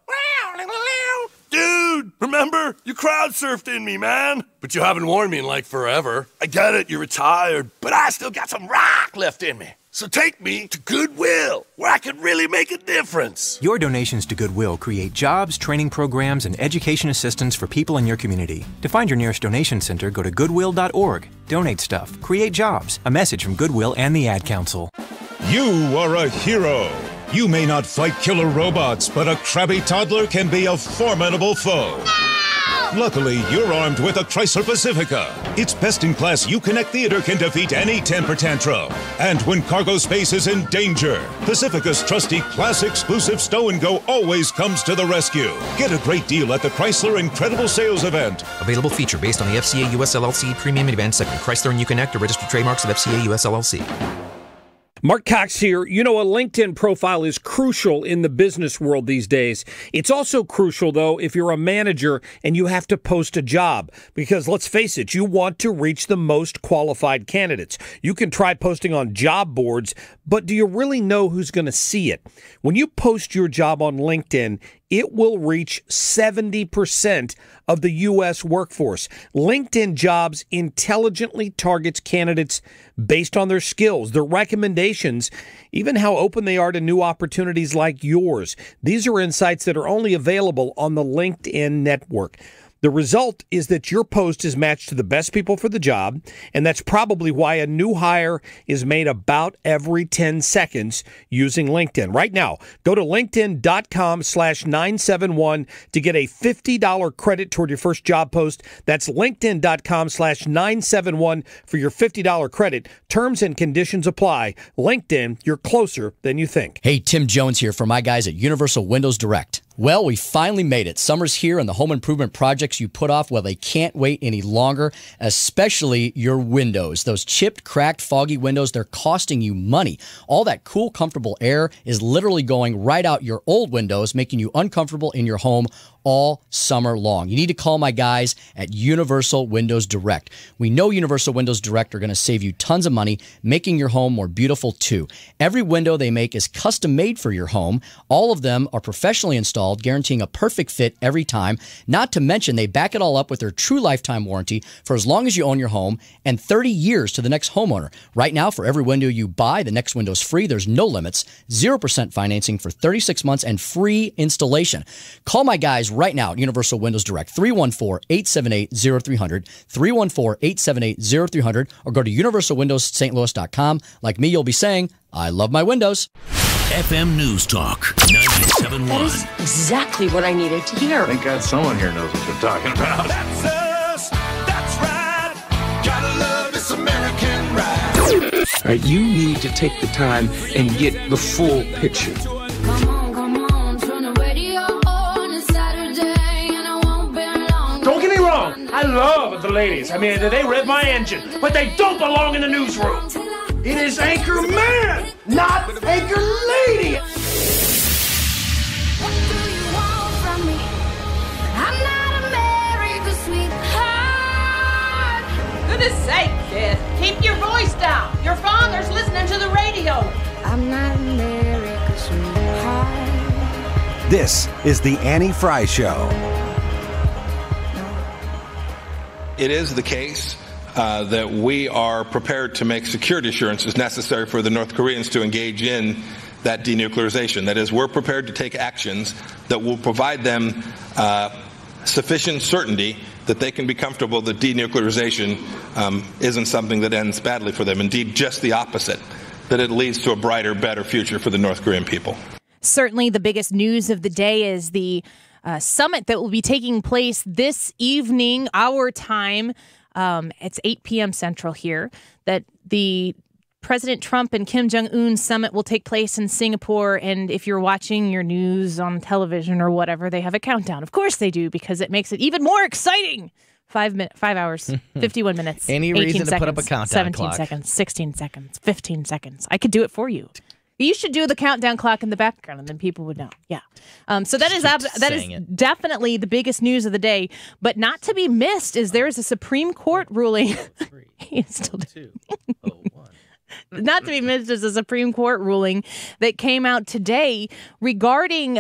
Dude, remember? You crowd surfed in me, man. But you haven't worn me in like forever. I get it, you're retired, but I still got some rock left in me. So take me to Goodwill, where I can really make a difference. Your donations to Goodwill create jobs, training programs, and education assistance for people in your community. To find your nearest donation center, go to goodwill.org. Donate stuff, create jobs. A message from Goodwill and the Ad Council. You are a hero. You may not fight killer robots, but a crabby toddler can be a formidable foe. No! Luckily, you're armed with a Chrysler Pacifica. Its best-in-class Uconnect theater can defeat any temper tantrum. And when cargo space is in danger, Pacifica's trusty class-exclusive Stow and Go always comes to the rescue. Get a great deal at the Chrysler Incredible Sales Event. Available feature based on the FCA US LLC Premium Minivan segment. Chrysler and Uconnect are registered trademarks of FCA US LLC. Mark Cox here. You know, a LinkedIn profile is crucial in the business world these days. It's also crucial, though, if you're a manager and you have to post a job. Because let's face it, you want to reach the most qualified candidates. You can try posting on job boards, but do you really know who's going to see it? When you post your job on LinkedIn, it will reach 70% of the U.S. workforce. LinkedIn Jobs intelligently targets candidates based on their skills, their recommendations, even how open they are to new opportunities like yours. These are insights that are only available on the LinkedIn network. The result is that your post is matched to the best people for the job, and that's probably why a new hire is made about every 10 seconds using LinkedIn. Right now, go to linkedin.com/971 to get a $50 credit toward your first job post. That's linkedin.com/971 for your $50 credit. Terms and conditions apply. LinkedIn, you're closer than you think. Hey, Tim Jones here for my guys at Universal Windows Direct. Well, we finally made it. Summer's here, and the home improvement projects you put off, well, they can't wait any longer, especially your windows. Those chipped, cracked, foggy windows, they're costing you money. All that cool, comfortable air is literally going right out your old windows, making you uncomfortable in your home all summer long. You need to call my guys at Universal Windows Direct. We know Universal Windows Direct are going to save you tons of money, making your home more beautiful too. Every window they make is custom made for your home. All of them are professionally installed, guaranteeing a perfect fit every time. Not to mention, they back it all up with their true lifetime warranty for as long as you own your home and 30 years to the next homeowner. Right now, for every window you buy, the next window's free. There's no limits, 0% financing for 36 months, and free installation. Call my guys right now at Universal Windows Direct, 314-878-0300, 314-878-0300, or go to universalwindowsstlouis.com. Like me, you'll be saying, I love my windows. FM News Talk 97.1. That is exactly what I needed to hear. Thank God someone here knows what they're talking about. That's us. That's right. Gotta love this American ride. All right, you need to take the time and get the full picture. Don't get me wrong, I love the ladies. I mean, they rev my engine, but they don't belong in the newsroom. It is Anchor Man, not Anchor Lady. What do you want from me? I'm not America's sweetheart. Goodness sake, kid. Keep your voice down. Your father's listening to the radio. I'm not America's sweetheart. This is the Annie Frey Show. It is the case that we are prepared to make security assurances necessary for the North Koreans to engage in that denuclearization. That is, we're prepared to take actions that will provide them sufficient certainty that they can be comfortable that denuclearization isn't something that ends badly for them. Indeed, just the opposite, that it leads to a brighter, better future for the North Korean people. Certainly the biggest news of the day is the summit that will be taking place this evening, our time. It's 8 p.m. Central here, that the President Trump and Kim Jong-un summit will take place in Singapore. And if you're watching your news on television or whatever, they have a countdown. Of course they do, because it makes it even more exciting. 5 hours, 51 minutes. Any reason to seconds, put up a countdown 17 clock. seconds, 16 seconds, 15 seconds. I could do it for you. You should do the countdown clock in the background, and then people would know. Yeah. So that is definitely the biggest news of the day. But not to be missed is there is a Supreme Court ruling. He's still not to be missed is a Supreme Court ruling that came out today regarding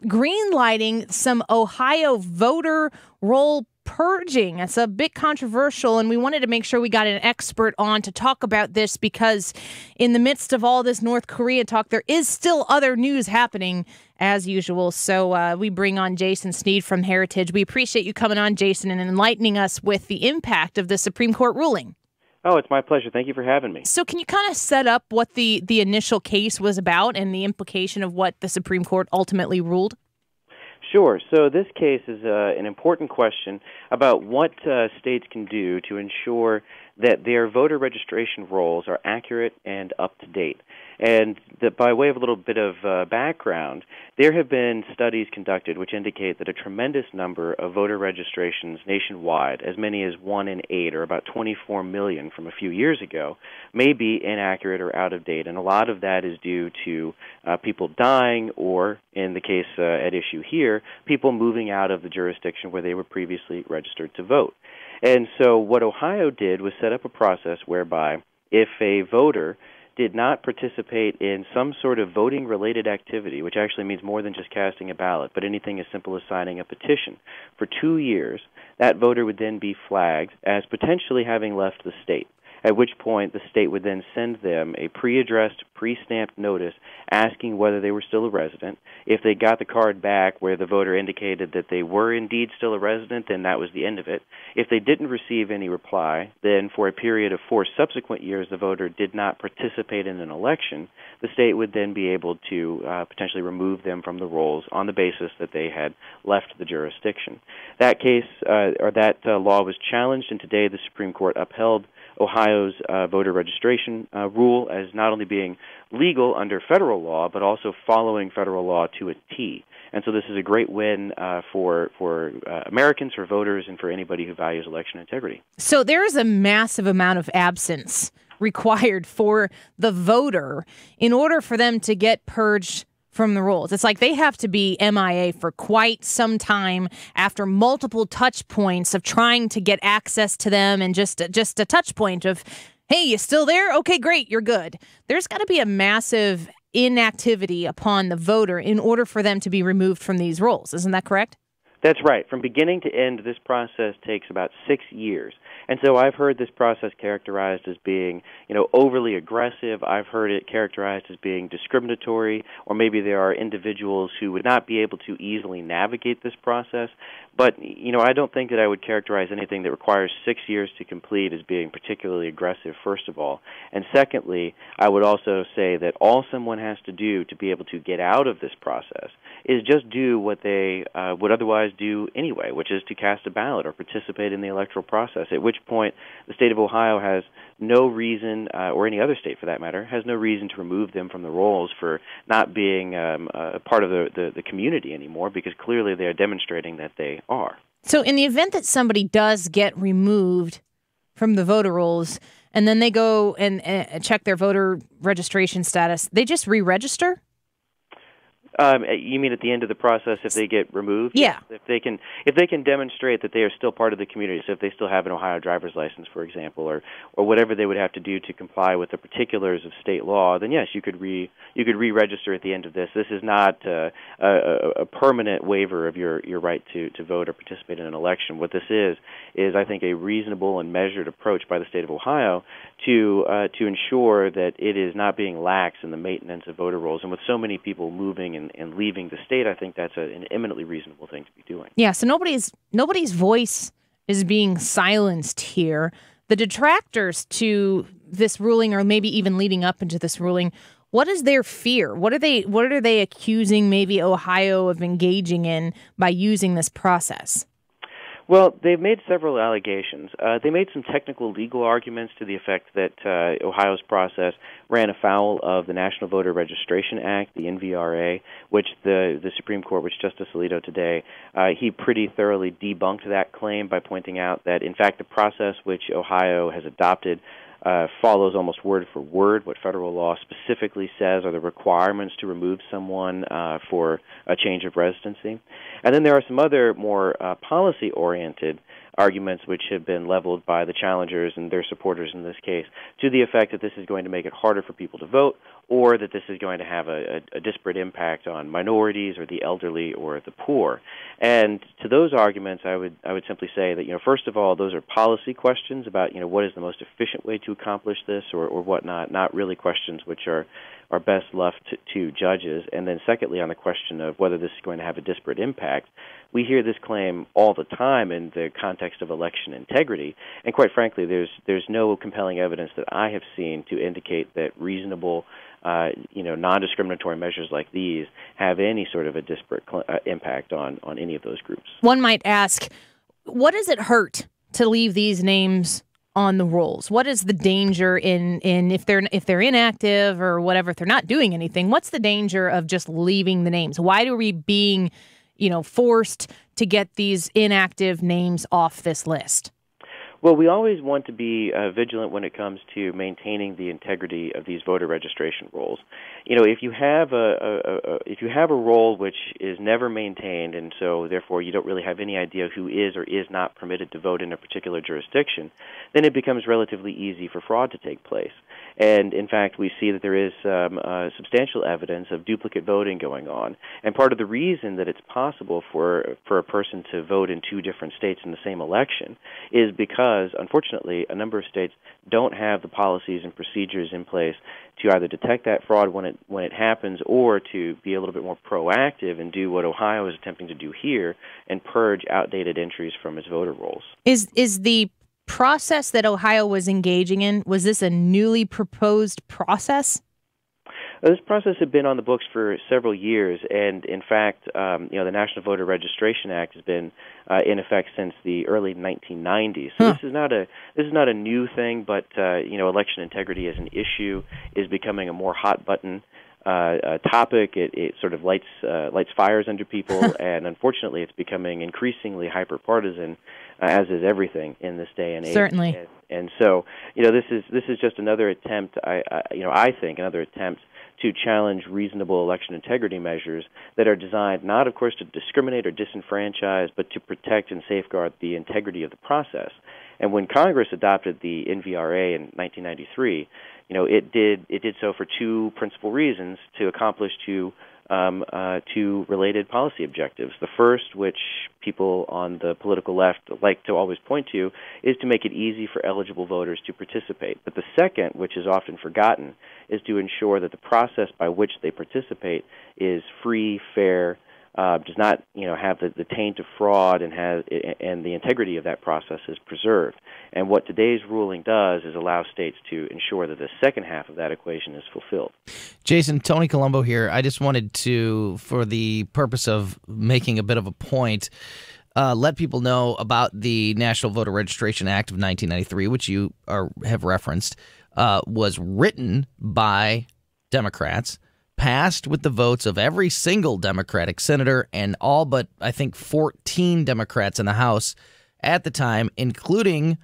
green-lighting some Ohio voter roll purging. It's a bit controversial, and we wanted to make sure we got an expert on to talk about this, because in the midst of all this North Korea talk, there is still other news happening as usual. So we bring on Jason Sneed from Heritage. We appreciate you coming on, Jason, and enlightening us with the impact of the Supreme Court ruling. Oh, it's my pleasure. Thank you for having me. So can you kind of set up what the initial case was about and the implication of what the Supreme Court ultimately ruled? Sure. So this case is an important question about what states can do to ensure that their voter registration rolls are accurate and up to date. And by way of a little bit of background, there have been studies conducted which indicate that a tremendous number of voter registrations nationwide, as many as 1 in 8, or about 24 million from a few years ago, may be inaccurate or out of date. And a lot of that is due to people dying, or, in the case at issue here, people moving out of the jurisdiction where they were previously registered to vote. And so what Ohio did was set up a process whereby if a voter did not participate in some sort of voting-related activity, which actually means more than just casting a ballot, but anything as simple as signing a petition, for 2 years, that voter would then be flagged as potentially having left the state, at which point the state would then send them a pre-addressed, pre-stamped notice asking whether they were still a resident. If they got the card back where the voter indicated that they were indeed still a resident, then that was the end of it. If they didn't receive any reply, then for a period of 4 subsequent years the voter did not participate in an election, the state would then be able to potentially remove them from the rolls on the basis that they had left the jurisdiction. That case, that law was challenged, and today the Supreme Court upheld Ohio's voter registration rule as not only being legal under federal law, but also following federal law to a T. And so this is a great win for Americans, for voters, and for anybody who values election integrity. So there is a massive amount of absence required for the voter in order for them to get purged from the rolls. It's like they have to be MIA for quite some time after multiple touch points of trying to get access to them, and just a touch point of, hey, you still there? Okay, great, you're good. There's got to be a massive inactivity upon the voter in order for them to be removed from these rolls. Isn't that correct? That's right. From beginning to end, this process takes about 6 years. And so I've heard this process characterized as being, overly aggressive. I've heard it characterized as being discriminatory, or maybe there are individuals who would not be able to easily navigate this process. But, I don't think that I would characterize anything that requires 6 years to complete as being particularly aggressive, first of all. And secondly, I would also say that all someone has to do to be able to get out of this process is just do what they would otherwise do anyway, which is to cast a ballot or participate in the electoral process, at which point the state of Ohio has no reason, or any other state for that matter, has no reason to remove them from the rolls for not being a part of the community anymore, because clearly they are demonstrating that they are. So in the event that somebody does get removed from the voter rolls and then they go and check their voter registration status, they just re-register? You mean at the end of the process if they get removed? Yeah. If they can demonstrate that they are still part of the community, so if they still have an Ohio driver's license, for example, or whatever they would have to do to comply with the particulars of state law, then yes, you could re-register at the end of this. This is not a permanent waiver of your right to vote or participate in an election. What this is I think a reasonable and measured approach by the state of Ohio to ensure that it is not being lax in the maintenance of voter rolls. And with so many people moving and leaving the state, I think that's an eminently reasonable thing to be doing. Yeah, so nobody's voice is being silenced here. The detractors to this ruling, or maybe even leading up into this ruling, what is their fear? What are they accusing maybe Ohio of engaging in by using this process? Well, they've made several allegations. They made some technical legal arguments to the effect that Ohio's process ran afoul of the National Voter Registration Act, the NVRA, which the Supreme Court, which Justice Alito today, he pretty thoroughly debunked that claim by pointing out that, in fact, the process which Ohio has adopted follows almost word for word what federal law specifically says are the requirements to remove someone for a change of residency. And then there are some other more policy-oriented arguments which have been leveled by the challengers and their supporters in this case to the effect that this is going to make it harder for people to vote, or that this is going to have a disparate impact on minorities or the elderly or the poor. And to those arguments, I would simply say that, first of all, those are policy questions about, what is the most efficient way to accomplish this or whatnot, not really questions which are best left to judges. And then secondly, on the question of whether this is going to have a disparate impact, we hear this claim all the time in the context of election integrity, and quite frankly, there's no compelling evidence that I have seen to indicate that reasonable non-discriminatory measures like these have any sort of a disparate impact on any of those groups. One might ask, what does it hurt to leave these names on the rolls? What is the danger in if they're inactive or whatever, if they're not doing anything, what's the danger of just leaving the names? Why are we being, forced to get these inactive names off this list? Well, we always want to be vigilant when it comes to maintaining the integrity of these voter registration rolls. If you have a roll which is never maintained, and so therefore you don't really have any idea who is or is not permitted to vote in a particular jurisdiction, then it becomes relatively easy for fraud to take place. And in fact, we see that there is substantial evidence of duplicate voting going on. And part of the reason that it's possible for a person to vote in two different states in the same election is because, unfortunately, a number of states don't have the policies and procedures in place to either detect that fraud when it happens, or to be a little bit more proactive and do what Ohio is attempting to do here and purge outdated entries from its voter rolls. Is the process that Ohio was engaging in, was this a newly proposed process? This process had been on the books for several years, and in fact, the National Voter Registration Act has been in effect since the early 1990s. So this is not a new thing, but election integrity as an issue is becoming a more hot button topic. It sort of lights fires under people, and unfortunately, it's becoming increasingly hyper-partisan, as is everything in this day and age. Certainly. And so, this is just another attempt. I think another attempt to challenge reasonable election integrity measures that are designed not, of course, to discriminate or disenfranchise, but to protect and safeguard the integrity of the process. And when Congress adopted the NVRA in 1993, it did so for two principal reasons: to accomplish two two related policy objectives. The first, which people on the political left like to always point to, is to make it easy for eligible voters to participate. But the second, which is often forgotten, is to ensure that the process by which they participate is free, fair, does not have the taint of fraud, and the integrity of that process is preserved. And what today's ruling does is allow states to ensure that the second half of that equation is fulfilled. Jason, Tony Colombo here. I just wanted to, for the purpose of making a bit of a point, let people know about the National Voter Registration Act of 1993, which you have referenced, was written by Democrats, passed with the votes of every single Democratic senator and all but, I think, 14 Democrats in the House at the time, including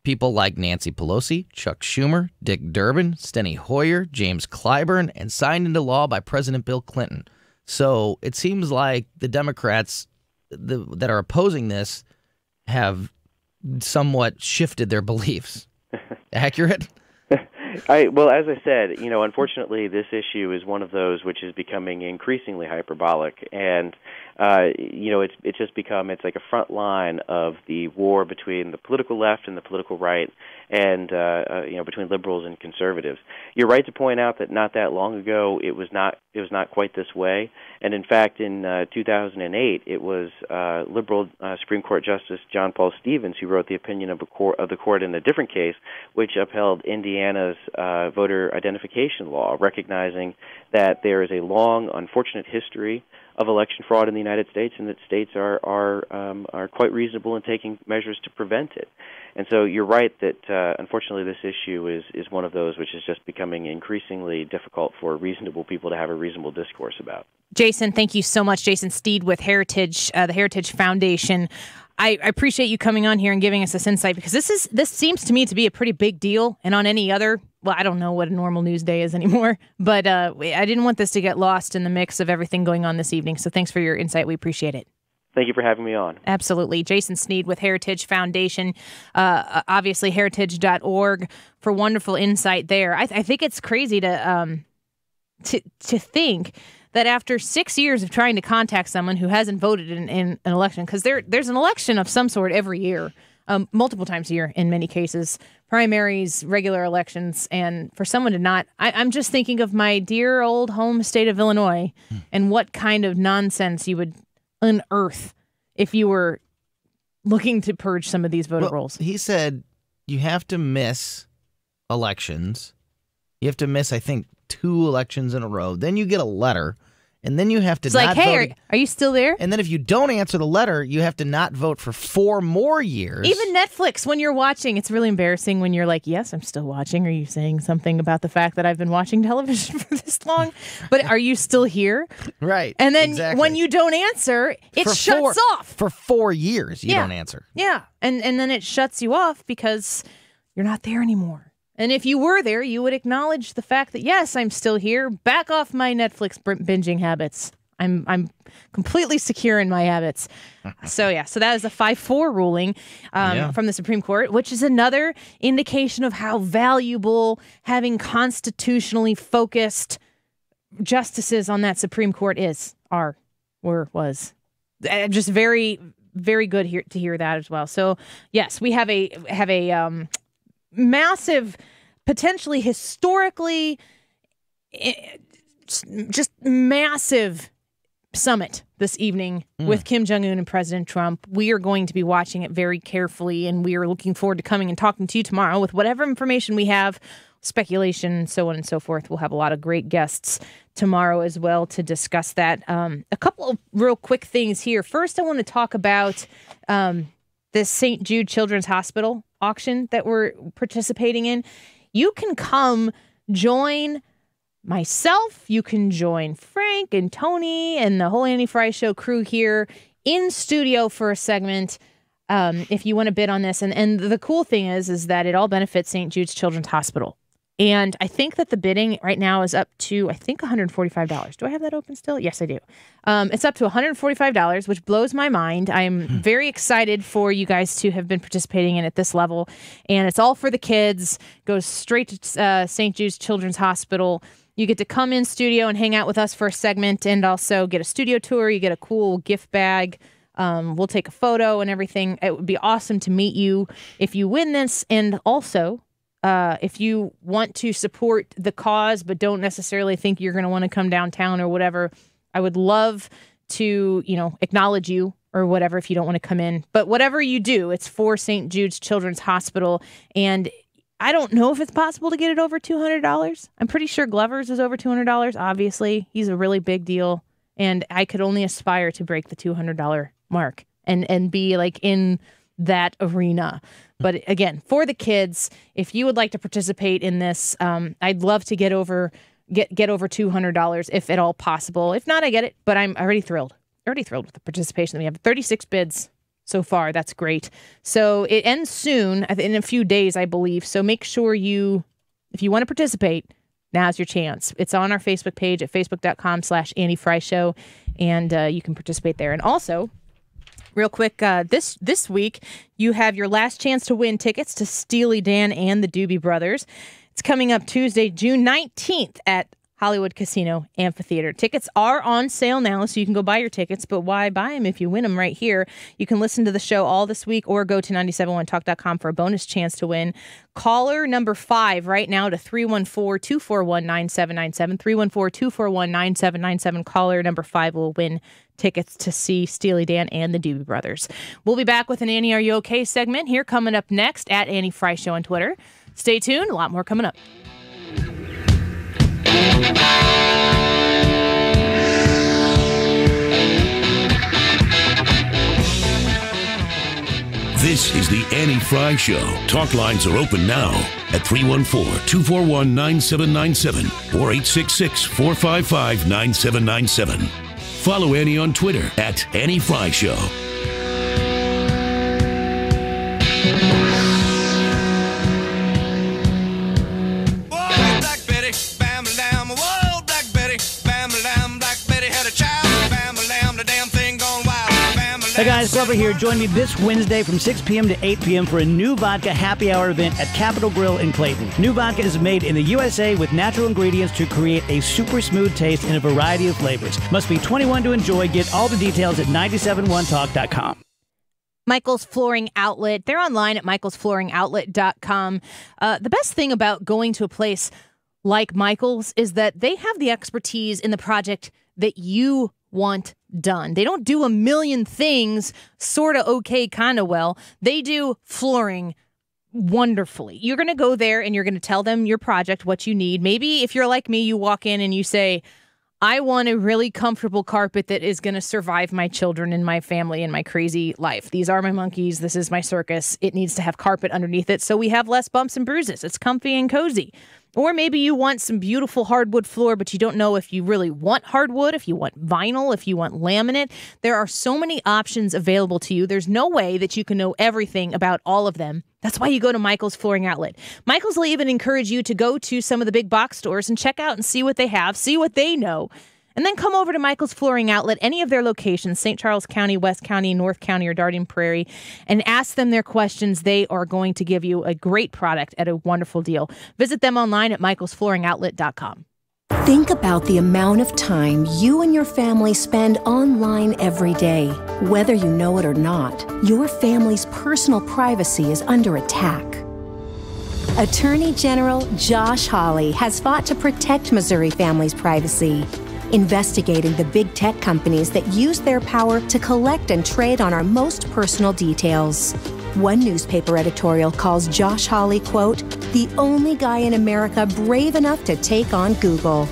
people like Nancy Pelosi, Chuck Schumer, Dick Durbin, Steny Hoyer, James Clyburn, and signed into law by President Bill Clinton. So it seems like the Democrats that are opposing this have somewhat shifted their beliefs. Accurate? Well, as I said, unfortunately, this issue is one of those which is becoming increasingly hyperbolic, and it's just become like a front line of the war between the political left and the political right, and between liberals and conservatives. You're right to point out that not that long ago it was not quite this way, and in fact, in 2008, it was liberal Supreme Court Justice John Paul Stevens who wrote the opinion of the court in a different case, which upheld Indiana's voter identification law, recognizing that there is a long, unfortunate history of election fraud in the United States, and that states are quite reasonable in taking measures to prevent it. And so you're right that unfortunately this issue is one of those which is just becoming increasingly difficult for reasonable people to have a reasonable discourse about. Jason, thank you so much. Jason Steed with Heritage, the Heritage Foundation. I appreciate you coming on here and giving us this insight, because this seems to me to be a pretty big deal. And on any other, well, I don't know what a normal news day is anymore, but I didn't want this to get lost in the mix of everything going on this evening. So thanks for your insight. We appreciate it. Thank you for having me on. Absolutely. Jason Sneed with Heritage Foundation, obviously heritage.org, for wonderful insight there. I think it's crazy to think that after 6 years of trying to contact someone who hasn't voted in an election, because there's an election of some sort every year, multiple times a year in many cases, primaries, regular elections, and for someone to not, I'm just thinking of my dear old home state of Illinois and what kind of nonsense you would unearth if you were looking to purge some of these voter rolls. He said you have to miss elections. You have to miss, I think, 2 elections in a row. Then you get a letter, and then you have to it's not like, hey, are you still there? And then if you don't answer the letter, you have to not vote for 4 more years. Even Netflix, when you're watching, it's really embarrassing when you're like, yes, I'm still watching. Are you saying something about the fact that I've been watching television for this long? But are you still here? Right. And then when you don't answer, it shuts off. For 4 years, you don't answer. Yeah. And then it shuts you off because you're not there anymore. And if you were there, you would acknowledge the fact that, yes, I'm still here. Back off my Netflix binging habits. I'm completely secure in my habits. So that is a 5-4 ruling from the Supreme Court, which is another indication of how valuable having constitutionally focused justices on that Supreme Court was. Just very, very good to hear that as well. So, yes, we have a massive, potentially historically, just massive summit this evening with Kim Jong-un and President Trump. We are going to be watching it very carefully, and we are looking forward to coming and talking to you tomorrow with whatever information we have, speculation, so on and so forth. We'll have a lot of great guests tomorrow as well to discuss that. A couple of real quick things here. First, I want to talk about this St. Jude Children's Hospital auction that we're participating in. You can come join myself. You can join Frank and Tony and the whole Annie Frey Show crew here in studio for a segment if you want to bid on this. And the cool thing is that it all benefits St. Jude's Children's Hospital. And I think that the bidding right now is up to, I think, $145. Do I have that open still? Yes, I do. It's up to $145, which blows my mind. I'm very excited for you guys to have been participating in at this level. And it's all for the kids. Goes straight to St. Jude's Children's Hospital. You get to come in studio and hang out with us for a segment and also get a studio tour. You get a cool gift bag. We'll take a photo and everything. It would be awesome to meet you if you win this. And also, if you want to support the cause but don't necessarily think you're going to want to come downtown or whatever, I would love to, acknowledge you or whatever if you don't want to come in. But whatever you do, it's for St. Jude's Children's Hospital. And I don't know if it's possible to get it over $200. I'm pretty sure Glover's is over $200, obviously. He's a really big deal. And I could only aspire to break the $200 mark and be like in that arena. But again, for the kids, if you would like to participate in this, I'd love to get over $200 if at all possible. If not, I get it. But I'm already thrilled. With the participation. We have 36 bids so far. That's great. So it ends soon, in a few days, I believe. So make sure if you want to participate, now's your chance. It's on our Facebook page at facebook.com/Annie Frey Show, and you can participate there. And also, real quick, this week, you have your last chance to win tickets to Steely Dan and the Doobie Brothers. It's coming up Tuesday, June 19th at Hollywood Casino Amphitheater. Tickets are on sale now, so you can go buy your tickets, but why buy them if you win them right here? You can listen to the show all this week or go to 971talk.com for a bonus chance to win. Caller number 5 right now to 314-241-9797. 314-241-9797. Caller number 5 will win tickets to see Steely Dan and the Doobie Brothers. We'll be back with an Annie Are You Okay segment here coming up next at Annie Frey Show on Twitter. Stay tuned. A lot more coming up. This is the Annie Frey Show. Talk lines are open now at 314-241-9797 or 866-455-9797. Follow Annie on Twitter at Annie Frey Show. Hey guys, Glover here. Join me this Wednesday from 6 p.m. to 8 p.m. for a new vodka happy hour event at Capitol Grill in Clayton. New vodka is made in the USA with natural ingredients to create a super smooth taste in a variety of flavors. Must be 21 to enjoy. Get all the details at 971talk.com. Michael's Flooring Outlet. They're online at michaelsflooringoutlet.com. The best thing about going to a place like Michael's is that they have the expertise in the project that you want done. They don't do a million things sort of okay, kind of well. They do flooring wonderfully. You're going to go there and you're going to tell them your project, what you need. Maybe if you're like me, you walk in and you say, I want a really comfortable carpet that is going to survive my children and my family and my crazy life. These are my monkeys. This is my circus. It needs to have carpet underneath it so we have less bumps and bruises. It's comfy and cozy. Or maybe you want some beautiful hardwood floor, but you don't know if you really want hardwood, if you want vinyl, if you want laminate. There are so many options available to you. There's no way that you can know everything about all of them. That's why you go to Michael's Flooring Outlet. Michael's will even encourage you to go to some of the big box stores and check out and see what they have, see what they know. And then come over to Michael's Flooring Outlet, any of their locations, St. Charles County, West County, North County, or Darien Prairie, and ask them their questions. They are going to give you a great product at a wonderful deal. Visit them online at michaelsflooringoutlet.com. Think about the amount of time you and your family spend online every day. Whether you know it or not, your family's personal privacy is under attack. Attorney General Josh Hawley has fought to protect Missouri families' privacy, investigating the big tech companies that use their power to collect and trade on our most personal details. One newspaper editorial calls Josh Hawley, quote, the only guy in America brave enough to take on Google.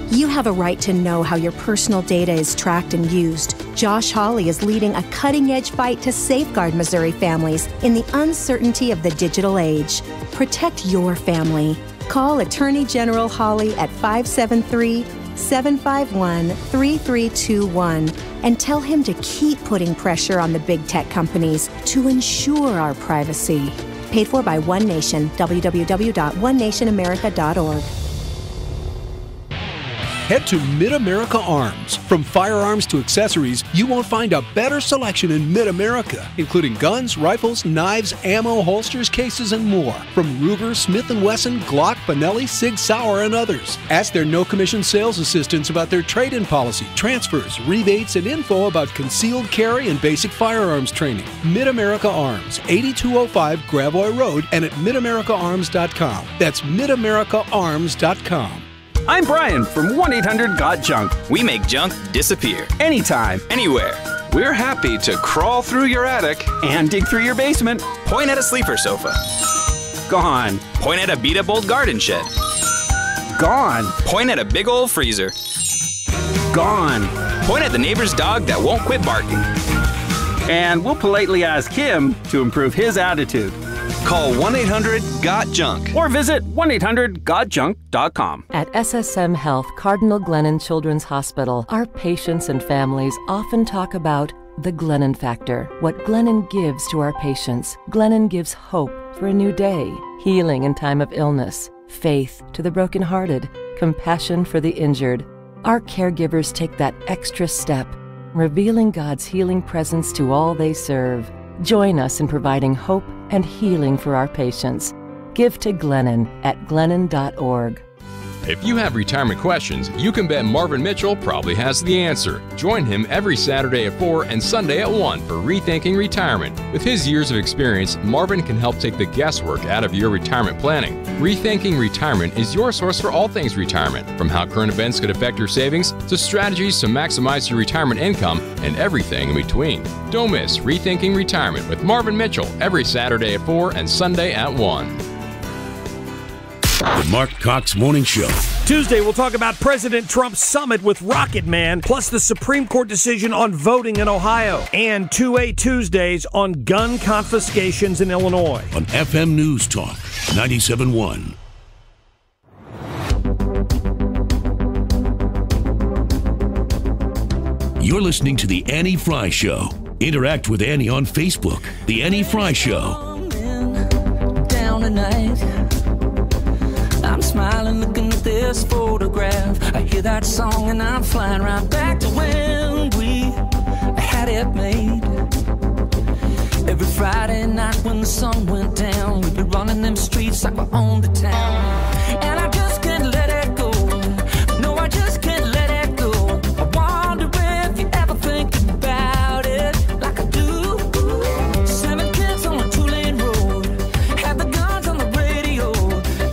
You have a right to know how your personal data is tracked and used. Josh Hawley is leading a cutting-edge fight to safeguard Missouri families in the uncertainty of the digital age. Protect your family. Call Attorney General Hawley at 573-751-3321 and tell him to keep putting pressure on the big tech companies to ensure our privacy. Paid for by One Nation, www.onenationamerica.org. Head to Mid-America Arms. From firearms to accessories, you won't find a better selection in Mid-America, including guns, rifles, knives, ammo, holsters, cases, and more. From Ruger, Smith & Wesson, Glock, Benelli, Sig Sauer, and others. Ask their no-commission sales assistants about their trade-in policy, transfers, rebates, and info about concealed carry and basic firearms training. Mid-America Arms, 8205 Gravois Road, and at midamericaarms.com. That's midamericaarms.com. I'm Brian from 1-800-GOT-JUNK. We make junk disappear. Anytime, anywhere. We're happy to crawl through your attic and dig through your basement. Point at a sleeper sofa. Gone. Point at a beat-up old garden shed. Gone. Point at a big old freezer. Gone. Point at the neighbor's dog that won't quit barking. And we'll politely ask him to improve his attitude. Call 1-800-GOT-JUNK or visit 1-800-GOTJUNK.com. At SSM Health Cardinal Glennon Children's Hospital, our patients and families often talk about the Glennon Factor, what Glennon gives to our patients. Glennon gives hope for a new day, healing in time of illness, faith to the brokenhearted, compassion for the injured. Our caregivers take that extra step, revealing God's healing presence to all they serve. Join us in providing hope and healing for our patients. Give to Glennon at glennon.org. If you have retirement questions, you can bet Marvin Mitchell probably has the answer. Join him every Saturday at 4 and Sunday at 1 for Rethinking Retirement. With his years of experience, Marvin can help take the guesswork out of your retirement planning. Rethinking Retirement is your source for all things retirement, from how current events could affect your savings to strategies to maximize your retirement income and everything in between. Don't miss Rethinking Retirement with Marvin Mitchell every Saturday at 4 and Sunday at 1. The Mark Cox Morning Show. Tuesday, we'll talk about President Trump's summit with Rocket Man, plus the Supreme Court decision on voting in Ohio, and 2A Tuesdays on gun confiscations in Illinois. On FM News Talk, 97.1. You're listening to The Annie Frey Show. Interact with Annie on Facebook. The Annie Frey Show. Down tonight. I'm smiling, looking at this photograph. I hear that song and I'm flying right back to when we had it made. Every Friday night when the sun went down, we'd be running them streets like we owned the town. And I just can't let it go. No, I just can't let it go. I wonder if you ever think about it like I do. 7 kids on a 2-lane road, had the guns on the radio.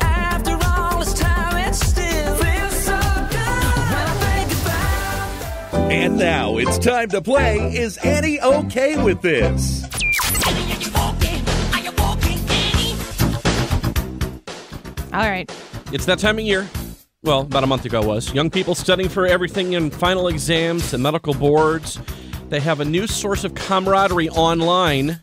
After all this time, it still feels so good when I think about. And now it's time to play Is Annie Okay With This? All right. It's that time of year. Well, about a month ago it was. Young people studying for everything in final exams and medical boards. They have a new source of camaraderie online.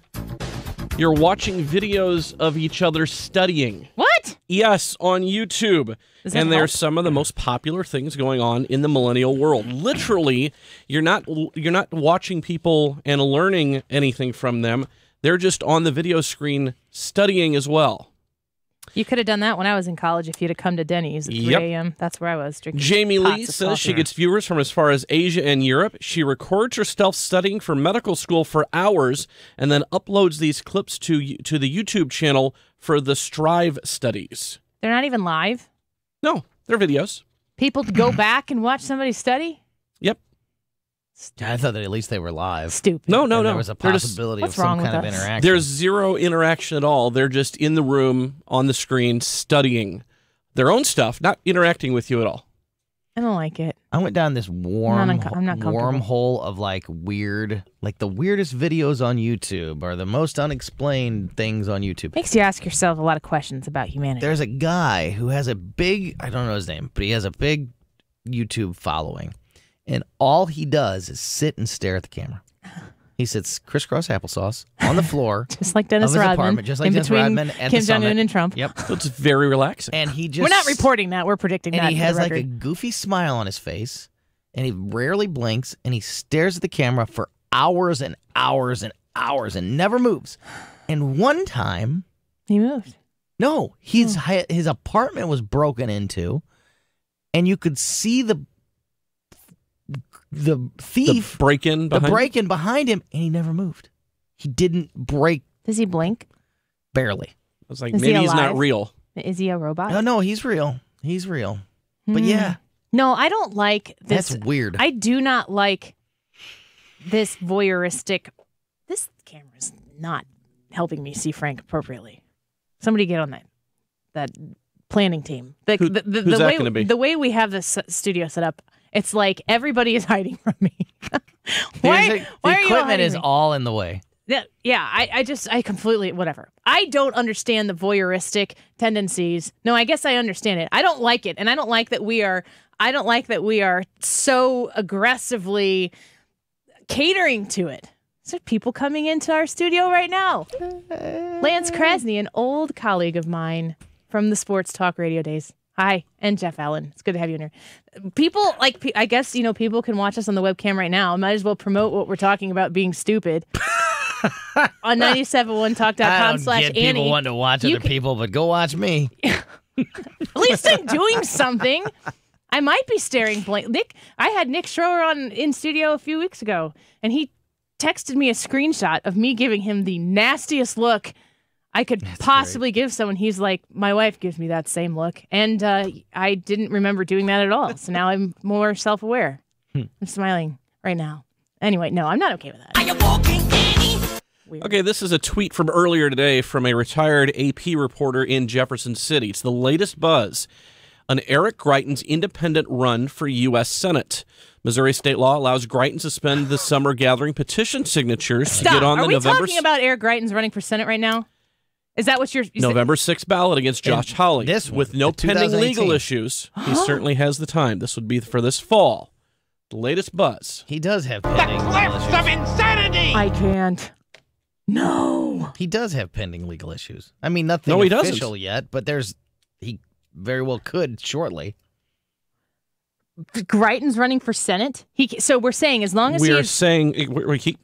You're watching videos of each other studying. What? Yes, on YouTube. And they're some of the most popular things going on in the millennial world. Literally, you're not watching people and learning anything from them. They're just on the video screen studying as well. You could have done that when I was in college if you'd have come to Denny's at 3 a.m. That's where I was drinking. Jamie pots Lee of says coffee. she gets viewers from as far as Asia and Europe. She records herself studying for medical school for hours and then uploads these clips to the YouTube channel for the Strive studies. They're not even live? No, they're videos. People to go back and watch somebody study? Yep. I thought that at least they were live. Stupid. No. There was a possibility of some kind of interaction. There's zero interaction at all. They're just in the room on the screen studying their own stuff, not interacting with you at all. I don't like it. I went down this I'm not comfortable. wormhole of like weird, like the weirdest videos on YouTube or the most unexplained things on YouTube. Makes you ask yourself a lot of questions about humanity. There's a guy who has a big, I don't know his name, but he has a big YouTube following. And all he does is sit and stare at the camera. He sits crisscross applesauce on the floor. Just like Dennis of his Rodman. apartment, just like in Dennis between Rodman at Kim the summit. Jong-un and Trump. Yep. So it's very relaxing. And he just... We're not reporting that. We're predicting that. And he has for the like a record. goofy smile on his face. And he rarely blinks. And he stares at the camera for hours and hours and hours and never moves. And one time... He moved. No. His apartment was broken into. And you could see the thief, the break-in behind him, and he never moved. He didn't break. Does he blink? Barely. I was like, maybe he's not real. Is he a robot? No, he's real. He's real. But yeah. No, I don't like this. That's weird. I do not like this voyeuristic. This camera's not helping me see Frank appropriately. Somebody get on that planning team. Who's that going to be? The way we have this studio set up, it's like everybody is hiding from me. Why the are you equipment hiding is me? all in the way. Yeah, I completely, whatever. I don't understand the voyeuristic tendencies. No, I guess I understand it. I don't like it. And I don't like that we are so aggressively catering to it. So people coming into our studio right now. Lance Krasny, an old colleague of mine from the sports talk radio days. Hi, and Jeff Allen. It's good to have you in here. People, I guess, people can watch us on the webcam right now. I might as well promote what we're talking about being stupid. On 971talk.com/Annie. People want to watch other people, but go watch me. At least I'm doing something. I might be staring blank. I had Nick Schroer on in studio a few weeks ago, and he texted me a screenshot of me giving him the nastiest look I could possibly give someone. He's like, my wife gives me that same look. And I didn't remember doing that at all. So now I'm more self-aware. I'm smiling right now. Anyway, no, I'm not okay with that. Are you walking, Annie? Okay, this is a tweet from earlier today from a retired AP reporter in Jefferson City. It's the latest buzz on Eric Greitens' independent run for U.S. Senate. Missouri state law allows Greitens to spend the summer gathering petition signatures to get on the November... Are we talking about Eric Greitens running for Senate right now? Is that what you're... November 6th ballot against Josh Hawley. With no pending 2018. legal issues. He certainly has the time. This would be for this fall. The latest buzz. He does have pending legal issues. of insanity! I can't. No. He does have pending legal issues. I mean, nothing he official doesn't. yet, but he very well could shortly. Greitens running for Senate? So we're saying as long as We are saying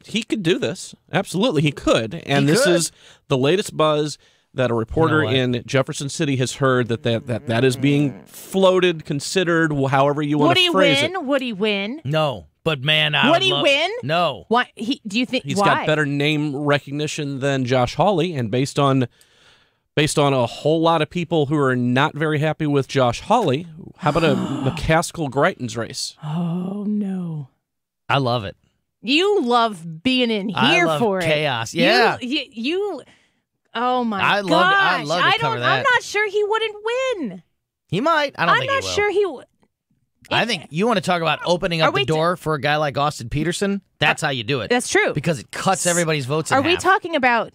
he could do this. Absolutely, he could. And this is the latest buzz that a reporter in Jefferson City has heard that is being floated, considered, however you want to phrase it. Would he win? No, but man, would he win? No. Why? Do you think he's got better name recognition than Josh Hawley, and based on a whole lot of people who are not very happy with Josh Hawley, how about a McCaskill-Greitens race? Oh, no. I love it. You love being in here I love for chaos. it. Yeah. You oh, my I gosh. love to cover that. I'm not sure he wouldn't win. He might. I don't think he will. I'm not sure he would. I think you want to talk about opening up the door for a guy like Austin Peterson? That's how you do it. That's true. Because it cuts everybody's votes in half. Are we talking about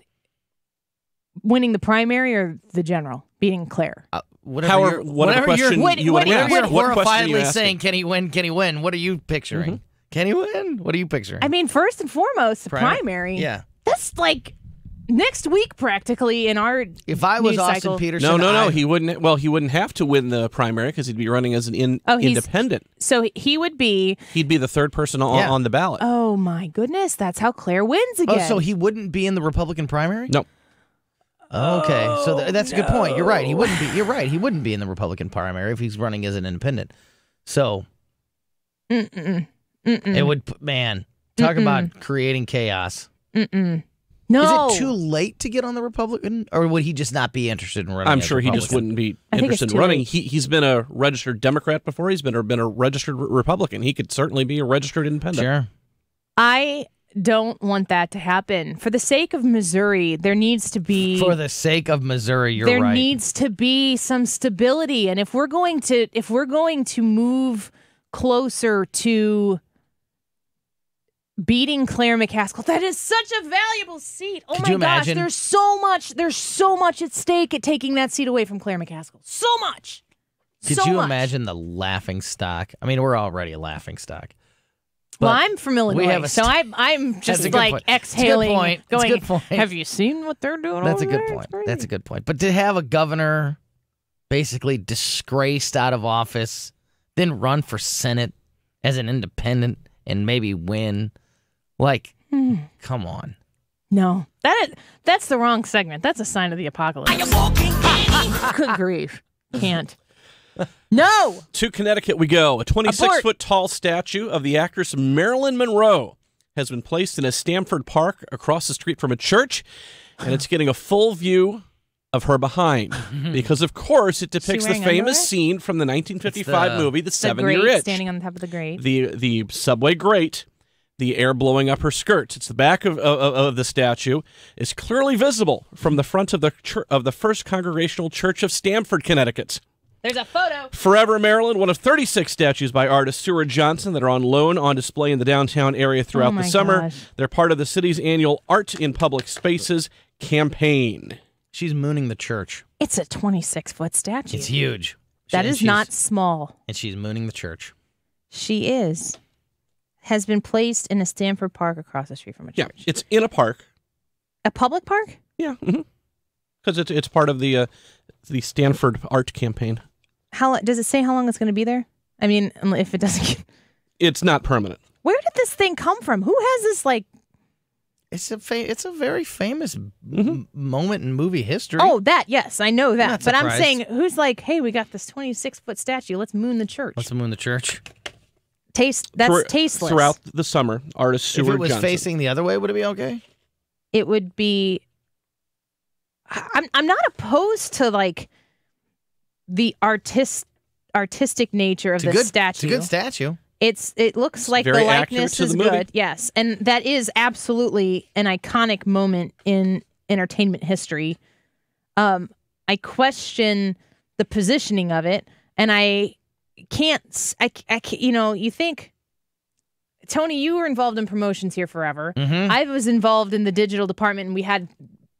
winning the primary or the general, beating Claire? Whatever question you want to ask. You're What question are you horrifiedly asking? saying, can he win? Can he win? What are you picturing? Can he win? What are you picturing? I mean, first and foremost, the primary. Yeah. That's like next week practically in our If I was news Austin cycle. Peterson, No, he wouldn't. Well, he wouldn't have to win the primary because he'd be running as an independent. So he would be. He'd be the third person on the ballot. Oh my goodness, that's how Claire wins again. Oh, so he wouldn't be in the Republican primary? No. Okay, so that's a good point. You're right. He wouldn't be. You're right. He wouldn't be in the Republican primary if he's running as an independent. So it would. Man, talk about creating chaos. No. Is it too late to get on the Republican, or would he just not be interested in running? I'm as sure he Republican? just wouldn't be I think interested it's in too running. late. He's been a registered Democrat before. He's been a registered Republican. He could certainly be a registered independent. Sure. I don't want that to happen. For the sake of Missouri, there needs to be. For the sake of Missouri, you're there right. needs to be some stability, and if we're going to move closer to beating Claire McCaskill, that is such a valuable seat. Oh Could my you gosh, imagine? there's so much at stake at taking that seat away from Claire McCaskill. So much. Could so you much. imagine the laughing stock? I mean, we're already a laughing stock. Well, But I'm from Illinois, we have a so I'm That's just a good like point. exhaling, It's a good point. going, It's a good point. have you seen what they're doing That's a over good there? point. It's crazy. That's a good point. But to have a governor basically disgraced out of office, then run for Senate as an independent and maybe win, like, come on. No, that's the wrong segment. That's a sign of the apocalypse. Good grief. Can't. No! To Connecticut we go. A 26-foot tall statue of the actress Marilyn Monroe has been placed in a Stamford Park across the street from a church, and it's getting a full view of her behind. Because, of course, it depicts the famous scene from the 1955 movie, The 7-Year Itch. Standing on top of the grate. The subway grate, the air blowing up her skirts. It's the back of the statue. Is clearly visible from the front of the First Congregational Church of Stamford, Connecticut. There's a photo. Forever Maryland, one of 36 statues by artist Seward Johnson that are on loan on display in the downtown area throughout the summer. Gosh. They're part of the city's annual Art in Public Spaces campaign. She's mooning the church. It's a 26-foot statue. It's huge. That is not small. And she's mooning the church. She is. Has been placed in a Stamford Park across the street from a church. Yeah, it's in a park. A public park? Yeah, because it's part of the Stanford art campaign. How does it say how long it's going to be there? I mean, if it doesn't, it's not permanent. Where did this thing come from? Who has this like? It's a very famous moment in movie history. Oh, that yes, I know that. Not but I'm surprised. saying, who's like, hey, we got this 26-foot statue. Let's moon the church. Let's moon the church. That's tasteless. Throughout the summer, artist Seward If it was Johnson. facing the other way, would it be okay? It would be. I'm not opposed to like the artistic nature of the statue. It's a good statue. It looks like the very likeness accurate to is the movie. good. Yes, and that is absolutely an iconic moment in entertainment history. I question the positioning of it, and I can't. You think, Tony, you were involved in promotions here forever. I was involved in the digital department, and we had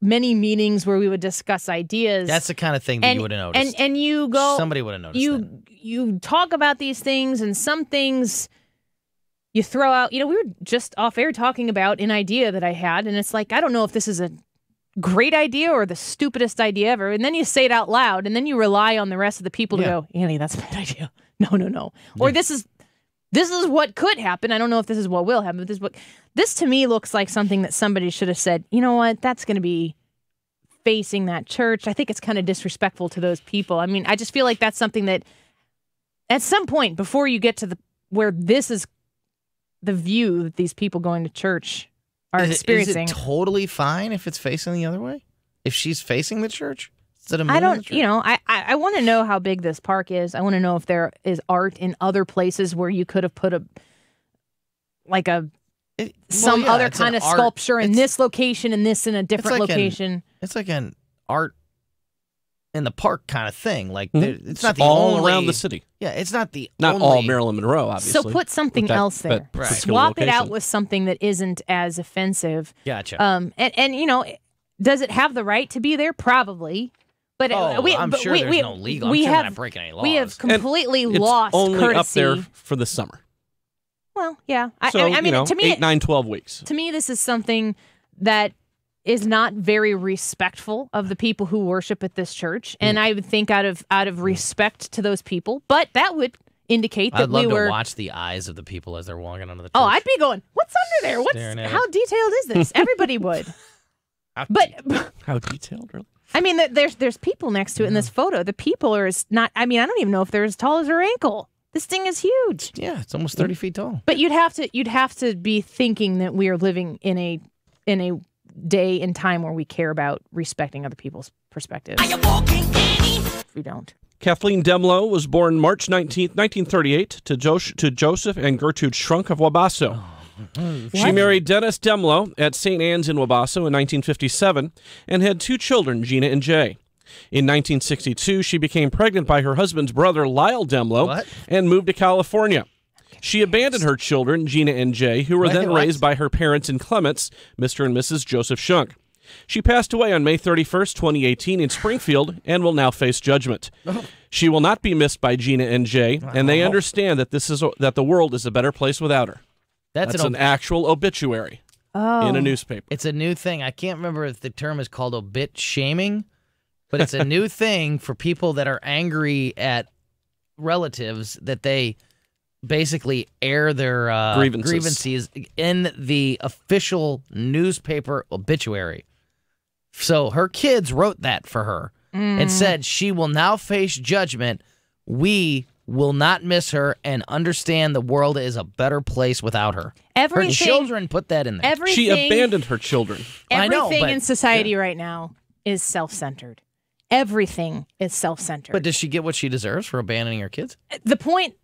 many meetings where we would discuss ideas. That's the kind of thing that you would have noticed. And you go. Somebody would have noticed. You talk about these things, and some things you throw out. We were just off air talking about an idea that I had, and it's like, I don't know if this is a great idea or the stupidest idea ever. And then you say it out loud, and then you rely on the rest of the people to go, Annie, that's a bad idea. No. Or this is what could happen. I don't know if this is what will happen, but this to me looks like something that somebody should have said, you know what, that's going to be facing that church. I think it's kind of disrespectful to those people. I mean, I just feel like that's something that at some point before you get to where this is the view that these people going to church are experiencing. Is it totally fine if it's facing the other way? If she's facing the church? I don't, I want to know how big this park is. I want to know if there is art in other places where you could have put some other kind of sculpture in this location and this in a different location. It's like an art in the park kind of thing. Like it's not the all only, around the city. Yeah, it's not the not only, all Marilyn Monroe, obviously. So put something else there. Swap it out with something that isn't as offensive. Gotcha. And does it have the right to be there? Probably. But I'm sure there's no legal. I'm sure they're not breaking any laws. We have completely it's lost only courtesy. up there for the summer. Well, yeah. So, I mean, to me, 8, 9, 12 weeks. To me, this is something that is not very respectful of the people who worship at this church, and I would think out of respect to those people. But that would indicate that I'd love we were to watch the eyes of the people as they're walking onto the church. Oh, I'd be going, "What's under there? Staring at How detailed is this?" Everybody would. How detailed, really? I mean, there's people next to it in this photo. The people are not. I mean, I don't even know if they're as tall as her ankle. This thing is huge. Yeah, it's almost 30 feet tall. But you'd have to be thinking that we are living in a day and time where we care about respecting other people's perspectives. Are you walking, Annie? We don't. Kathleen Demlow was born March 19th, 1938, to Joseph and Gertrude Schrunk of Wabasso. She married Dennis Demlow at St. Anne's in Wabasso in 1957 and had 2 children, Gina and Jay. In 1962, she became pregnant by her husband's brother, Lyle Demlow, and moved to California. She abandoned her children, Gina and Jay, who were then raised by her parents in Clements, Mr. and Mrs. Joseph Schrunk. She passed away on May 31st, 2018 in Springfield and will now face judgment. She will not be missed by Gina and Jay, and they understand that that the world is a better place without her. That's an actual obituary in a newspaper. It's a new thing. I can't remember if the term is called obit shaming, but it's a new thing for people that are angry at relatives that they basically air their grievances in the official newspaper obituary. So her kids wrote that for her and said she will now face judgment We will not miss her and understand the world is a better place without her. Her children put that in there. She abandoned her children. Everything in society right now is self-centered. Everything is self-centered. But does she get what she deserves for abandoning her kids? The point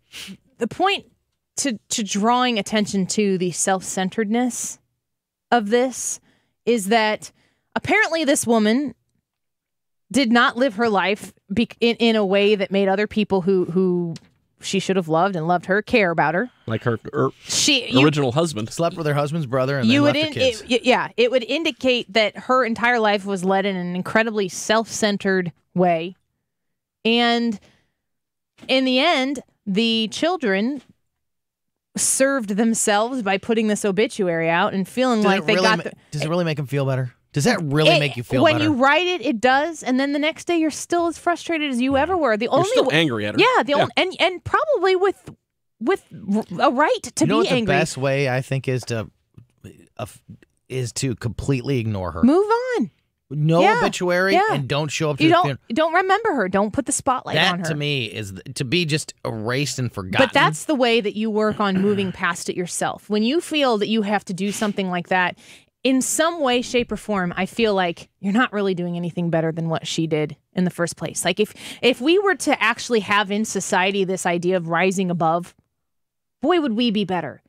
to drawing attention to the self-centeredness of this is that apparently this woman did not live her life in a way that made other people who she should have loved and loved her care about her. Like her original husband. Slept with her husband's brother and then left the kids. It would indicate that her entire life was led in an incredibly self-centered way. And in the end, the children served themselves by putting this obituary out and feeling like they got the... Does it really make them feel better? Does that really make you feel when better? When you write it, it does, and then the next day you're still as frustrated as you ever were. You're still angry at her. Yeah, and probably with a right to be angry. The best way I think is to completely ignore her. Move on. No obituary and don't show up to the funeral. Don't remember her. Don't put the spotlight on her. That to me is to be just erased and forgotten. But that's the way that you work on moving past it yourself. When you feel that you have to do something like that, in some way, shape, or form, I feel like you're not really doing anything better than what she did in the first place. Like if we were to actually have in society this idea of rising above, boy, would we be better.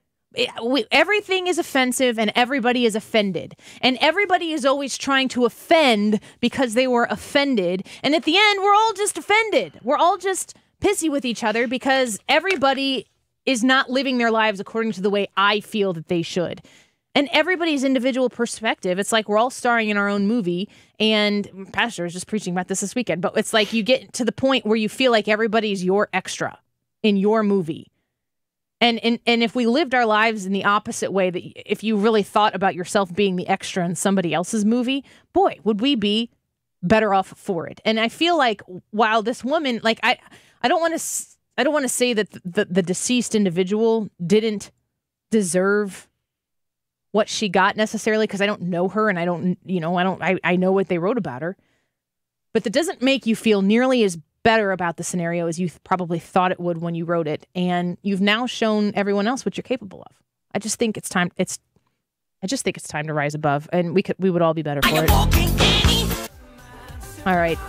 Everything is offensive and everybody is offended. And everybody is always trying to offend because they were offended. And at the end, we're all just offended. We're all just pissy with each other because everybody is not living their lives according to the way I feel that they should. And everybody's individual perspective, it's like we're all starring in our own movie, and Pastor was just preaching about this weekend, but it's like you get to the point where you feel like everybody's your extra in your movie. And if we lived our lives in the opposite way, that if you really thought about yourself being the extra in somebody else's movie, boy, would we be better off for it. And I feel like while this woman, like I don't want to say that the deceased individual didn't deserve what she got necessarily, because I don't know her and I know what they wrote about her. But that doesn't make you feel nearly as better about the scenario as you probably thought it would when you wrote it. And you've now shown everyone else what you're capable of. I just think it's time. I just think it's time to rise above, and we would all be better for it. All right.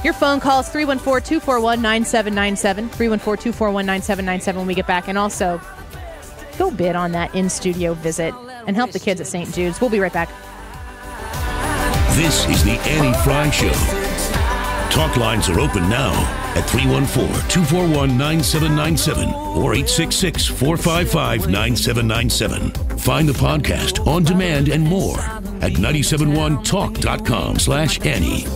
Your phone call is 314-241-9797. 314-241-9797 when we get back. And also, go bid on that in-studio visit and help the kids at St. Jude's. We'll be right back. This is the Annie Frey Show. Talk lines are open now at 314-241-9797 or 866-455-9797. Find the podcast on demand and more at 971talk.com/Annie.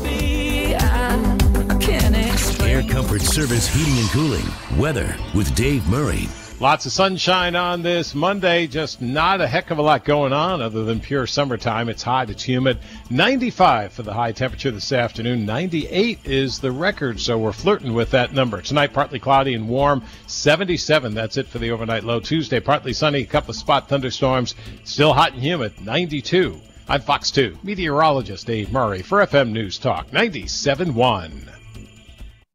Air Comfort Service Heating and Cooling. Weather with Dave Murray. Lots of sunshine on this Monday, just not a heck of a lot going on other than pure summertime. It's hot, it's humid. 95 for the high temperature this afternoon. 98 is the record, so we're flirting with that number. Tonight, partly cloudy and warm. 77, that's it for the overnight low. Tuesday, partly sunny, a couple of spot thunderstorms. Still hot and humid, 92. I'm Fox 2 meteorologist Dave Murray for FM News Talk 97.1.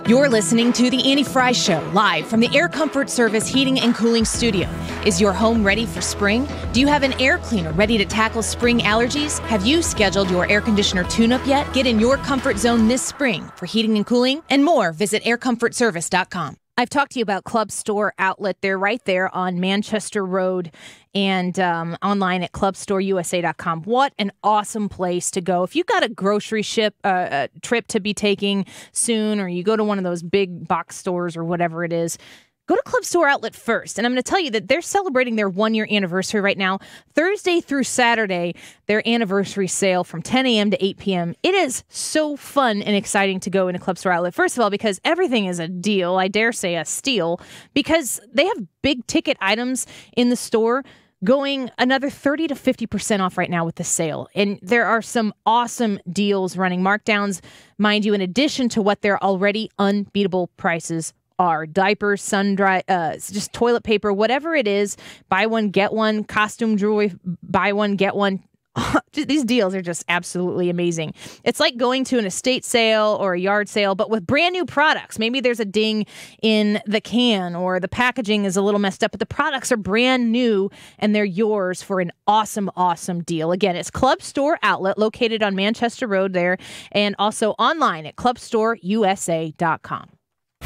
You're listening to The Annie Frey Show, live from the Air Comfort Service Heating and Cooling Studio. Is your home ready for spring? Do you have an air cleaner ready to tackle spring allergies? Have you scheduled your air conditioner tune-up yet? Get in your comfort zone this spring. For heating and cooling and more, visit aircomfortservice.com. I've talked to you about Club Store Outlet. They're right there on Manchester Road and online at clubstoreusa.com. What an awesome place to go. If you've got a grocery trip to be taking soon, or you go to one of those big box stores or whatever it is, go to Club Store Outlet first. And I'm going to tell you that they're celebrating their 1-year anniversary right now. Thursday through Saturday, their anniversary sale from 10 a.m. to 8 p.m. It is so fun and exciting to go into Club Store Outlet. First of all, because everything is a deal. I dare say a steal. Because they have big ticket items in the store going another 30 to 50% off right now with the sale. And there are some awesome deals running. Markdowns, mind you, in addition to what their already unbeatable prices are. Diapers, sun-dry, just toilet paper, whatever it is, buy one, get one, costume jewelry, buy one, get one, These deals are just absolutely amazing. It's like going to an estate sale or a yard sale, but with brand new products. Maybe there's a ding in the can or the packaging is a little messed up, but the products are brand new and they're yours for an awesome, awesome deal. Again, it's Club Store Outlet located on Manchester Road there and also online at clubstoreusa.com.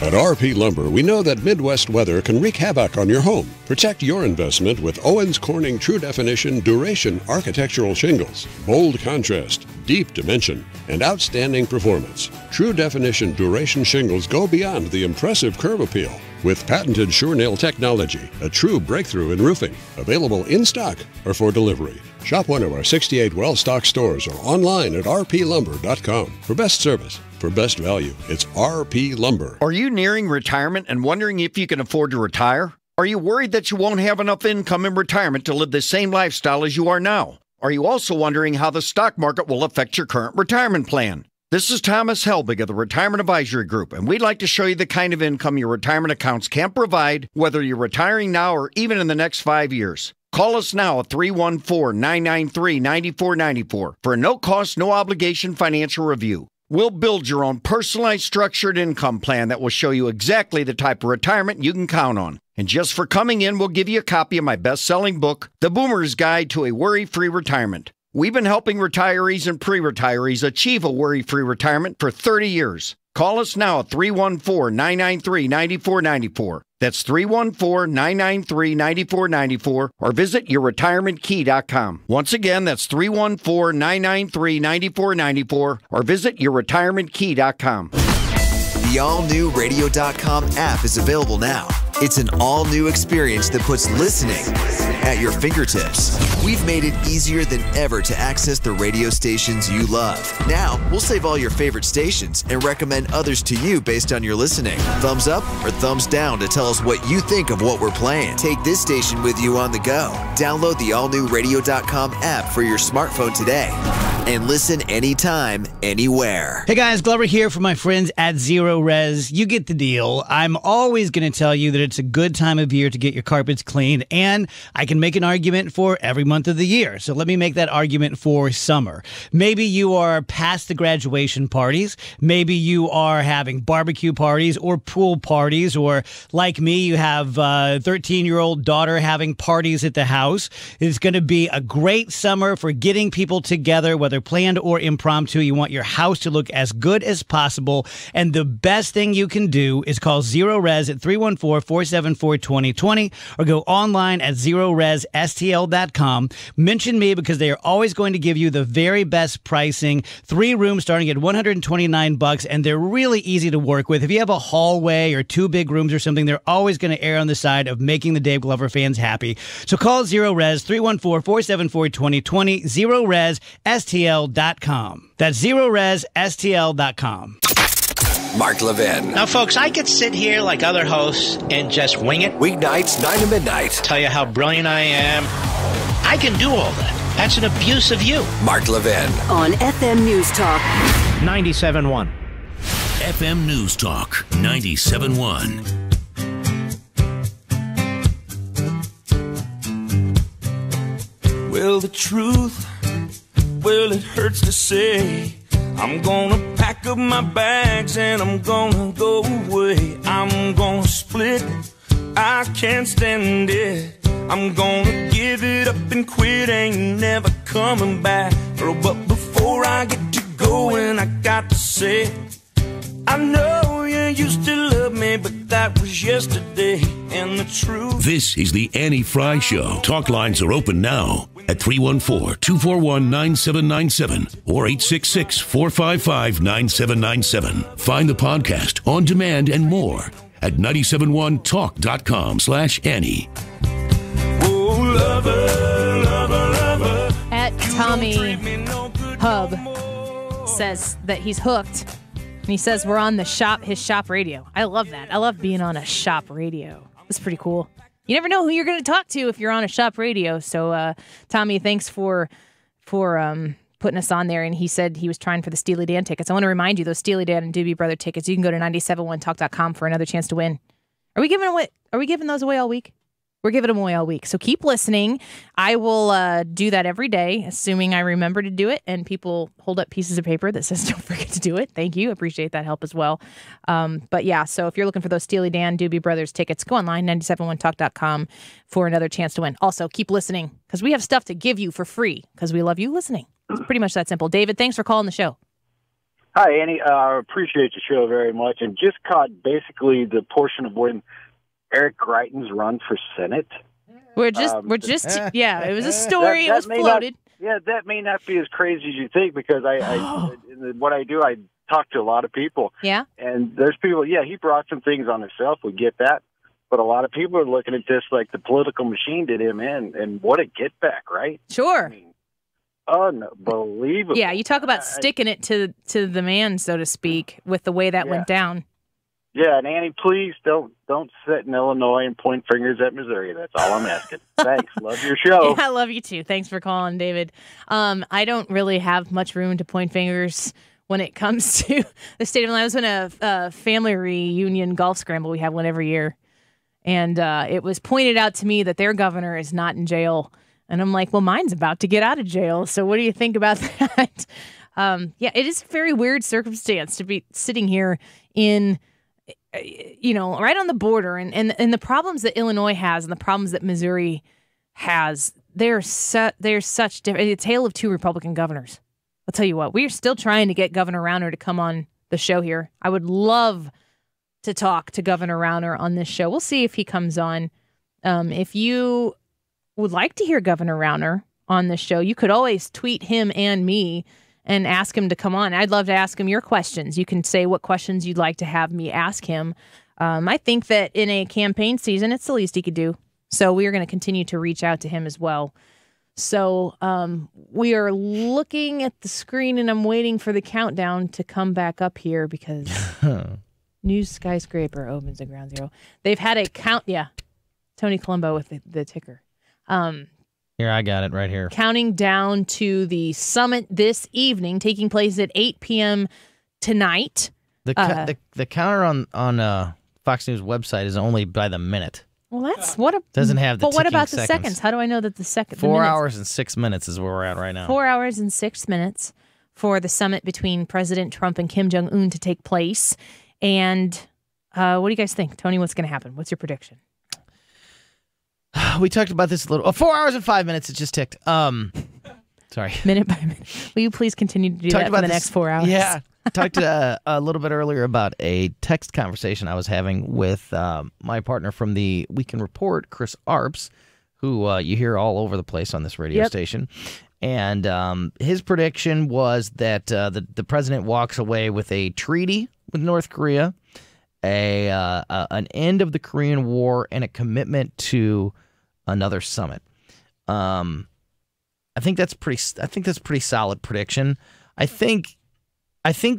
At RP Lumber, we know that Midwest weather can wreak havoc on your home. Protect your investment with Owens Corning True Definition Duration Architectural Shingles. Bold contrast, deep dimension, and outstanding performance. True Definition Duration Shingles go beyond the impressive curb appeal. With patented Sure-Nail technology, a true breakthrough in roofing. Available in stock or for delivery. Shop one of our 68 well-stocked stores or online at rplumber.com. For best service, for best value, it's RP Lumber. Are you nearing retirement and wondering if you can afford to retire? Are you worried that you won't have enough income in retirement to live the same lifestyle as you are now? Are you also wondering how the stock market will affect your current retirement plan? This is Thomas Helbig of the Retirement Advisory Group, and we'd like to show you the kind of income your retirement accounts can provide, whether you're retiring now or even in the next 5 years. Call us now at 314-993-9494 for a no-cost, no-obligation financial review. We'll build your own personalized structured income plan that will show you exactly the type of retirement you can count on. And just for coming in, we'll give you a copy of my best-selling book, The Boomer's Guide to a Worry-Free Retirement. We've been helping retirees and pre-retirees achieve a worry-free retirement for 30 years. Call us now at 314-993-9494. That's 314-993-9494 or visit yourretirementkey.com. Once again, that's 314-993-9494 or visit yourretirementkey.com. The all-new radio.com app is available now. It's an all-new experience that puts listening at your fingertips. We've made it easier than ever to access the radio stations you love. Now, we'll save all your favorite stations and recommend others to you based on your listening. Thumbs up or thumbs down to tell us what you think of what we're playing. Take this station with you on the go. Download the all-new radio.com app for your smartphone today and listen anytime, anywhere. Hey guys, Glover here for my friends at Zero Res. You get the deal. I'm always going to tell you that it's a good time of year to get your carpets cleaned, and I can make an argument for every month of the year. So let me make that argument for summer. Maybe you are past the graduation parties. Maybe you are having barbecue parties or pool parties, or like me, you have a 13-year-old daughter having parties at the house. It's going to be a great summer for getting people together, whether planned or impromptu. You want your house to look as good as possible, and the best thing you can do is call Zero Res at 314-474-2020 or go online at ZeroResSTL.com. Mention me because they are always going to give you the very best pricing. 3 rooms starting at $129, and they're really easy to work with. If you have a hallway or 2 big rooms or something, they're always going to err on the side of making the Dave Glover fans happy. So call Zero Res 314-474-2020, ZeroResSTL.com. That's ZeroResSTL.com. Mark Levin. Now, folks, I could sit here like other hosts and just wing it. Weeknights, 9 to midnight. Tell you how brilliant I am. I can do all that. That's an abuse of you. Mark Levin. On FM News Talk 97.1. FM News Talk 97.1. Well, the truth, well, it hurts to say. I'm gonna pack up my bags and I'm gonna go away. I'm gonna split, I can't stand it. I'm gonna give it up and quit, ain't never coming back. But before I get to going, I got to say, I know you used to love me, but that was yesterday. And the truth, this is the Annie Frey Show. Talk lines are open now at 314-241-9797 or 866-455-9797. Find the podcast, on demand, and more at 971talk.com/Annie. Oh, lover, lover, lover. At Tommy Hub says that he's hooked. And he says we're on his shop radio. I love that. I love being on a shop radio. It's pretty cool. You never know who you're going to talk to if you're on a shop radio. So, Tommy, thanks for putting us on there. And he said he was trying for the Steely Dan tickets. I want to remind you, those Steely Dan and Doobie Brother tickets, you can go to 971talk.com for another chance to win. Are we giving those away all week? We're giving them away all week. So keep listening. I will do that every day, assuming I remember to do it. And people hold up pieces of paper that says, don't forget to do it. Thank you. Appreciate that help as well. But yeah, so if you're looking for those Steely Dan, Doobie Brothers tickets, go online, 971talk.com for another chance to win. Also, keep listening because we have stuff to give you for free because we love you listening. It's pretty much that simple. David, thanks for calling the show. Hi, Annie. I appreciate your show very much. And just caught basically the portion of when Eric Greitens run for Senate. We're just, yeah, it was a story. It was floated. That may not be as crazy as you think because what I do, I talk to a lot of people. Yeah. And there's people, he brought some things on himself. We get that. But a lot of people are looking at this like the political machine did him in, and what a get back, right? Sure. I mean, unbelievable. Yeah, you talk about sticking it to the man, so to speak, with the way that went down. Yeah, and Annie, please don't sit in Illinois and point fingers at Missouri. That's all I'm asking. Thanks. Love your show. Yeah, I love you too. Thanks for calling, David. I don't really have much room to point fingers when it comes to the state of Illinois. I was in a family reunion golf scramble. We have one every year. And it was pointed out to me that their governor is not in jail. And I'm like, well, mine's about to get out of jail. So what do you think about that? It is a very weird circumstance to be sitting here in, right on the border. And the problems that Illinois has and the problems that Missouri has, they're such different. It's a tale of two Republican governors. I'll tell you what, we're still trying to get Governor Rauner to come on the show here. I would love to talk to Governor Rauner on this show. We'll see if he comes on. If you would like to hear Governor Rauner on this show, you could always tweet him and me and ask him to come on. I'd love to ask him your questions. You can say what questions you'd like to have me ask him. I think that in a campaign season, it's the least he could do. So we are going to continue to reach out to him as well. So we are looking at the screen, and I'm waiting for the countdown to come back up here because new skyscraper opens at ground zero. They've had a count. Yeah, Tony Colombo with the ticker. Here, I got it right here. Counting down to the summit this evening, taking place at 8 p.m. tonight. The counter on Fox News website is only by the minute. Well, that's what a doesn't have the. But what about the seconds? seconds? How do I know that the second? 4 hours and 6 minutes is where we're at right now. 4 hours and 6 minutes for the summit between President Trump and Kim Jong-un to take place. And what do you guys think, Tony? What's going to happen? What's your prediction? We talked about this a little. 4 hours and 5 minutes. It just ticked. Sorry. Minute by minute. Will you please continue to do that for the next 4 hours? Yeah. Talked a little bit earlier about a text conversation I was having with my partner from the Weekend Report, Chris Arps, who you hear all over the place on this radio station. And his prediction was that the president walks away with a treaty with North Korea, an end of the Korean War, and a commitment to another summit. I think that's pretty solid prediction. I think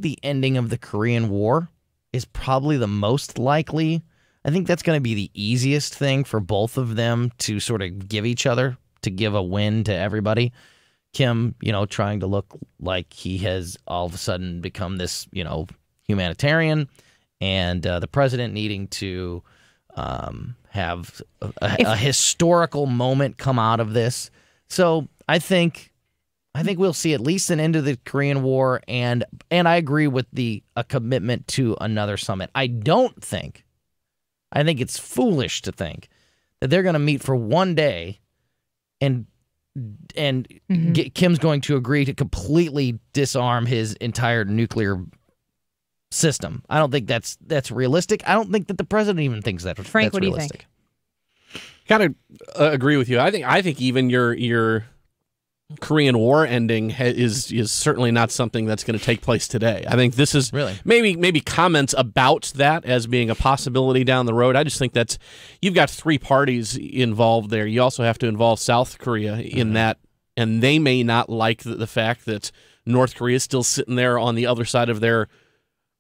the ending of the Korean War is probably the most likely. I think that's going to be the easiest thing for both of them to sort of give each other, to give a win to everybody. Kim, trying to look like he has all of a sudden become this, humanitarian, and the president needing to have a historical moment come out of this. So I think we'll see at least an end of the Korean War, and I agree with a commitment to another summit. I think it's foolish to think that they're going to meet for one day and Kim's going to agree to completely disarm his entire nuclear system. I don't think that's realistic. I don't think that the president even thinks that. Frank, that's what realistic. do you think? Gotta agree with you. I think even your Korean War ending is certainly not something that's going to take place today. I think this is really maybe comments about that as being a possibility down the road. I just think you've got three parties involved there. You also have to involve South Korea in that, and they may not like the fact that North Korea is still sitting there on the other side of their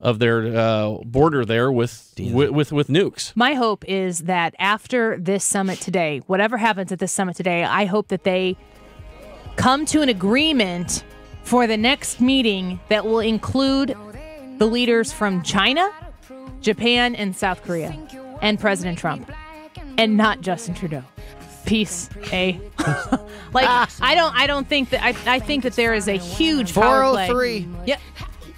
border there with nukes. My hope is that after this summit today, whatever happens at this summit today, I hope that they come to an agreement for the next meeting that will include the leaders from China, Japan, and South Korea, and President Trump. and not Justin Trudeau. Peace, I don't think that. I think that there is a huge power play. 403. Yep.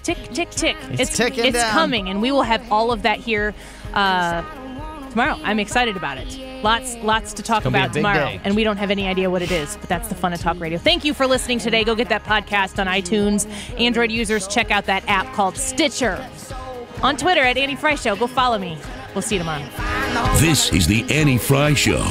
Tick, tick, tick. It's ticking It's down. coming, and we will have all of that here tomorrow. I'm excited about it. Lots to talk about tomorrow, and we don't have any idea what it is, but that's the fun of talk radio. Thank you for listening today. Go get that podcast on iTunes. Android users, check out that app called Stitcher. On Twitter at Annie Frey Show. Go follow me. We'll see you tomorrow. This is the Annie Frey Show.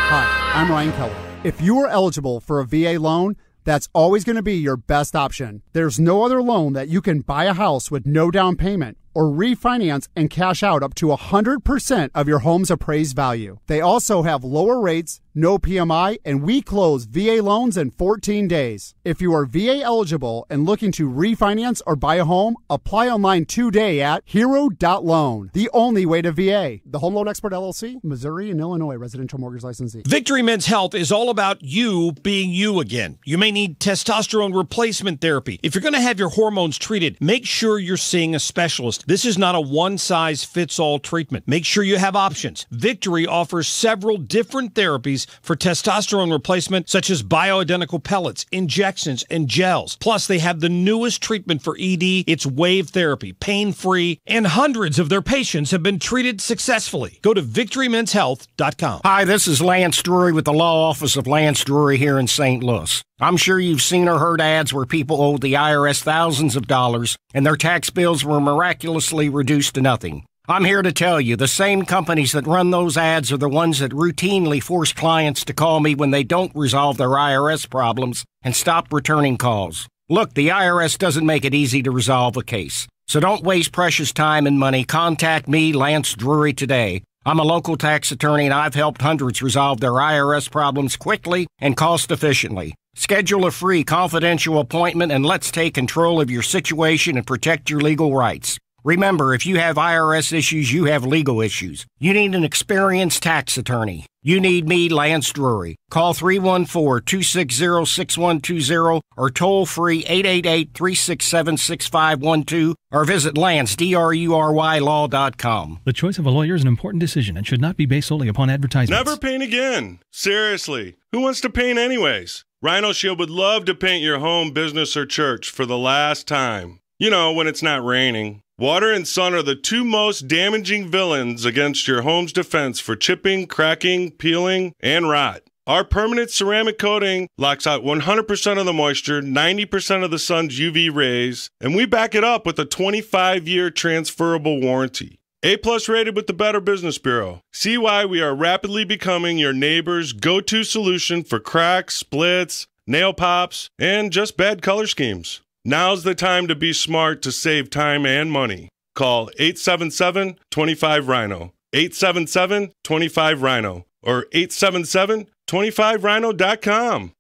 Hi, I'm Ryan Keller. If you are eligible for a VA loan, that's always going to be your best option. There's no other loan that you can buy a house with no down payment or refinance and cash out up to 100% of your home's appraised value. They also have lower rates, no PMI, and we close VA loans in 14 days. If you are VA eligible and looking to refinance or buy a home, apply online today at hero.loan. The only way to VA. The Home Loan Expert LLC, Missouri and Illinois residential mortgage licensee. Victory Men's Health is all about you being you again. You may need testosterone replacement therapy. If you're going to have your hormones treated, make sure you're seeing a specialist. This is not a one-size-fits-all treatment. Make sure you have options. Victory offers several different therapies for testosterone replacement, such as bioidentical pellets, injections, and gels. Plus, they have the newest treatment for ED. It's wave therapy, pain-free, and hundreds of their patients have been treated successfully. Go to victorymenshealth.com. Hi, this is Lance Drury with the Law Office of Lance Drury here in St. Louis. I'm sure you've seen or heard ads where people owed the IRS thousands of dollars and their tax bills were miraculously reduced to nothing. I'm here to tell you the same companies that run those ads are the ones that routinely force clients to call me when they don't resolve their IRS problems and stop returning calls. Look, the IRS doesn't make it easy to resolve a case. So don't waste precious time and money. Contact me, Lance Drury, today. I'm a local tax attorney and I've helped hundreds resolve their IRS problems quickly and cost efficiently. Schedule a free confidential appointment and let's take control of your situation and protect your legal rights. Remember, if you have IRS issues, you have legal issues. You need an experienced tax attorney. You need me, Lance Drury. Call 314-260-6120 or toll free 888-367-6512 or visit LanceDruryLaw.com. The choice of a lawyer is an important decision and should not be based solely upon advertisements. Never paint again. Seriously. Who wants to paint anyways? Rhino Shield would love to paint your home, business, or church for the last time. You know, when it's not raining. Water and sun are the two most damaging villains against your home's defense for chipping, cracking, peeling, and rot. Our permanent ceramic coating locks out 100% of the moisture, 90% of the sun's UV rays, and we back it up with a 25-year transferable warranty. A-plus rated with the Better Business Bureau. See why we are rapidly becoming your neighbor's go-to solution for cracks, splits, nail pops, and just bad color schemes. Now's the time to be smart to save time and money. Call 877-25-RHINO, 877-25-RHINO, or 877-25rhino.com.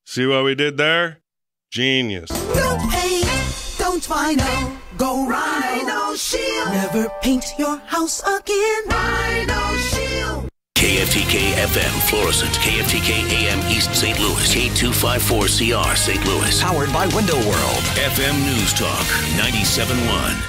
See what we did there? Genius. Don't paint, don't Rhino, go Rhino Shield. Never paint your house again. Rhino Shield. KFTK FM Florissant, KFTK AM East St. Louis, K254CR St. Louis. Powered by Window World. FM News Talk 97.1.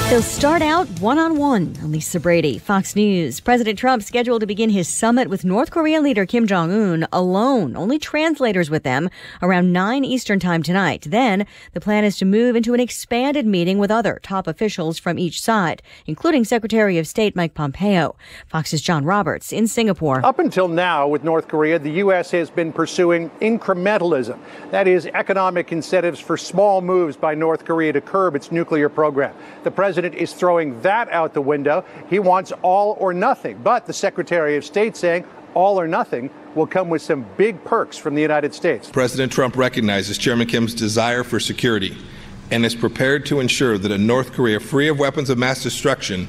They'll start out one-on-one. Lisa Brady, Fox News. President Trump scheduled to begin his summit with North Korea leader Kim Jong-un alone. Only translators with them around 9 Eastern time tonight. Then the plan is to move into an expanded meeting with other top officials from each side, including Secretary of State Mike Pompeo. Fox's John Roberts in Singapore. Up until now with North Korea, the U.S. has been pursuing incrementalism. That is, economic incentives for small moves by North Korea to curb its nuclear program. The president is throwing that out the window. He wants all or nothing. But the Secretary of State saying all or nothing will come with some big perks from the United States. President Trump recognizes Chairman Kim's desire for security and is prepared to ensure that a North Korea free of weapons of mass destruction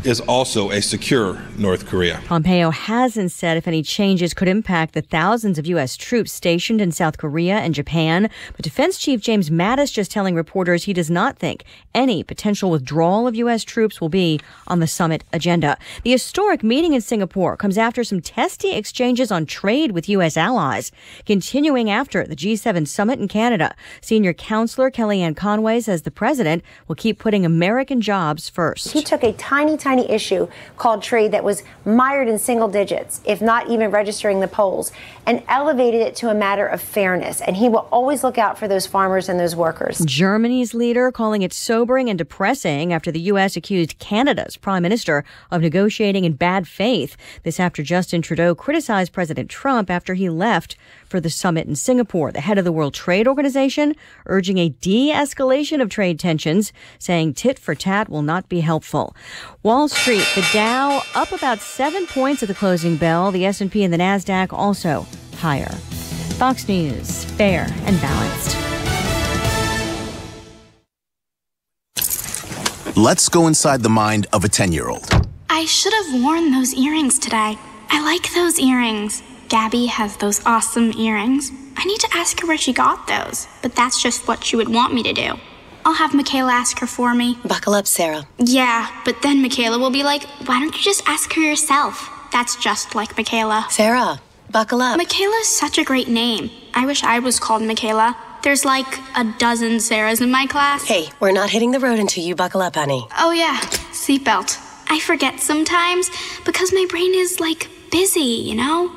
is also a secure North Korea. Pompeo hasn't said if any changes could impact the thousands of U.S. troops stationed in South Korea and Japan. But Defense Chief James Mattis just telling reporters he does not think any potential withdrawal of U.S. troops will be on the summit agenda. The historic meeting in Singapore comes after some testy exchanges on trade with U.S. allies, continuing after the G7 summit in Canada. Senior counselor Kellyanne Conway says the president will keep putting American jobs first. He took a tiny issue called trade that was mired in single digits, if not even registering the polls, and elevated it to a matter of fairness. And he will always look out for those farmers and those workers. Germany's leader calling it sobering and depressing after the U.S. accused Canada's prime minister of negotiating in bad faith. This after Justin Trudeau criticized President Trump after he left for the summit in Singapore. The head of the World Trade Organization urging a de-escalation of trade tensions, saying tit for tat will not be helpful. Wall Street, the Dow up about 7 points at the closing bell. The S&P and the Nasdaq also higher. Fox News, fair and balanced. Let's go inside the mind of a 10-year-old. I should have worn those earrings today. I like those earrings. Gabby has those awesome earrings. I need to ask her where she got those, but that's just what she would want me to do. I'll have Michaela ask her for me. Buckle up, Sarah. Yeah, but then Michaela will be like, why don't you just ask her yourself? That's just like Michaela. Sarah, buckle up. Michaela's such a great name. I wish I was called Michaela. There's like a dozen Sarahs in my class. Hey, we're not hitting the road until you buckle up, honey. Oh yeah, seatbelt. I forget sometimes because my brain is like busy, you know?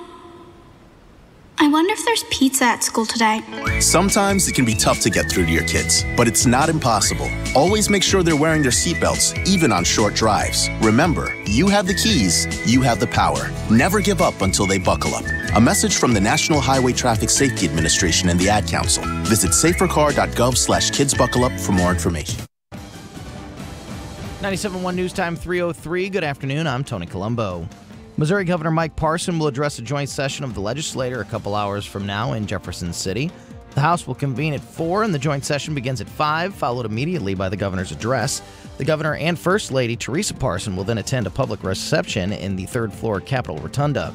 I wonder if there's pizza at school today. Sometimes it can be tough to get through to your kids, but it's not impossible. Always make sure they're wearing their seatbelts, even on short drives. Remember, you have the keys, you have the power. Never give up until they buckle up. A message from the National Highway Traffic Safety Administration and the Ad Council. Visit safercar.gov/kidsbuckleup for more information. 97.1 News Time 3:03. Good afternoon. I'm Tony Colombo. Missouri Governor Mike Parson will address a joint session of the legislature a couple hours from now in Jefferson City. The House will convene at 4 and the joint session begins at 5, followed immediately by the governor's address. The governor and First Lady Teresa Parson will then attend a public reception in the third floor Capitol Rotunda.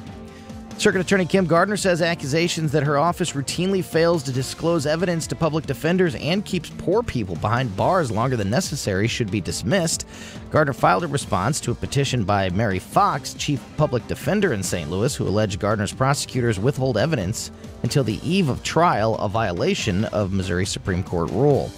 Circuit Attorney Kim Gardner says accusations that her office routinely fails to disclose evidence to public defenders and keeps poor people behind bars longer than necessary should be dismissed. Gardner filed a response to a petition by Mary Fox, chief public defender in St. Louis, who alleged Gardner's prosecutors withhold evidence until the eve of trial, a violation of Missouri Supreme Court rule.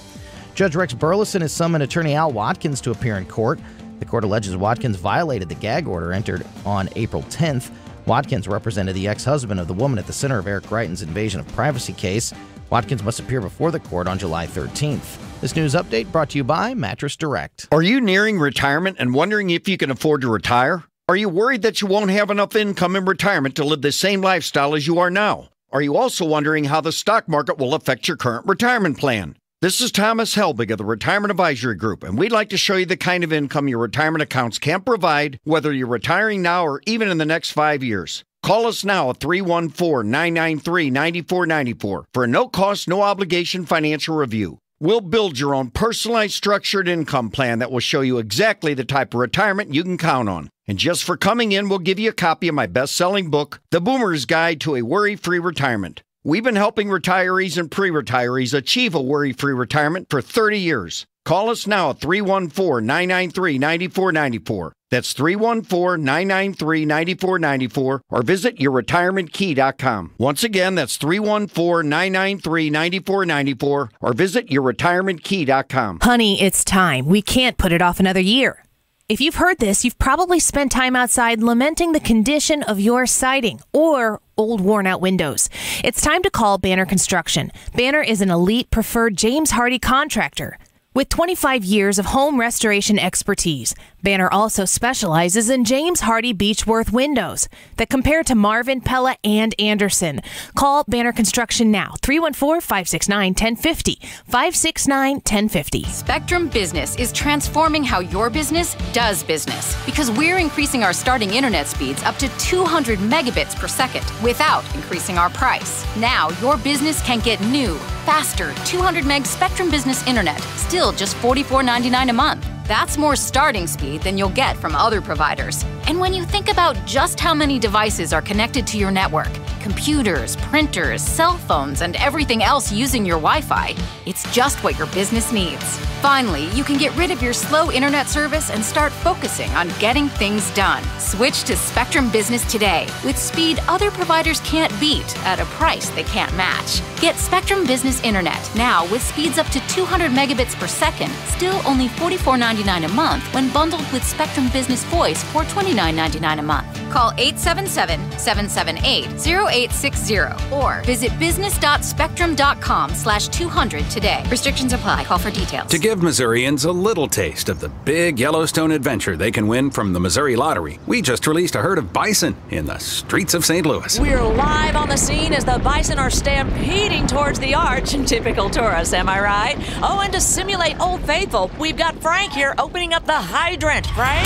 Judge Rex Burleson has summoned attorney Al Watkins to appear in court. The court alleges Watkins violated the gag order entered on April 10th. Watkins represented the ex-husband of the woman at the center of Eric Greitens' invasion of privacy case. Watkins must appear before the court on July 13th. This news update brought to you by Mattress Direct. Are you nearing retirement and wondering if you can afford to retire? Are you worried that you won't have enough income in retirement to live the same lifestyle as you are now? Are you also wondering how the stock market will affect your current retirement plan? This is Thomas Helbig of the Retirement Advisory Group, and we'd like to show you the kind of income your retirement accounts can provide, whether you're retiring now or even in the next 5 years. Call us now at 314-993-9494 for a no-cost, no-obligation financial review. We'll build your own personalized structured income plan that will show you exactly the type of retirement you can count on. And just for coming in, we'll give you a copy of my best-selling book, The Boomer's Guide to a Worry-Free Retirement. We've been helping retirees and pre-retirees achieve a worry-free retirement for 30 years. Call us now at 314-993-9494. That's 314-993-9494 or visit yourretirementkey.com. Once again, that's 314-993-9494 or visit yourretirementkey.com. Honey, it's time. We can't put it off another year. If you've heard this, you've probably spent time outside lamenting the condition of your siding or old worn-out windows. It's time to call Banner Construction. Banner is an elite preferred James Hardie contractor with 25 years of home restoration expertise. Banner also specializes in James Hardie Beechworth windows that compare to Marvin, Pella, and Anderson. Call Banner Construction now, 314-569-1050, 569-1050. Spectrum Business is transforming how your business does business because we're increasing our starting internet speeds up to 200 megabits per second without increasing our price. Now your business can get new, faster 200 meg Spectrum Business internet, still just $44.99 a month. That's more starting speed than you'll get from other providers. And when you think about just how many devices are connected to your network, computers, printers, cell phones, and everything else using your Wi-Fi, it's just what your business needs. Finally, you can get rid of your slow internet service and start focusing on getting things done. Switch to Spectrum Business today with speed other providers can't beat at a price they can't match. Get Spectrum Business Internet now with speeds up to 200 megabits per second, still only $44.99 a month when bundled with Spectrum Business Voice for $29.99 a month. Call 877-778-0860 or visit business.spectrum.com/200 today. Restrictions apply. Call for details. To give Missourians a little taste of the big Yellowstone adventure they can win from the Missouri Lottery, we just released a herd of bison in the streets of St. Louis. We're live on the scene as the bison are stampeding towards the arch. Typical tourists, am I right? Oh, and to simulate Old Faithful, we've got Frank here opening up the hydrant. Frank?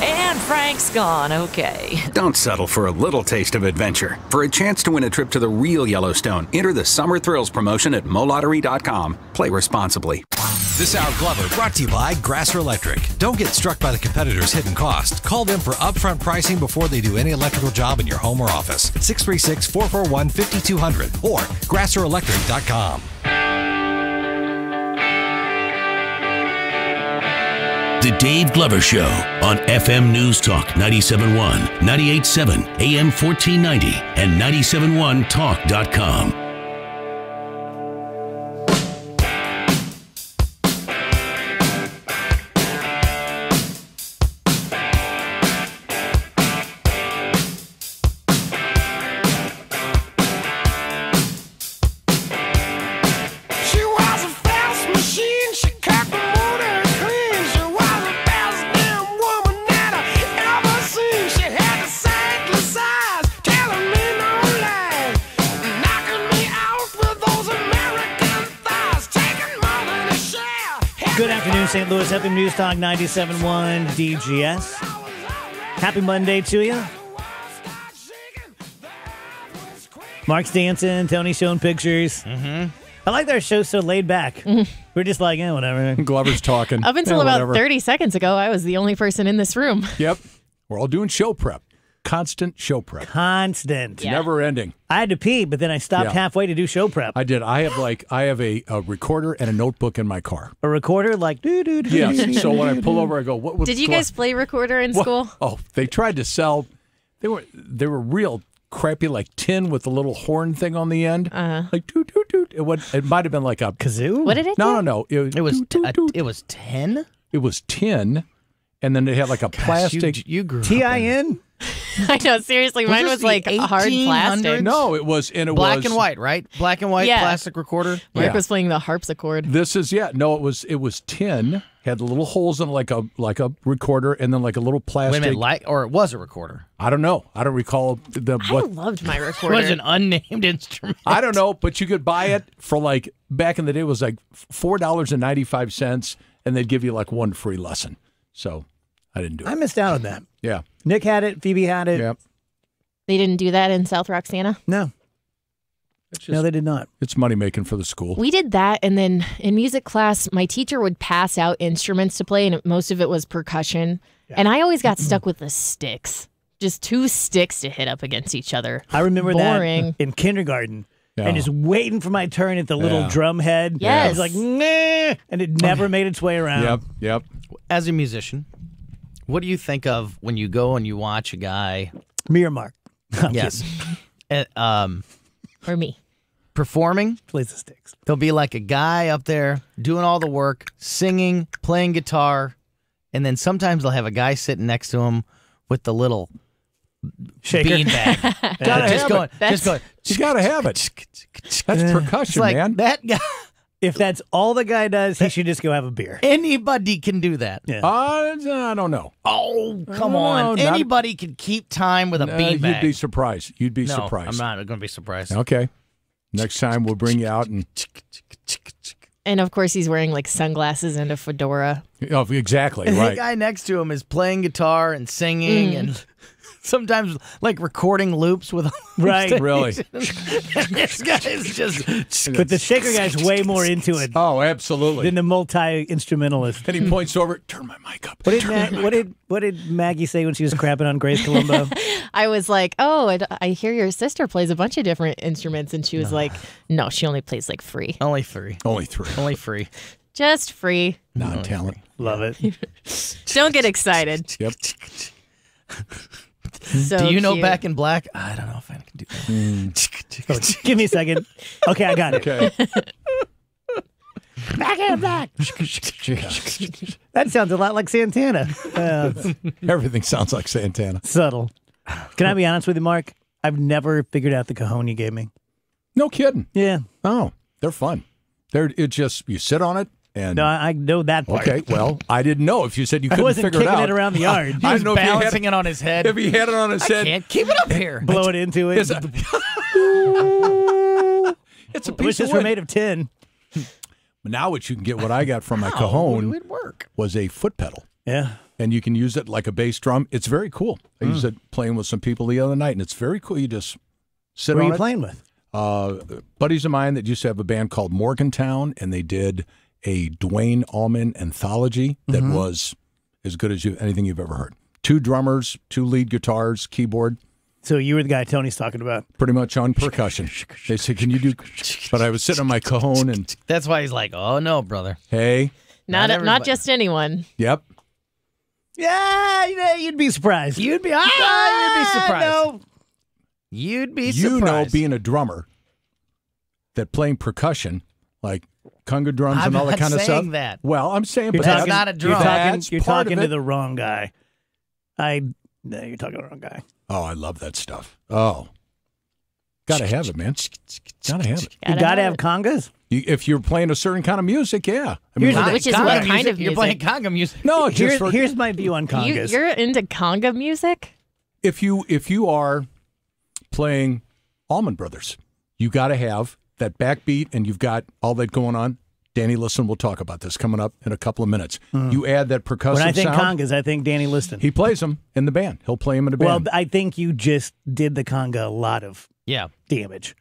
And Frank's gone. Okay. Don't settle for a little taste of adventure. For a chance to win a trip to the real Yellowstone, enter the Summer Thrills promotion at molottery.com. Play responsibly. This hour Glover brought to you by Grasser Electric. Don't get struck by the competitor's hidden cost. Call them for upfront pricing before they do any electrical job in your home or office. 636-441-5200 or grasserelectric.com. The Dave Glover Show on FM News Talk 97.1, 98.7, AM 1490, and 97.1talk.com. St. Louis FM News Talk 97.1 DGS. Happy Monday to you. Mark's dancing, Tony's showing pictures. I like that our show's so laid back. We're just like, whatever. Glover's talking. Up until about 30 seconds ago, I was the only person in this room. Yep. We're all doing show prep. Constant show prep. Constant. Yeah. Never ending. I had to pee, but then I stopped halfway to do show prep. I did. I have a recorder and a notebook in my car. A recorder like doo-doo-doo. Yes. So when I pull over, I go, what was Did you guys play recorder in school? Oh, they tried to sell. They were real crappy, like tin with a little horn thing on the end. Like toot toot toot. It might have been like a kazoo. What did it do? No. It was it was tin. It was tin, and then they had like a plastic. You grew TIN. I know, seriously, mine was like hard plastic. No, it was, and it black was and white, right? Black and white plastic recorder. Mark was playing the harpsichord. This is it was tin, had the little holes in it like a recorder, and then like a little plastic. Wait a minute, or it was a recorder. I don't know. I don't recall I loved my recorder. It was an unnamed instrument. I don't know, but you could buy it for like back in the day. It was like $4.95, and they'd give you like one free lesson. So I didn't do it. I missed out on that. Yeah. Nick had it. Phoebe had it. Yep. They didn't do that in South Roxana? No. No, they did not. It's money making for the school. We did that, and then in music class, my teacher would pass out instruments to play, and most of it was percussion. Yeah. And I always got stuck with the sticks. Just two sticks to hit up against each other. I remember Boring. that in kindergarten. Yeah. And just waiting for my turn at the little drum head. Yes. I was like, nah, and it never made its way around. Yep. As a musician, what do you think of when you go and you watch a guy? Me or Mark? Yes. Or me. Performing. Plays the sticks. There'll be like a guy up there doing all the work, singing, playing guitar, and then sometimes they'll have a guy sitting next to him with the little shaker beanbag. Just going. You gotta have it. That's percussion, like, man. That guy. If that's all the guy does, he should just go have a beer. Anybody can do that. Yeah. I don't know. Oh, come on. Anybody can keep time with a beanbag. You'd be surprised. No, I'm not going to be surprised. Okay. Next time we'll bring you out and... And, of course, he's wearing, like, sunglasses and a fedora. Oh, exactly, and right. the guy next to him is playing guitar and singing. And Sometimes, like recording loops with Right. Really? This guy is just. But the shaker guy's way more into it Oh, absolutely. than the multi-instrumentalist. And he points over, turn my mic up. What did Maggie say when she was crapping on Grace Colombo? I was like, oh, I hear your sister plays a bunch of different instruments. And she was like, no, she only plays like free. Only three. Only three. Only free. Just free. Non-talent. Love it. Don't get excited. Yep. So Do you know cute. Back in Black? I don't know if I can do that. Oh, give me a second. Okay, I got it. Okay. Back in Black. That sounds a lot like Santana. Everything sounds like Santana. Subtle. Can I be honest with you, Mark? I've never figured out the cajon you gave me. No kidding. Yeah. Oh, they're fun. It just, you sit on it and. No, I know that part. Okay, well, I didn't know if you said you I couldn't wasn't figure it kicking out. it around the yard. He was know if he had balancing it on his head. If he had it on his head. Can't keep it up here. Blow it into it. It's a piece Wishes of were wood. made of tin. Now what you can get, what I got from my cajon would work? was a foot pedal. Yeah. And you can use it like a bass drum. It's very cool. I used it playing with some people the other night, and it's very cool. You just sit Who are on you it. playing with? Buddies of mine that used to have a band called Morgantown, and they did a Dwayne Allman anthology that was as good as anything you've ever heard. 2 drummers, 2 lead guitars, keyboard. So you were the guy Tony's talking about. Pretty much on percussion. They said, can you do... But I was sitting on my cajon and... That's why he's like, oh, no, brother. Hey. Not just anyone. Yep. Yeah, you'd be surprised. You'd be surprised. No. You'd be You know, surprised. being a drummer, that playing percussion, like conga drums I'm and all that not kind of stuff. saying that. Well, I'm saying, You're but talking, not a drum. You're part talking of to it. the wrong guy. No, you're talking to the wrong guy. Oh, I love that stuff. Oh. Gotta have it, man. Gotta have it. You gotta have congas? If you're playing a certain kind of music, yeah. I mean, Which is what kind of music? You're playing conga music. no, just for, Here's my view on congas. You're into conga music? if you are playing Allman Brothers, you got to have that backbeat, and you've got all that going on. Danny Liston will talk about this coming up in a couple of minutes. You add that percussive When I think sound. congas, I think Danny Liston. He plays them in the band. He'll play them in a Well, band. I think you just did the conga a lot of damage.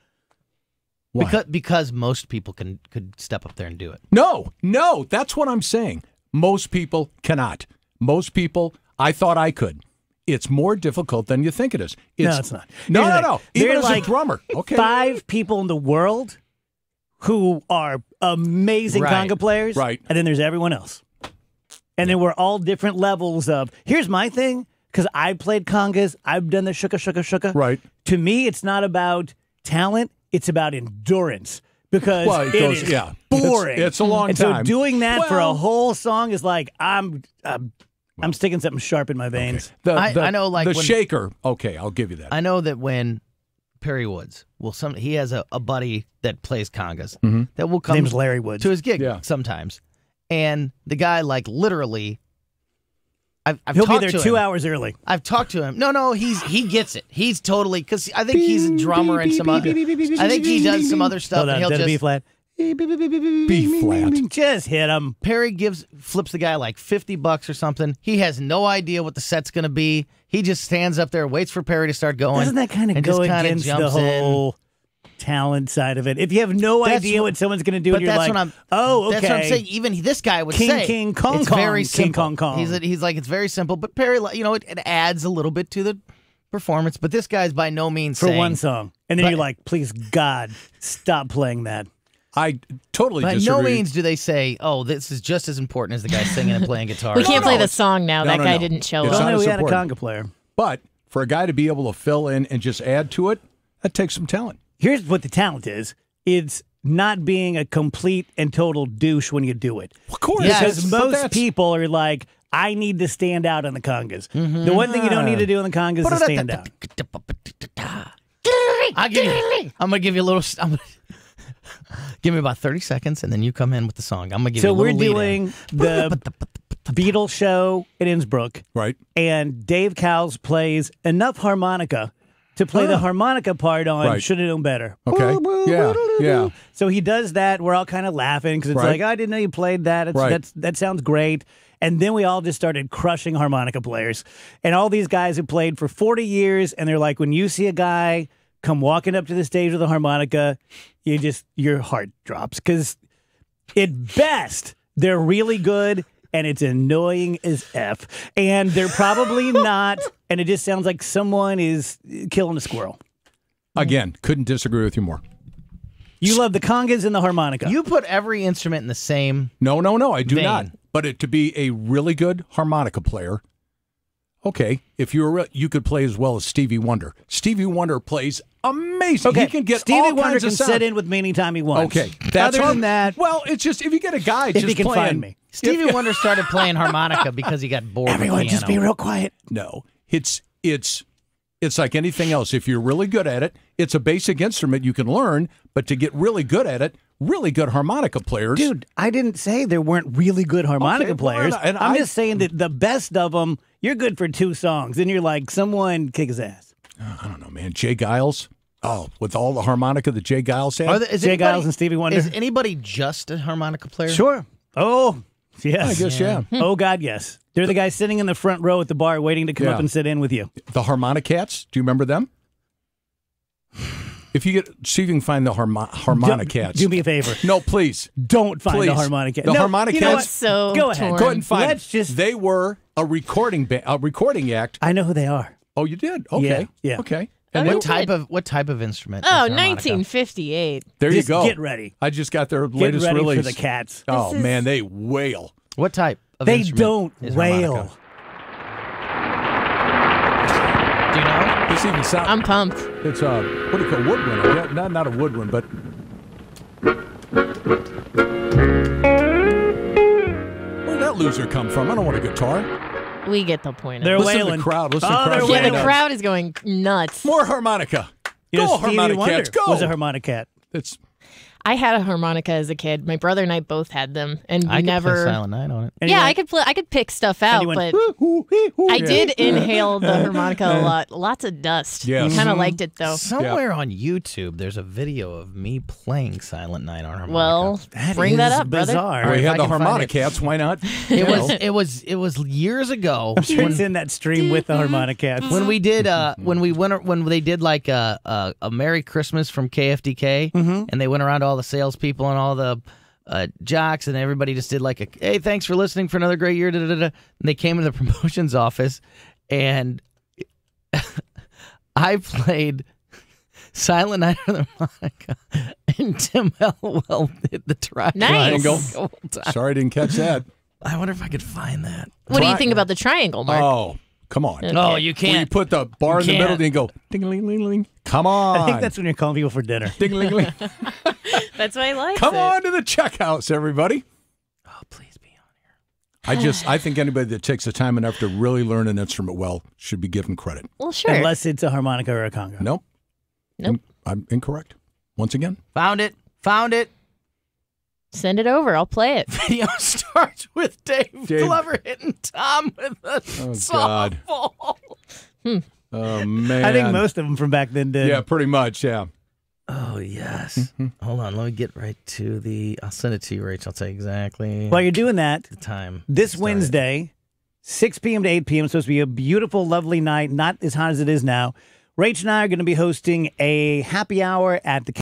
Why? Because most people could step up there and do it. No, that's what I'm saying. Most people cannot. Most people, I thought I could. It's more difficult than you think it is. No, it's not. No. Even There are as like a drummer. Okay. 5 people in the world who are amazing Right. conga players. Right. And then there's everyone else. And then we're all different levels of, here's my thing, because I played congas, I've done the shuka, shuka, shuka. Right. To me, it's not about talent, it's about endurance. Because Well, it goes- is yeah. boring. It's a long and time. So doing that for a Well- whole song is like, I'm sticking something sharp in my veins. I know, like, the when- shaker. Okay, I'll give you that. I know that when Perry Woods, he has a buddy that plays congas Mhm. that will come Name's Larry Woods. to his gig Yeah. sometimes, and the guy literally, I've He'll be talked there to 2 him. hours early. I've talked to him. No, he gets it. He's totally, because I think he's a drummer and some other. I think he does some other stuff. Hold on, and he'll is that a just B flat? B flat. Just hit him. Perry flips the guy like $50 or something. He has no idea what the set's going to be. He just stands up there, waits for Perry to start going. Doesn't that kind of and go just kinda against the jumps in. whole talent side of it? If you have no That's idea what- what someone's going to do, But and you're that's like, what I'm. oh, okay. That's what I'm saying. Even this guy would King, say, king, Kong, it's Kong, very King, simple. Kong, Kong. He's like, it's very simple, but Perry, it adds a little bit to the performance. But this guy's by no means For saying, one song. And then But- you're like, please, God, stop playing that. I totally By disagree. no means do they say, "Oh, this is just as important as the guy singing and playing guitar." We can't play the it's- song now. That guy didn't show It's up. not know as we had a important. conga player. But for a guy to be able to fill in and just add to it, that takes some talent. Here's what the talent is. It's not being a complete and total douche when you do it. Of course. Because Yes, but most that's- people are like, I need to stand out on the congas. The one thing you don't need to do on the congas is stand out. I'm gonna give you a little. Give me about 30 seconds, and then you come in with the song. I'm gonna give you a So we're little lead in. doing the Beatles show in Innsbruck. Right. And Dave Cowles plays enough harmonica to play the harmonica part on Right. Should Have Known Better. Okay. Yeah. So he does that. We're all kind of laughing because it's Right. like, I didn't know you played that. That sounds great. And then we all just started crushing harmonica players. And all these guys who played for 40 years, and they're like, when you see a guy come walking up to the stage with a harmonica, your heart drops. Because at best, they're really good, and it's annoying as F. And they're probably not, and it just sounds like someone is killing a squirrel. Again, couldn't disagree with you more. You love the congas and the harmonica. You put every instrument in the same. No, I do vein. not. But to be a really good harmonica player, okay, if you could play as well as Stevie Wonder. Stevie Wonder plays amazing. Okay, He can get Stevie all Wonder kinds can of sound. sit in with me anytime he wants. Okay, that's Other than that, well, it's just if you get a guy if just he can playing, find me. Stevie Wonder started playing harmonica because he got bored. Everyone, with just piano. be real quiet. No, it's like anything else. If you're really good at it, it's a basic instrument you can learn. But to get really good at it, really good harmonica players. Dude, I didn't say there weren't really good harmonica Okay, well, players. and I'm I- just saying that the best of them, you're good for 2 songs, and you're like, someone kick his ass. I don't know, man. Jay Giles. Oh, with all the harmonica that Jay Giles had. Jay Giles and Stevie Wonder. Is anybody just a harmonica player? Sure. Oh, yes. I guess, yeah. Oh, God, yes. They're the guys sitting in the front row at the bar waiting to come up and sit in with you. The Harmonicats. Do you remember them? If you get, see if you can find the Harmonicats. Do me a favor. No, please. Don't find Please. the harmonica. The No, Harmonicats. you know what? So Go ahead. torn. Go ahead and find Let's it. just- They were a recording act. I know who they are. Oh, you did? Okay. Yeah. Okay. And And what they- type of instrument? Oh, is harmonica? 1958. there Just you go. get ready. I just got their Get latest ready release. for the Cats. Oh, This is- man, they wail. What type of They instrument don't is wail. harmonica? Do you know? This even sounds. I'm pumped. It's a what do you call woodwind? Yeah, not a woodwind, but. Where'd that loser come from? I don't want a guitar. We get the point. They're Listen to wailing. the crowd. Listen to Oh, the they're crowd. Yeah, wailing. the crowd is going nuts. More harmonica. You Go know, Stevie Wonder Harmonicats. Go. was a harmonicat. It's I had a harmonica as a kid. My brother and I both had them, and I we could never. play Silent Night on it. And Yeah, you I went- could play. I could pick stuff out, you went, but I did inhale the harmonica a lot. Lots of dust. Yes. I kind of liked it though. Somewhere on YouTube, there's a video of me playing Silent Night on harmonica. Well, bring that is up, brother. bizarre. we if had I the can find it. Harmonicats. Why not? It was years ago. I'm sure it's in that stream with the harmonicats. When we did when they did like a Merry Christmas from KFDK, and they went around to all the salespeople and all the jocks, and everybody just did like a hey, thanks for listening for another great year. Da, da, da, da. And they came to the promotions office, and I played Silent Night on the harmonica, and Tim Hellwell hit the triangle. Nice. the whole time. Sorry, I didn't catch that. I wonder if I could find that. What do you think about the triangle, Mark? Oh, come on. Okay. Oh, you When you can't. put the bar in the middle, can't. then you go ding-a-ling-ling-ling. Come on. I think that's when you're calling people for dinner. ding-a-ling-ling. That's why I like Come it. on to the check house, everybody. Oh, please be on. I think anybody that takes the time enough to really learn an instrument well should be given credit. Well, sure. Unless it's a harmonica or a conga. Nope. Nope. I'm incorrect. Once again. Found it. Send it over. I'll play it. Video starts with Dave Glover hitting Tom with a God. softball. Oh, man. I think most of them from back then did. Yeah, pretty much, yeah. Oh, yes. Hold on. Let me get right to the... I'll send it to you, Rach. I'll tell you exactly While you're doing that, the time. this Started. Wednesday, 6 p.m. to 8 p.m. It's supposed to be a beautiful, lovely night, not as hot as it is now. Rach and I are going to be hosting a happy hour at the